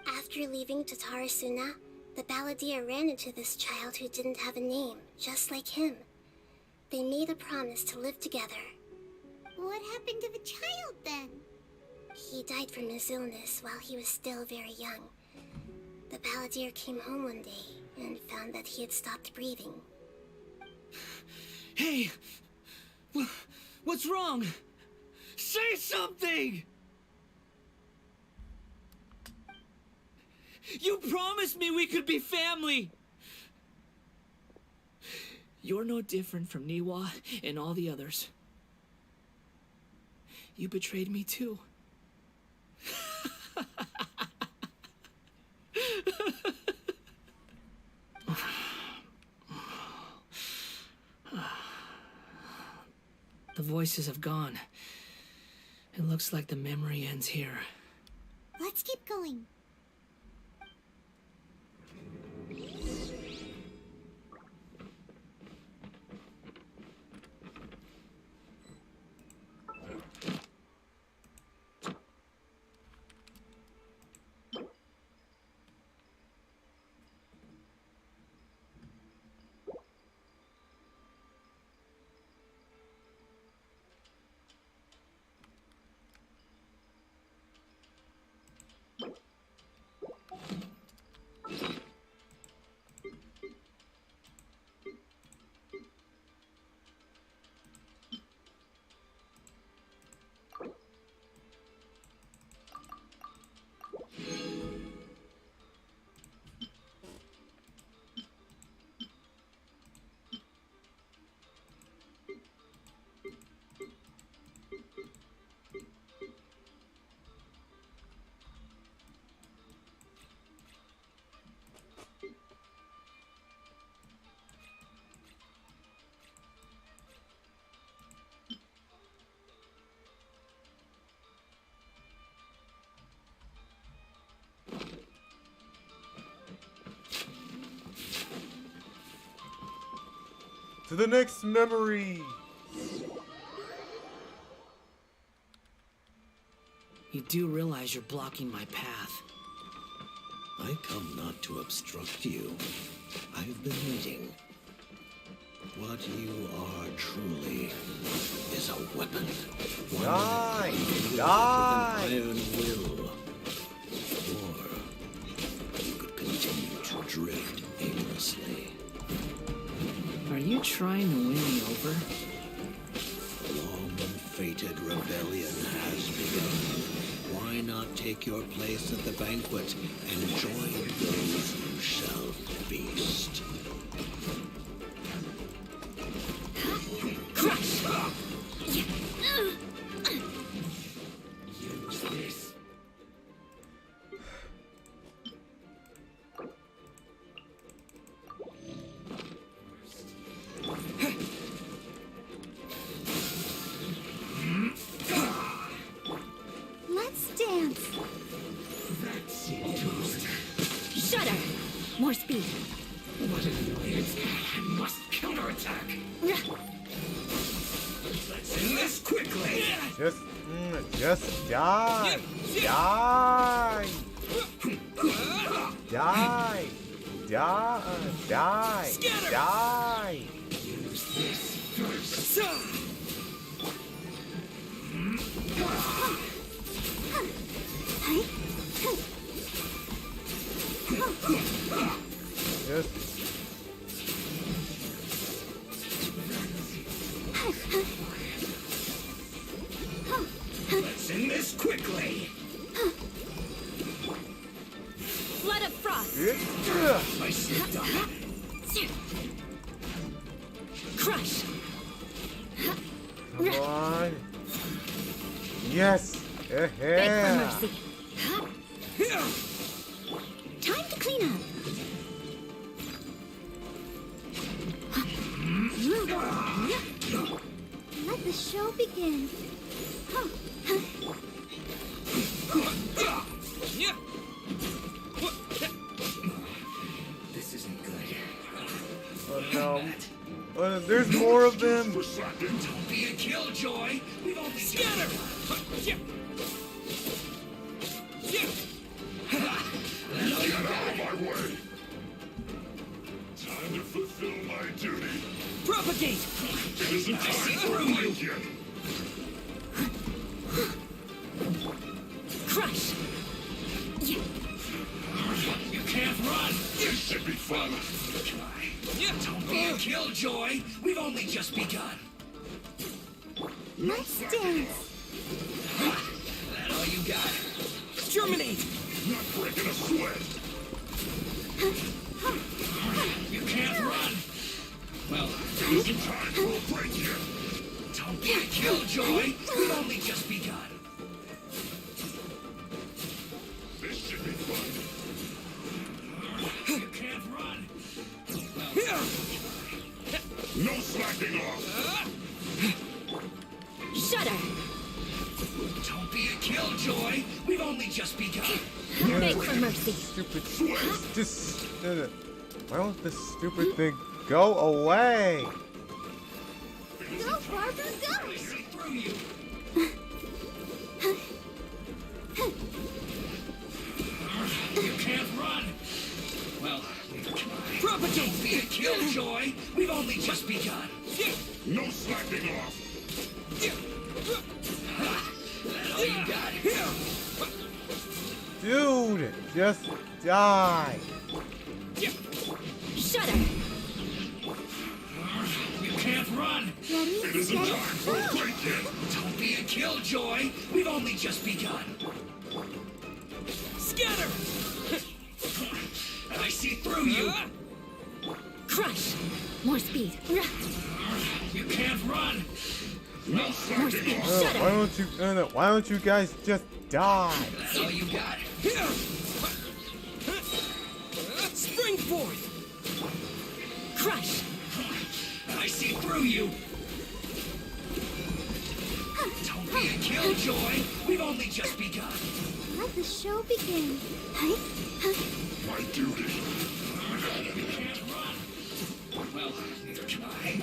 After leaving Tatarasuna, the balladeer ran into this child who didn't have a name, just like him. They made a promise to live together. What happened to the child then? He died from his illness while he was still very young. The balladeer came home one day and found that he had stopped breathing. Hey! What's wrong? Say something! You promised me we could be family! You're no different from Niwa and all the others. You betrayed me too. The voices have gone. It looks like the memory ends here. Let's keep going. To the next memory! You do realize you're blocking my path. I come not to obstruct you. I've been waiting. What you are truly is a weapon. One Die! with Die! an iron will. Or you could continue to drift aimlessly. Are you trying to win me over? Long fated rebellion has begun. Why not take your place at the banquet and join those who shall feast? Crush! Use this. Let's dance. That's it. Shudder! More speed. What an annoyance. I must counterattack. Let's end this quickly. Just die! Die! Die! Die! Die! Die! Use this first. Just Let's end this quickly. Flood of frost. I see done. Crush! come on! Yes! Beg for Yeah! mercy. Time to clean up. Let the show begin. This isn't good. Oh no! Oh, there's more of them! Don't be a killjoy. We've only scatter. Get out of my way! Time to fulfill my duty. Propagate! It isn't time for a break yet. Crush! You can't run. This should be fun. Don't be a killjoy. We've only just begun. Let's dance. That all you got? Germinate! Not breaking a sweat. You can't run. Well, It isn't time for a break yet. don't be a killjoy. We've only just begun. This should be fun. You can't run. No slacking off. Shudder! Don't be a killjoy. We've only just begun. Beg for mercy. Stupid just why won't this stupid thing go away? Go, Barbara, go! I see through you. You can't run. Well, propagate. Don't be a killjoy. We've only just begun. No slacking off. That all you got? Dude, just die! Shudder! You can't run. Ready, It isn't steady, time for a break yet. Don't be a killjoy. We've only just begun. Scatter. I see through you. Crush! More speed. You can't run. No slacking off. Why don't you guys just die? That's all you got. Spring forth! Crush! I see through you. Don't be a killjoy. We've only just begun. Let the show begin. My duty. You can't run. Well, neither can I.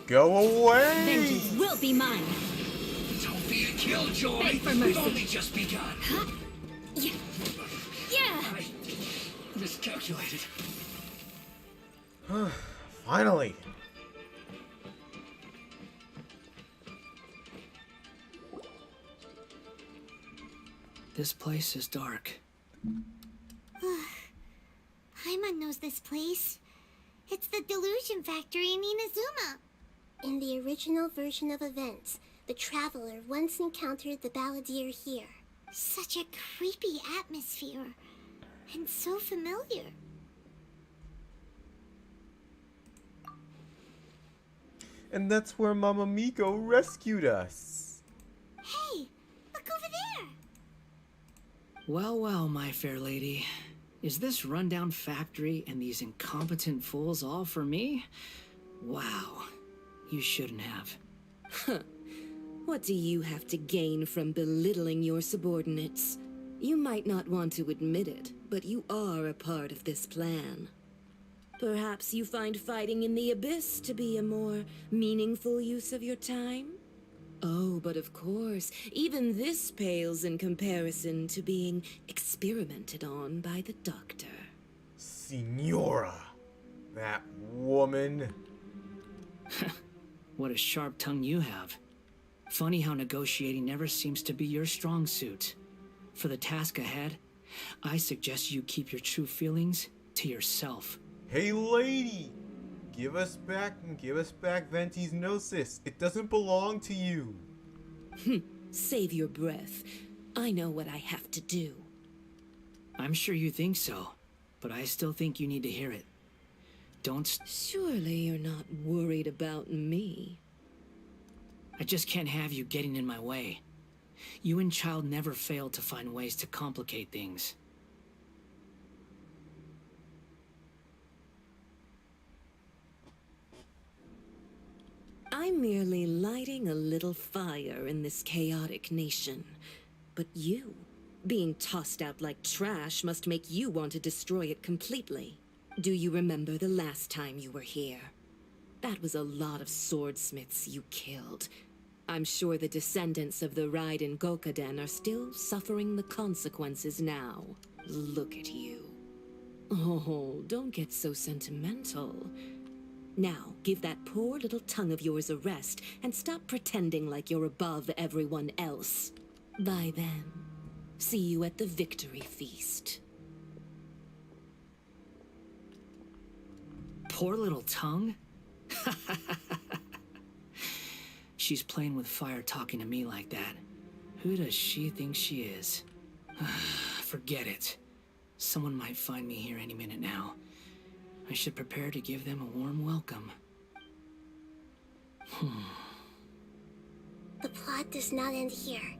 Go away! Vengeance will be mine. Don't be a killjoy. Beg for We've mercy. only just begun. Yeah. I miscalculated. Finally. This place is dark. Paimon knows this place. It's the delusion factory in Inazuma. In the original version of events, the Traveler once encountered the Balladeer here. Such a creepy atmosphere. And so familiar. And that's where Mama Miko rescued us. Hey, look over there. Well, well, my fair lady. Is this rundown factory and these incompetent fools all for me? Wow. You shouldn't have. Huh. What do you have to gain from belittling your subordinates? You might not want to admit it, but you are a part of this plan. Perhaps you find fighting in the Abyss to be a more meaningful use of your time? Oh, but of course, even this pales in comparison to being experimented on by the doctor. Signora. That woman. What a sharp tongue you have. Funny how negotiating never seems to be your strong suit. For the task ahead, I suggest you keep your true feelings to yourself. Hey lady! Give us back Venti's Gnosis. It doesn't belong to you. Save your breath. I know what I have to do. I'm sure you think so, but I still think you need to hear it. Don't... Surely you're not worried about me. I just can't have you getting in my way. You and Child never failed to find ways to complicate things. I'm merely lighting a little fire in this chaotic nation. But you, being tossed out like trash, must make you want to destroy it completely. Do you remember the last time you were here? That was a lot of swordsmiths you killed. I'm sure the descendants of the Raiden Gokaden are still suffering the consequences now. Look at you. Oh, don't get so sentimental. Now, give that poor little tongue of yours a rest and stop pretending like you're above everyone else. Bye then. See you at the victory feast. Poor little tongue? She's playing with fire talking to me like that. Who does she think she is? Forget it. Someone might find me here any minute now. I should prepare to give them a warm welcome. The plot does not end here.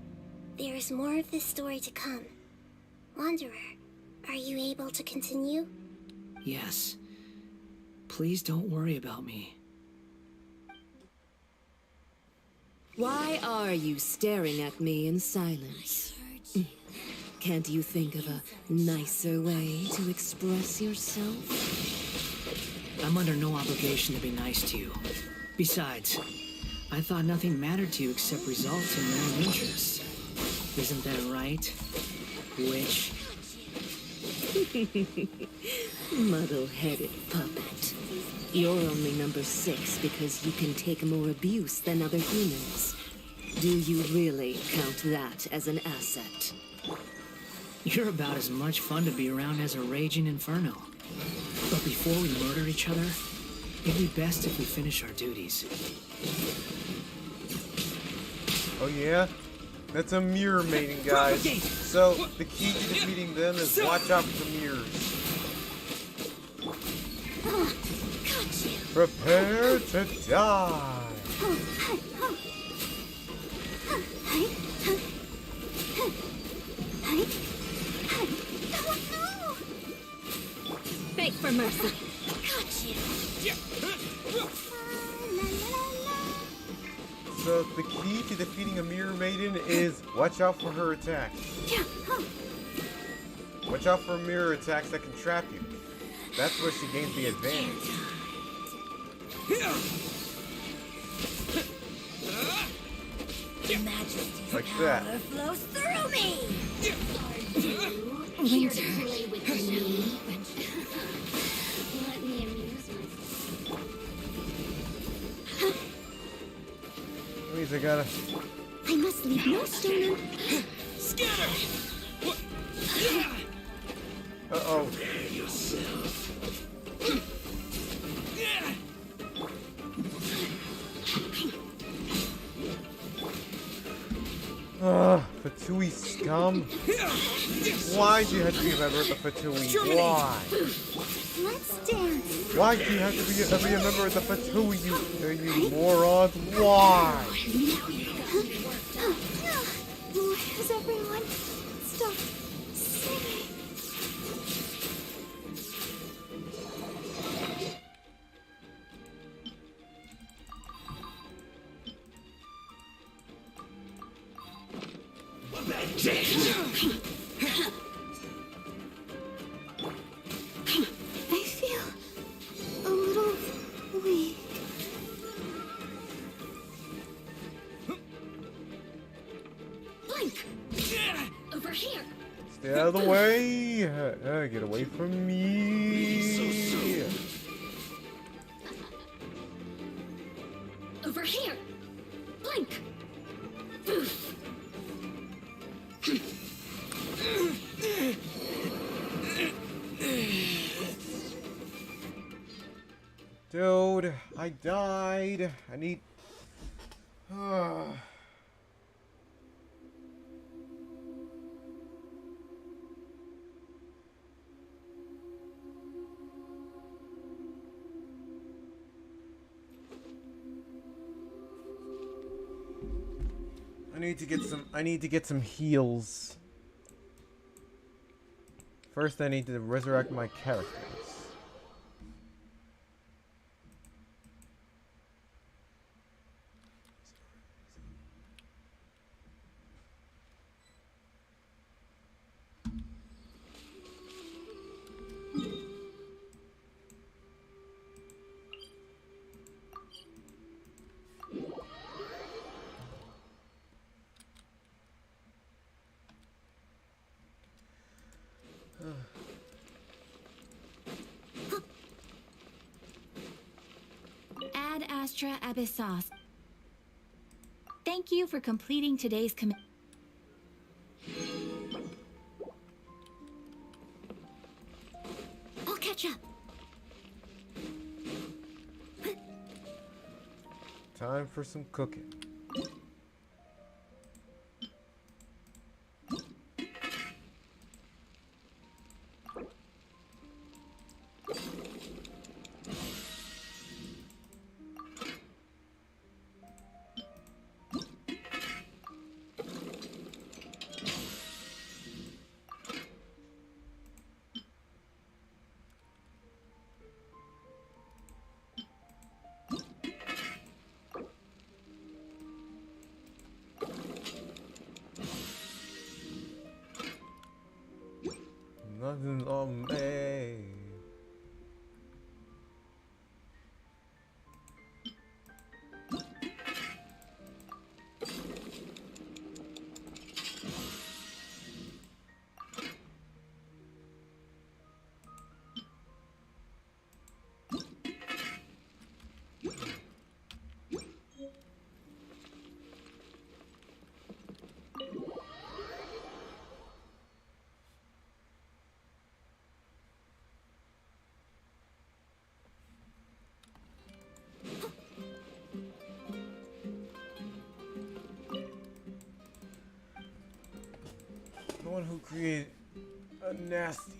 There is more of this story to come. Wanderer, are you able to continue? Yes. Please don't worry about me. Why are you staring at me in silence? Can't you think of a nicer way to express yourself? I'm under no obligation to be nice to you. Besides, I thought nothing mattered to you except results and your own interests. Isn't that right, witch? Muddle-headed puppet. You're only number 6 because you can take more abuse than other humans. Do you really count that as an asset? You're about as much fun to be around as a raging inferno. But before we murder each other, it'd be best if we finish our duties. Oh yeah? That's a mirror mating, guys. So, the key to defeating them is watch out for the mirrors. Prepare to die! Beg for mercy. So, the key to defeating a mirror maiden is watch out for her attack. Watch out for mirror attacks that can trap you. That's where she gains the advantage. Majesty's Like power that. flows through me. Here to Winter. play with me. Let me amuse myself. Please, I gotta. I must leave no stone un- Scatter! Uh-oh. Fatui scum. Why do you have to be a member of the Fatui? Why? Let's dance. Why do you have to be a member of the Fatui, you morons? Why? Has everyone stopped singing? I feel a little weak. Blink! Over here! Stay out of the way. Get away from me. Over here! Blink! Dude, I died. I need. I need to get some heals. First, I need to resurrect my characters. Ad Astra Abyssos. Thank you for completing today's commit. I'll catch up. Time for some cooking. Nothing on me. The one who created a nasty.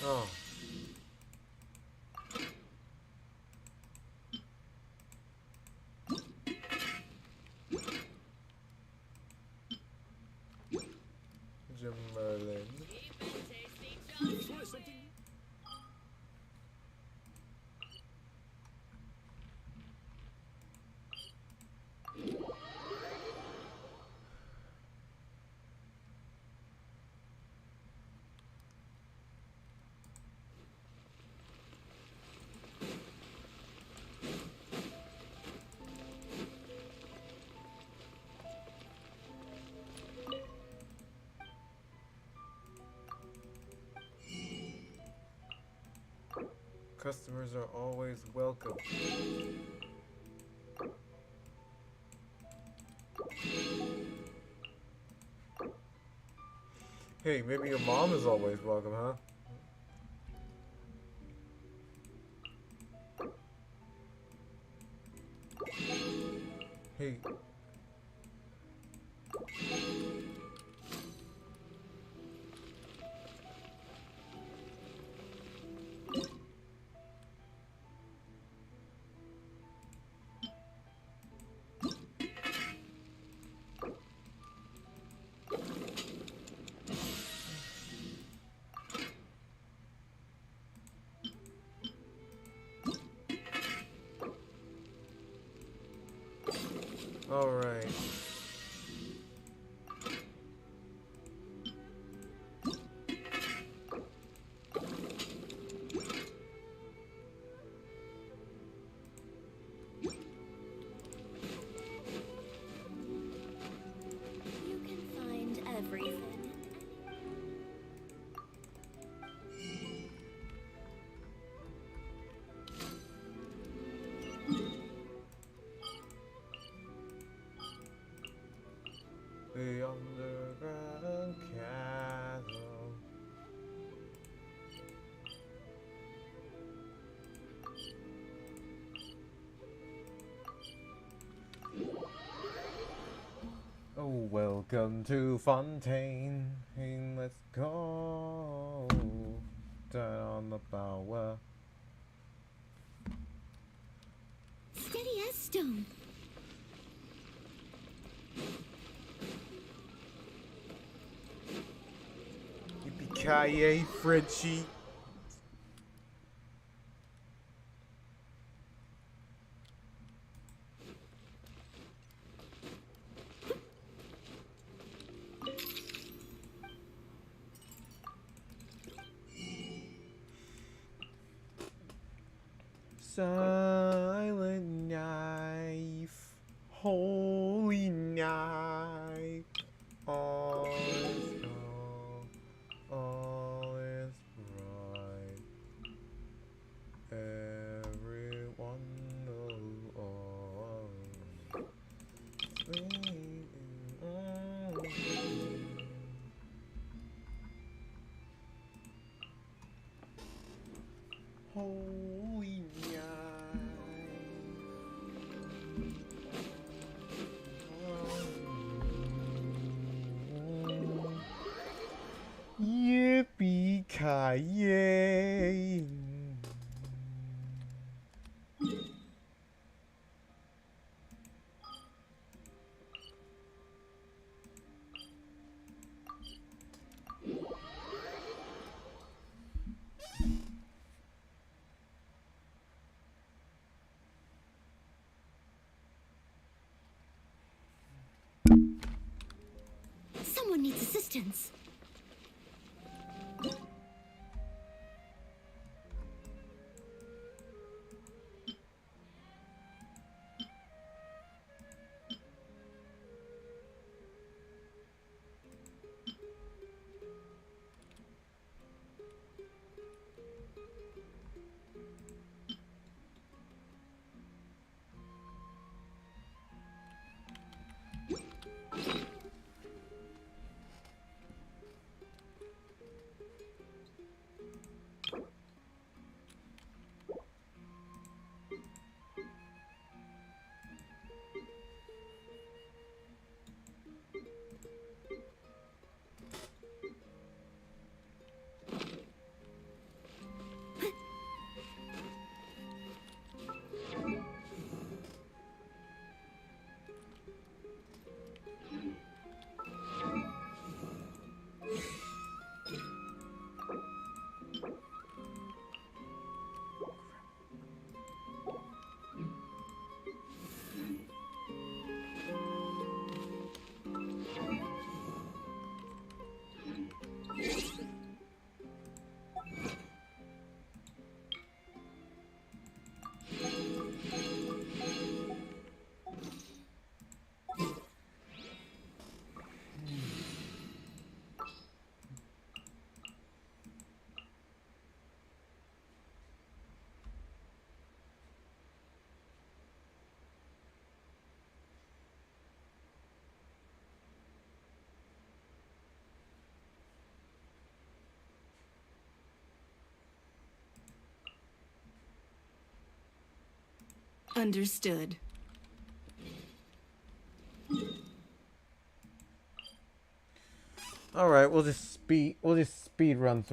Oh. Jim Merlin. Customers are always welcome. Hey, maybe your mom is always welcome, huh? Hey. All right. You can find everything. The underground chasm. Oh, welcome to Fontaine. Hey, let's go down on the power. Steady as stone. Yippee-ki-yay, Frenchie. Silent knife, holy knife, all is gone, all is right. Everyone knows all. Holy Yippee-ki-yay. Someone needs assistance. Understood. All right, we'll just speed run through.